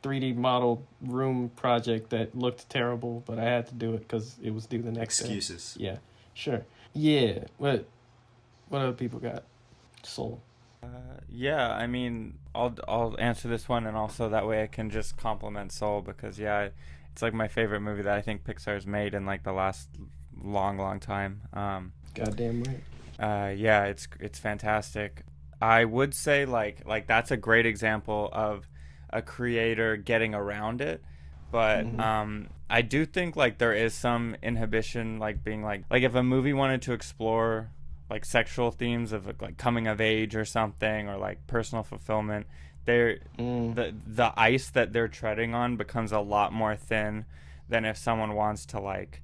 3D model room project that looked terrible, but I had to do it because it was due the next day. Excuses. Yeah, sure. Yeah, what other people got? Soul. Yeah, I mean, I'll answer this one, and also that way I can just compliment Soul, because it's like my favorite movie that I think Pixar's made in like the last long time. Goddamn right. Yeah, it's fantastic. I would say like that's a great example of a creator getting around it, but I do think like there is some inhibition, like being like if a movie wanted to explore like sexual themes of like coming of age or something, or like personal fulfillment, the ice that they're treading on becomes a lot more thin than if someone wants to like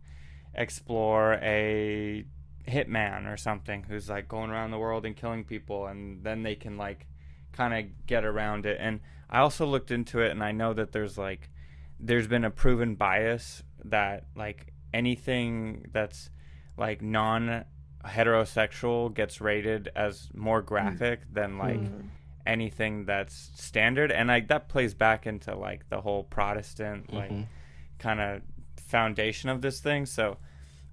explore a hitman or something who's like going around the world and killing people, and then they can like kind of get around it. And I also looked into it, and I know that there's been a proven bias that like anything that's like non-heterosexual gets rated as more graphic than like anything that's standard, and like that plays back into like the whole Protestant like kind of foundation of this thing. So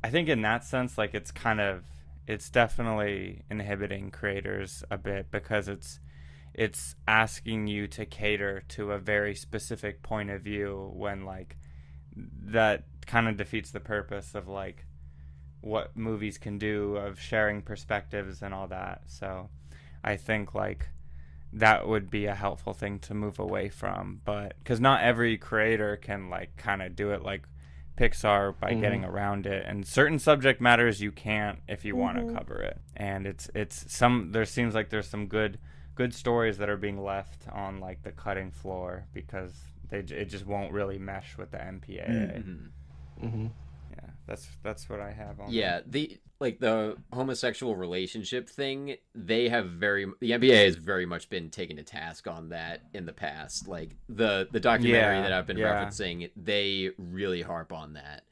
I think in that sense, like it's definitely inhibiting creators a bit, because it's asking you to cater to a very specific point of view, when like that kind of defeats the purpose of like what movies can do, of sharing perspectives and all that. So I think like that would be a helpful thing to move away from, but because not every creator can like kind of do it like Pixar by getting around it, and certain subject matters you can't if you want to cover it. And there seems like there's some good stories that are being left on like the cutting floor, because it just won't really mesh with the MPAA. Yeah, that's what I have on that. The homosexual relationship thing, the MPAA has very much been taken to task on that in the past. Like the documentary that I've been referencing, they really harp on that.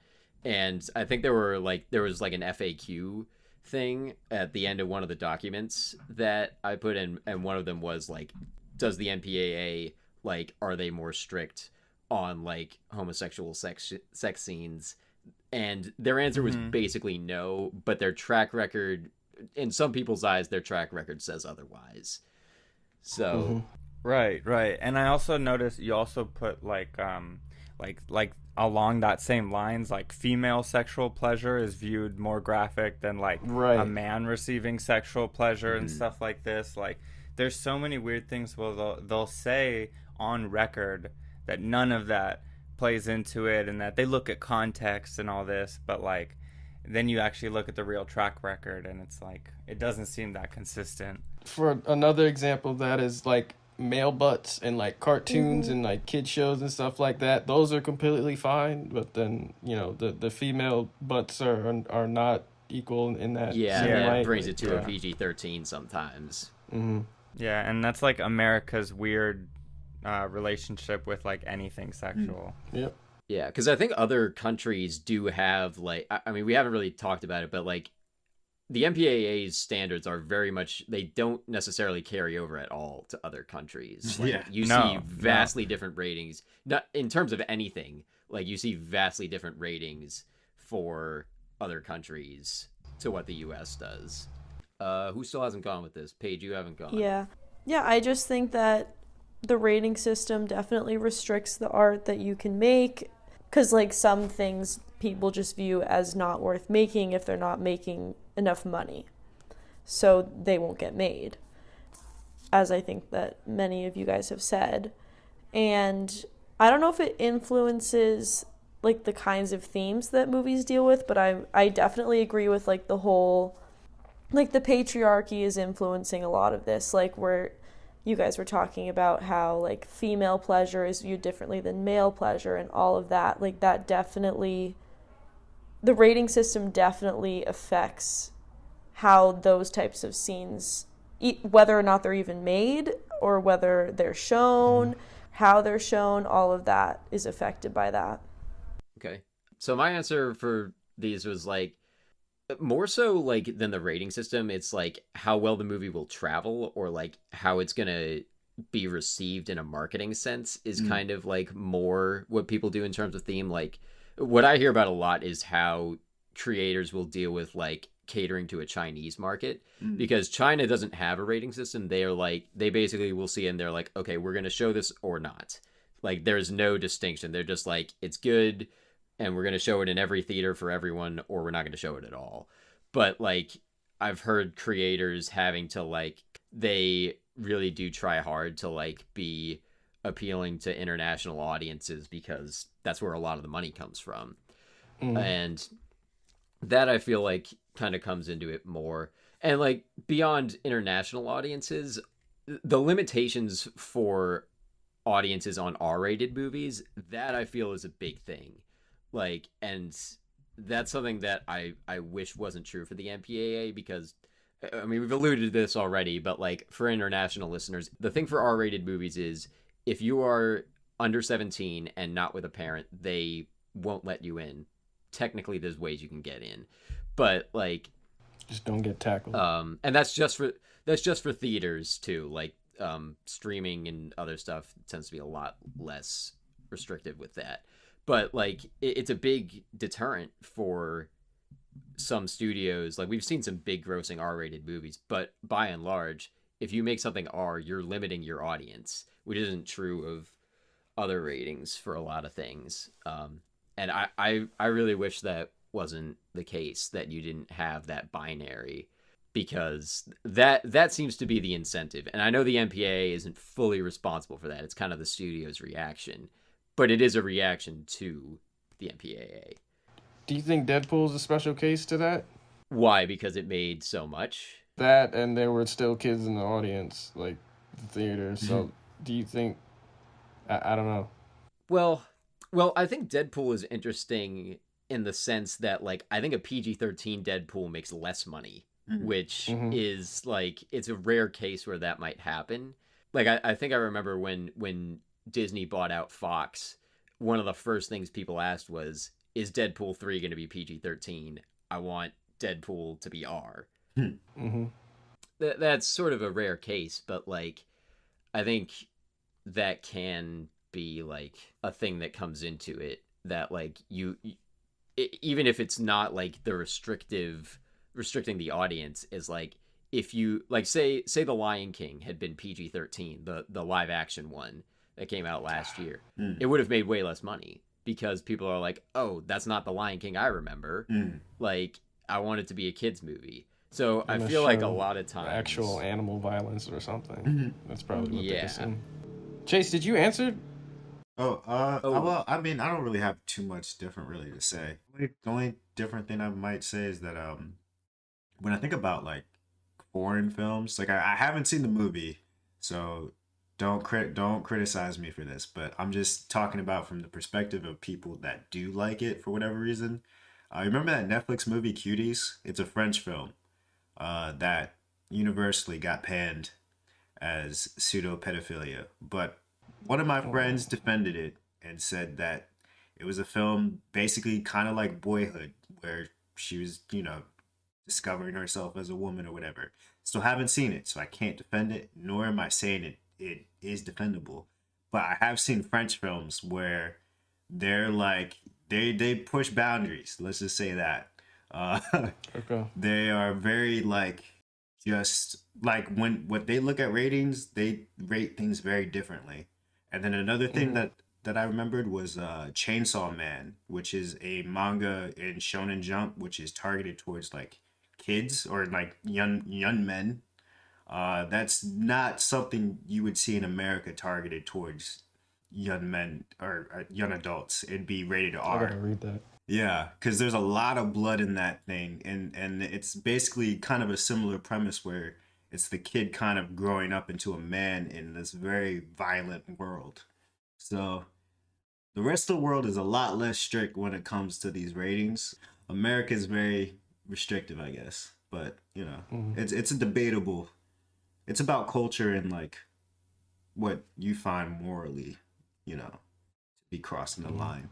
And I think there was like an FAQ thing at the end of one of the documents that I put in, and one of them was like, does the MPAA, like, are they more strict on like homosexual sex scenes? And their answer was basically no, but their track record, in some people's eyes, their track record says otherwise. So right. And I also noticed you also put like along that same lines, like female sexual pleasure is viewed more graphic than like a man receiving sexual pleasure and stuff like this. Like there's so many weird things. Well, they'll say on record that none of that plays into it, and that they look at context and all this, but like then you actually look at the real track record, and it's like it doesn't seem that consistent. For another example, that is like male butts and like cartoons and like kid shows and stuff like that. Those are completely fine, but then the female butts are not equal in that Yeah, same that light. brings it to a Yeah. PG-13 sometimes. Mm-hmm. Yeah, and that's like America's weird relationship with like anything sexual. Yep. Yeah, because I think other countries do have, like, I mean, we haven't really talked about it, but like the MPAA's standards are very much, they don't necessarily carry over at all to other countries. Like, Yeah. you see vastly different ratings, not in terms of anything. Like, you see vastly different ratings for other countries to what the US does. Who still hasn't gone with this? Paige, you haven't gone. Yeah. Yeah, I just think that the rating system definitely restricts the art that you can make, because like some things people just view as not worth making if they're not making enough money, so they won't get made, as I think that many of you guys have said. And I don't know if it influences like the kinds of themes that movies deal with, but I definitely agree with like the whole, like the patriarchy is influencing a lot of this, like where you guys were talking about how like female pleasure is viewed differently than male pleasure and all of that. Like that definitely, the rating system definitely affects how those types of scenes, whether or not they're even made or whether they're shown, how they're shown, all of that is affected by that. Okay. So my answer for these was like, more so like than the rating system, it's like how well the movie will travel, or like how it's gonna be received in a marketing sense is kind of like more what people do in terms of theme. Like what I hear about a lot is how creators will deal with like catering to a Chinese market, because China doesn't have a rating system. They are like, they basically will see and they're like, okay, we're gonna show this or not. Like there's no distinction. They're just like, it's good and we're going to show it in every theater for everyone, or we're not going to show it at all. But like I've heard creators having to like, they really do try hard to like be appealing to international audiences, because that's where a lot of the money comes from. And that I feel like kind of comes into it more. And like beyond international audiences, the limitations for audiences on R-rated movies, that I feel is a big thing. Like, and that's something that I wish wasn't true for the MPAA, because I mean, we've alluded to this already, but like for international listeners, the thing for R-rated movies is if you are under 17 and not with a parent, they won't let you in. Technically there's ways you can get in, but like just don't get tackled. And that's just for theaters too. Like streaming and other stuff tends to be a lot less restrictive with that. But like it's a big deterrent for some studios. Like we've seen some big grossing R-rated movies, but by and large, if you make something R, you're limiting your audience, which isn't true of other ratings for a lot of things. And I really wish that wasn't the case, that you didn't have that binary, because that seems to be the incentive. And I know the MPAA isn't fully responsible for that. It's kind of the studio's reaction, but it is a reaction to the MPAA. Do you think Deadpool's a special case to that? Why? Because it made so much? That, and there were still kids in the audience, like the theater. So do you think, I don't know. Well, I think Deadpool is interesting in the sense that, like, I think a PG-13 Deadpool makes less money, which is, like, it's a rare case where that might happen. Like, I think I remember when Disney bought out Fox, one of the first things people asked was, is Deadpool 3 going to be PG-13? I want Deadpool to be R. That's sort of a rare case, but, like, I think that can be, like, a thing that comes into it, that, like, even if it's not, like, the restricting the audience is, like, if you, like, say The Lion King had been PG-13, the live action one that came out last year, it would have made way less money, because people are like, oh, that's not The Lion King I remember. Like, I want it to be a kid's movie. So I feel like a lot of times actual animal violence or something. That's probably what they're saying. Chayse, did you answer? Well, I mean, I don't really have too much different really to say. The only different thing I might say is that when I think about like foreign films, like I haven't seen the movie, so don't criticize me for this, but I'm just talking about from the perspective of people that do like it for whatever reason. I remember that Netflix movie Cuties. It's a French film that universally got panned as pseudo pedophilia. But one of my friends defended it and said that it was a film basically kind of like Boyhood, where she was, discovering herself as a woman or whatever. Still haven't seen it, so I can't defend it, nor am I saying it is defendable. But I have seen French films where they're like, they push boundaries. Let's just say that. Okay. They are very like, just like when they look at ratings, they rate things very differently. And then another thing that I remembered was Chainsaw Man, which is a manga in Shonen Jump, which is targeted towards like kids or like young men. That's not something you would see in America targeted towards young men or young adults. It'd be rated R. I gotta read that. Yeah, because there's a lot of blood in that thing, and it's basically kind of a similar premise where it's the kid kind of growing up into a man in this very violent world. So the rest of the world is a lot less strict when it comes to these ratings. America is very restrictive, I guess, but it's a debatable. It's about culture and like what you find morally, to be crossing the line.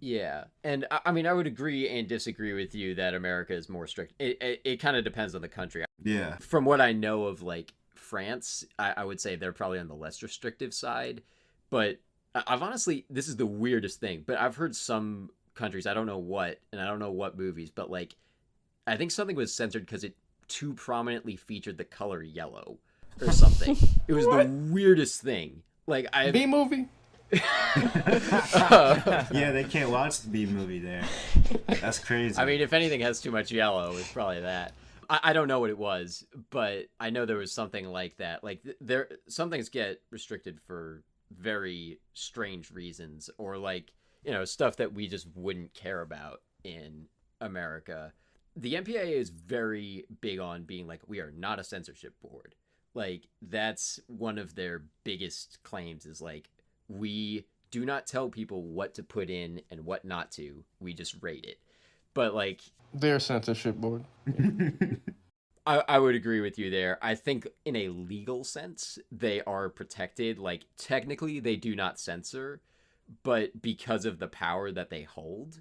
Yeah, and I mean, I would agree and disagree with you that America is more strict. It kind of depends on the country. Yeah. From what I know of, like, France, I would say they're probably on the less restrictive side. But I've honestly, this is the weirdest thing, but I've heard some countries, I don't know what, and I don't know what movies, but, like, I think something was censored because it too prominently featured the color yellow or something. It was the weirdest thing. Like, B movie? Yeah, they can't watch the B movie there. That's crazy. I mean, if anything has too much yellow, it's probably that. I don't know what it was, but I know there was something like that. Like some things get restricted for very strange reasons, or like, stuff that we just wouldn't care about in America. The MPAA is very big on being like, we are not a censorship board. Like, that's one of their biggest claims is like, we do not tell people what to put in and what not to. We just rate it. But like, They're a censorship board. I would agree with you there. I think in a legal sense, they are protected. Like, technically, they do not censor, but because of the power that they hold,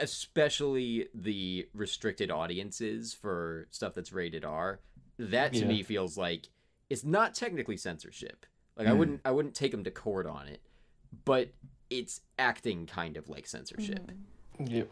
especially the restricted audiences for stuff that's rated R, that to me feels like it's not technically censorship. Like, I wouldn't take them to court on it, but it's acting kind of like censorship. Yep.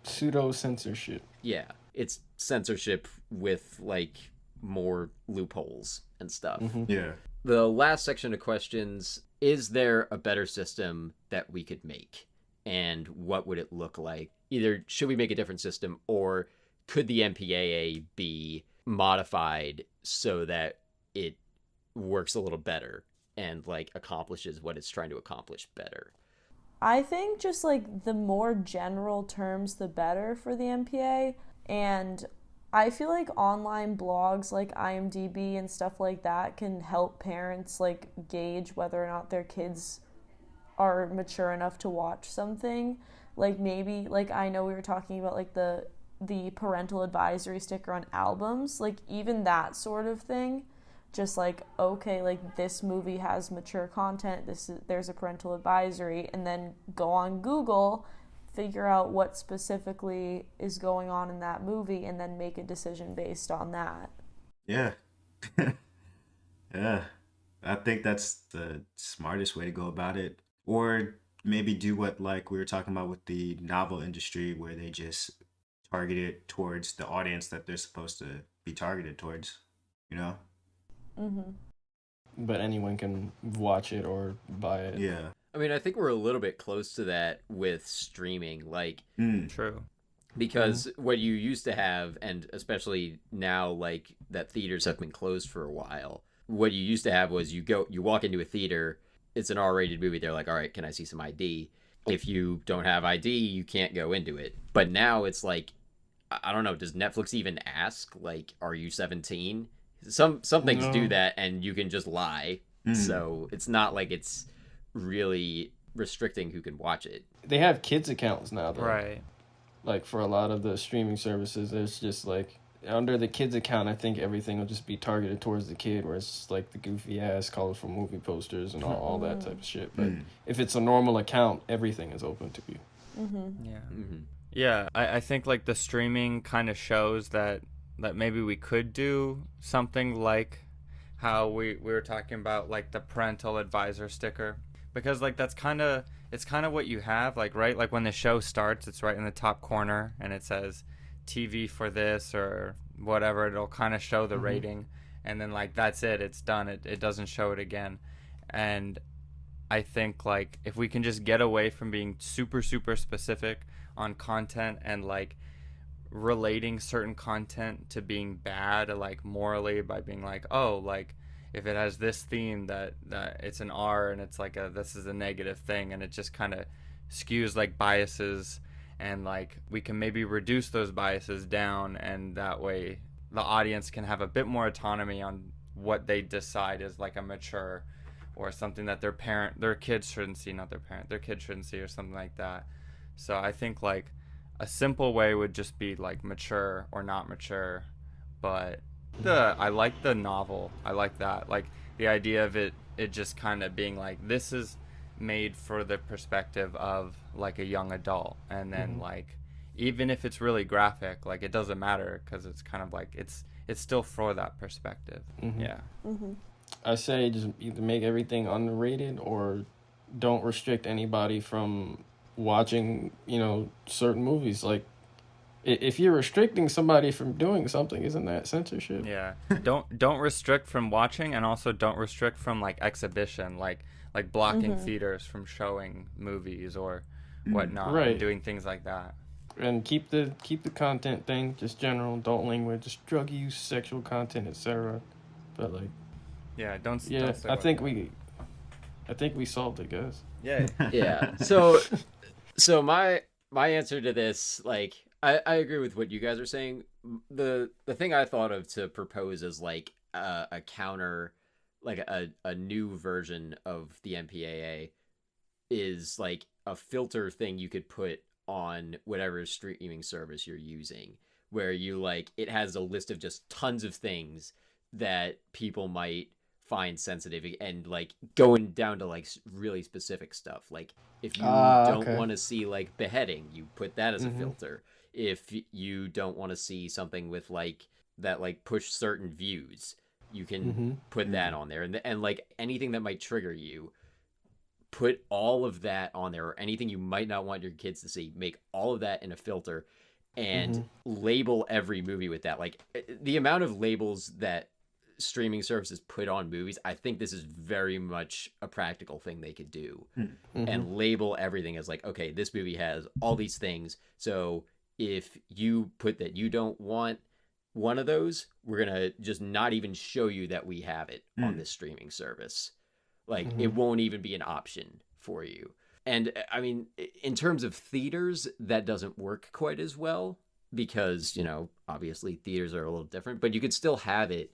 Pseudo censorship. Yeah, it's censorship with like more loopholes and stuff. Yeah. The last section of questions, is there a better system that we could make? And what would it look like? Either should we make a different system, or could the MPAA be modified so that it works a little better and like accomplishes what it's trying to accomplish better? I think just like the more general terms, the better for the MPA. And I feel like online blogs like IMDb and stuff like that can help parents like gauge whether or not their kids are mature enough to watch something. Like maybe, like I know we were talking about like the parental advisory sticker on albums, like even that sort of thing. Just like, okay, like this movie has mature content, there's a parental advisory, and then go on Google, figure out what specifically is going on in that movie, and then make a decision based on that. Yeah. Yeah. I think that's the smartest way to go about it. Or maybe do what like we were talking about with the novel industry, where they just target it towards the audience that they're supposed to be targeted towards, But anyone can watch it or buy it. Yeah. I mean, I think we're a little bit close to that with streaming, like, True. because what you used to have, and especially now, like, that theaters have been closed for a while, what you used to have was you walk into a theater, it's an R-rated movie, they're like, all right, can I see some ID? If you don't have ID, you can't go into it. But now it's like, I don't know, does Netflix even ask, like, are you 17? Some things do that, and you can just lie. So it's not like it's really restricting who can watch it. They have kids accounts now, though. Right. like for a lot of the streaming services, there's just like under the kids account, I think everything will just be targeted towards the kid, where it's just like the goofy ass colorful movie posters and all that type of shit. But if it's a normal account, everything is open to you. Yeah. Yeah, I think like the streaming kind of shows that maybe we could do something like how we were talking about, like the parental advisor sticker, because like it's kind of what you have, like, right, like when the show starts, it's right in the top corner and it says TV for this or whatever. It'll kind of show the rating, and then like that's it, it's done. It doesn't show it again. And I think like if we can just get away from being super specific on content and like relating certain content to being bad, like morally, by being like, oh, like if it has this theme that it's an R and it's like this is a negative thing, and it just kind of skews like biases, and like we can maybe reduce those biases down, and that way the audience can have a bit more autonomy on what they decide is like a mature or something that their kids shouldn't see, not their kids shouldn't see, or something like that. So I think like a simple way would just be like mature or not mature. But I like the novel. I like that. Like the idea of it just kind of being like, this is made for the perspective of like a young adult, and then like even if it's really graphic, like it doesn't matter, because it's kind of like it's still for that perspective. I say just either make everything underrated, or don't restrict anybody from watching, certain movies. Like if you're restricting somebody from doing something, isn't that censorship? Yeah. Don't restrict from watching, and also don't restrict from like exhibition, like blocking theaters from showing movies or whatnot, right, and doing things like that. And keep the content thing just general, adult language, just drug use, sexual content, etc. But like, don't say I think we solved it, guys. Yeah. So my answer to this, like, I agree with what you guys are saying. The thing I thought of to propose as like a counter, like a new version of the MPAA, is like a filter thing you could put on whatever streaming service you're using, where you like, it has a list of just tons of things that people might find sensitive, and like going down to like really specific stuff. Like if you don't want to see like beheading, you put that as a filter. If you don't want to see something with like that, like push certain views, you can put that on there. And like anything that might trigger you, put all of that on there, or anything you might not want your kids to see, make all of that in a filter, and label every movie with that. Like the amount of labels that streaming services put on movies, I think this is very much a practical thing they could do, and label everything as like, okay, this movie has all these things, so if you put that you don't want one of those, we're gonna just not even show you that we have it on this streaming service. Like it won't even be an option for you. And I mean, in terms of theaters, that doesn't work quite as well, because obviously theaters are a little different, but you could still have it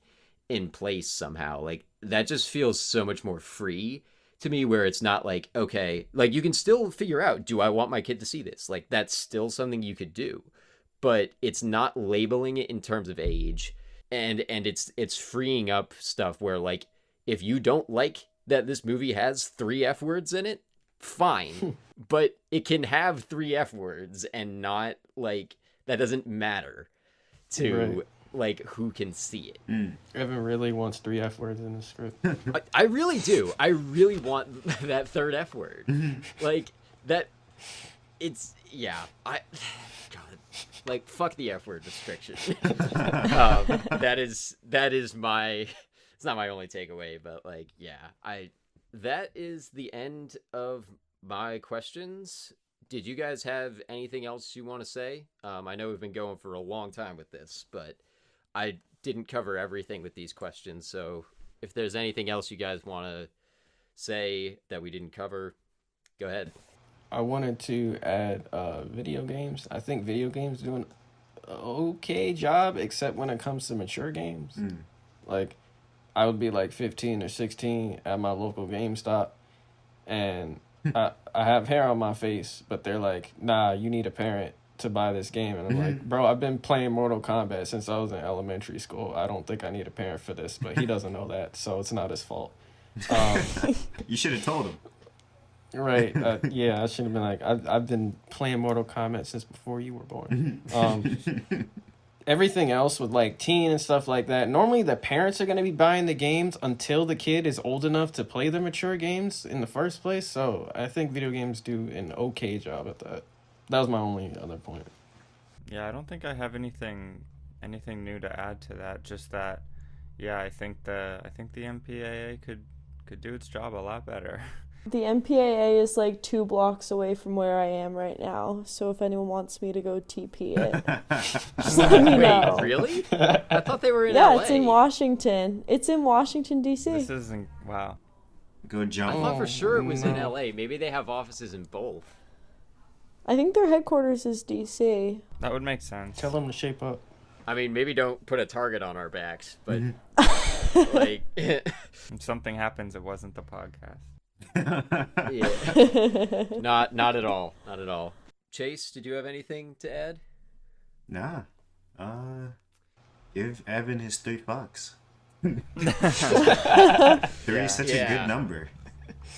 in place somehow. Like that just feels so much more free to me, where it's not like, okay, like you can still figure out, do I want my kid to see this? Like that's still something you could do, but it's not labeling it in terms of age, and it's freeing up stuff where like, if you don't like that this movie has 3 F words in it, fine, but it can have 3 F words, and not like, that doesn't matter to like who can see it. Evan really wants 3 F words in the script. I really do. I really want that 3rd F word. Like that. It's God. Like fuck the F word restriction. That is my. It's not my only takeaway, but like that is the end of my questions. Did you guys have anything else you want to say? I know we've been going for a long time with this, but I didn't cover everything with these questions. So if there's anything else you guys want to say that we didn't cover, go ahead. I wanted to add video games. I think video games do an okay job, except when it comes to mature games. Like I would be like 15 or 16 at my local GameStop, and I have hair on my face, but they're like, nah, you need a parent. to buy this game. And I'm like, bro, I've been playing Mortal Kombat since I was in elementary school. I don't think I need a parent for this, but he doesn't know that, so it's not his fault. You should have told him. Right. Yeah, I should have been like, I've been playing Mortal Kombat since before you were born. Everything else with like teen and stuff like that, normally the parents are going to be buying the games until the kid is old enough to play the mature games in the first place. So I think video games do an okay job at that. That was my only other point. Yeah, I don't think I have anything new to add to that. Just that, yeah, I think the MPAA could do its job a lot better. The MPAA is like 2 blocks away from where I am right now, so if anyone wants me to go TP it, just let me know. Wait, really? I thought they were in Yeah, LA. it's in Washington. It's in Washington, D.C. This isn't, wow. Go jump. I thought for sure it was in LA. Maybe they have offices in both. I think their headquarters is D.C. That would make sense. Tell them to shape up. I mean, maybe don't put a target on our backs, but like, If something happens, it wasn't the podcast. yeah, not at all, not at all. Chayse, did you have anything to add? Nah. Give Evan his $3. 3 is such a good number.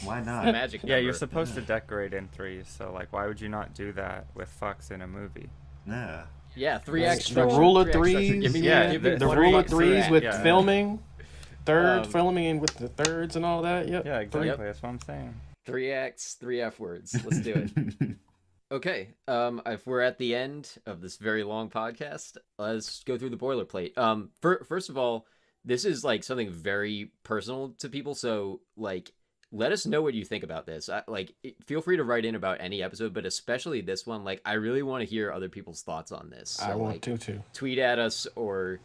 Why not? Magic number. Yeah, you're supposed to decorate in 3s, so like, why would you not do that with fucks in a movie? Nah. Yeah, 3x. The rule of threes. Give me, Yeah, give me The one rule of fuck threes for with that. filming. Filming with the thirds and all that. Yep. Yeah, exactly. Yep. That's what I'm saying. 3x, 3 F words. Let's do it. Okay, if we're at the end of this very long podcast, let's go through the boilerplate. First of all, this is like something very personal to people, so like, let us know what you think about this. Feel free to write in about any episode, but especially this one. Like, I really want to hear other people's thoughts on this. So, I want to too. Tweet at us or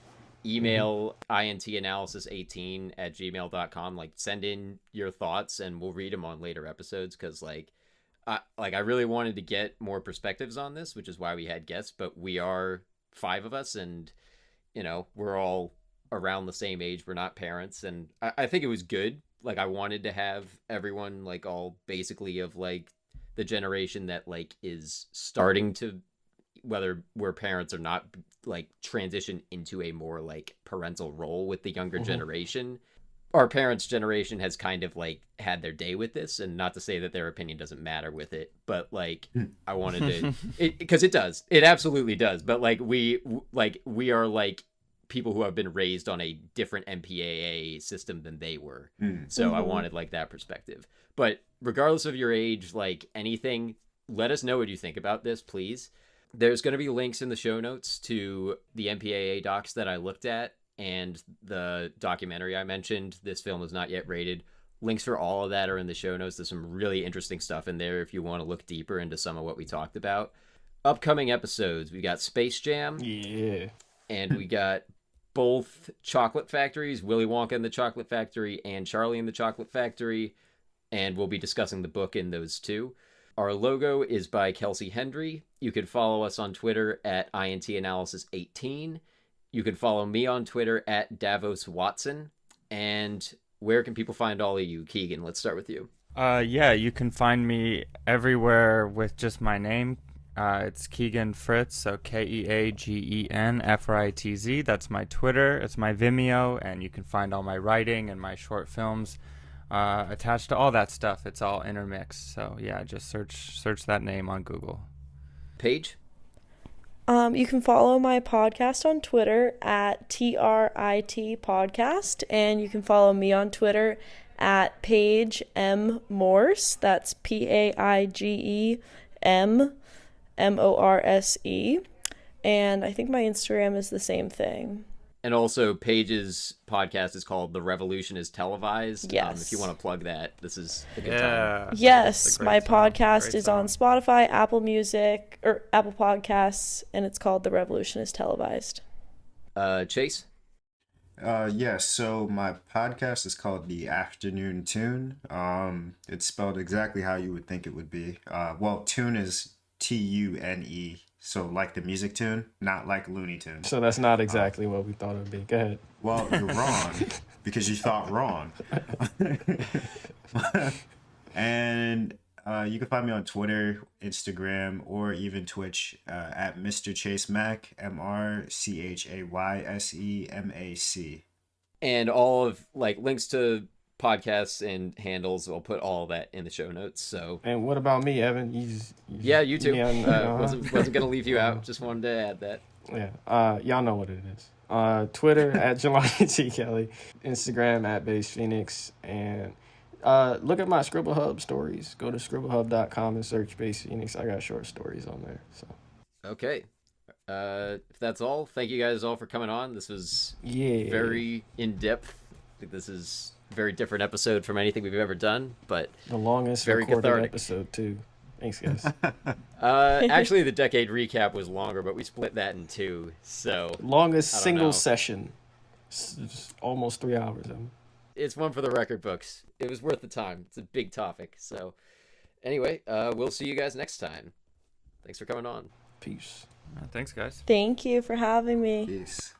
email intanalysis18@gmail.com. Like, send in your thoughts and we'll read them on later episodes, because I really wanted to get more perspectives on this, which is why we had guests, but we are 5 of us, and we're all around the same age. We're not parents, and I think it was good. Like, I wanted to have everyone like all basically of like the generation that like is starting to, whether we're parents or not, like transition into a more like parental role with the younger generation. Our parents' generation has kind of like had their day with this, and not to say that their opinion doesn't matter with it, but like I wanted to, because it does, it absolutely does. But like we are like people who have been raised on a different MPAA system than they were. So I wanted like that perspective. But regardless of your age, like anything, let us know what you think about this, please. There's going to be links in the show notes to the MPAA docs that I looked at and the documentary I mentioned. This film is not yet rated. Links for all of that are in the show notes. There's some really interesting stuff in there if you want to look deeper into some of what we talked about. Upcoming episodes, we got Space Jam. Yeah. And we got both chocolate factories, Willy Wonka and the Chocolate Factory and Charlie and the Chocolate Factory. And we'll be discussing the book in those two. Our logo is by Kelsey Hendry. You can follow us on Twitter at INTAnalysis18. You can follow me on Twitter at Davos Watson. And where can people find all of you? Keagen, let's start with you. Yeah, you can find me everywhere with just my name. It's Keagen Fritz, so Keagen Fritz. That's my Twitter. It's my Vimeo, and you can find all my writing and my short films attached to all that stuff. It's all intermixed. So yeah, just search that name on Google. Paige? You can follow my podcast on Twitter at TRIT Podcast, and you can follow me on Twitter at Paige M Morse. That's PAIGEM MORSE. And I think my Instagram is the same thing. And also, Paige's podcast is called The Revolution is Televised. Yes. If you want to plug that, this is a good time. Yes, my Great song. podcast Great is song. on Spotify, Apple Music, or Apple Podcasts, and it's called The Revolution is Televised. Chayse? Yeah, so my podcast is called The Afternoon Tune. It's spelled exactly how you would think it would be. Well, tune is TUNE, so like the music tune, not like Looney Tunes. So that's not exactly what we thought it would be. Go ahead. Well, you're wrong because you thought wrong. And You can find me on Twitter, Instagram, or even Twitch at Mr. Chayse Mac, MrChaysemac. And all of like links to podcasts and handles, I'll put all that in the show notes. So And what about me, Evan? yeah, you too. Yeah, Wasn't gonna leave you out. Just wanted to add that. Yeah. Y'all know what it is. Twitter at Jelani T. Kelly, Instagram at Base Phoenix, and look at my Scribble Hub stories. Go to scribblehub.com and search Base Phoenix. I got short stories on there. So Okay. If that's all, thank you guys all for coming on. This was yeah, very in depth. I think this is a very different episode from anything we've ever done, but the longest very recorded cathartic. episode too. Thanks, guys. Actually, the decade recap was longer, but we split that in two. So Longest I don't single know. session. It's almost 3 hours. Evan. It's one for the record books. It was worth the time. It's a big topic. So anyway, we'll see you guys next time. Thanks for coming on. Peace. Thanks, guys. Thank you for having me. Peace.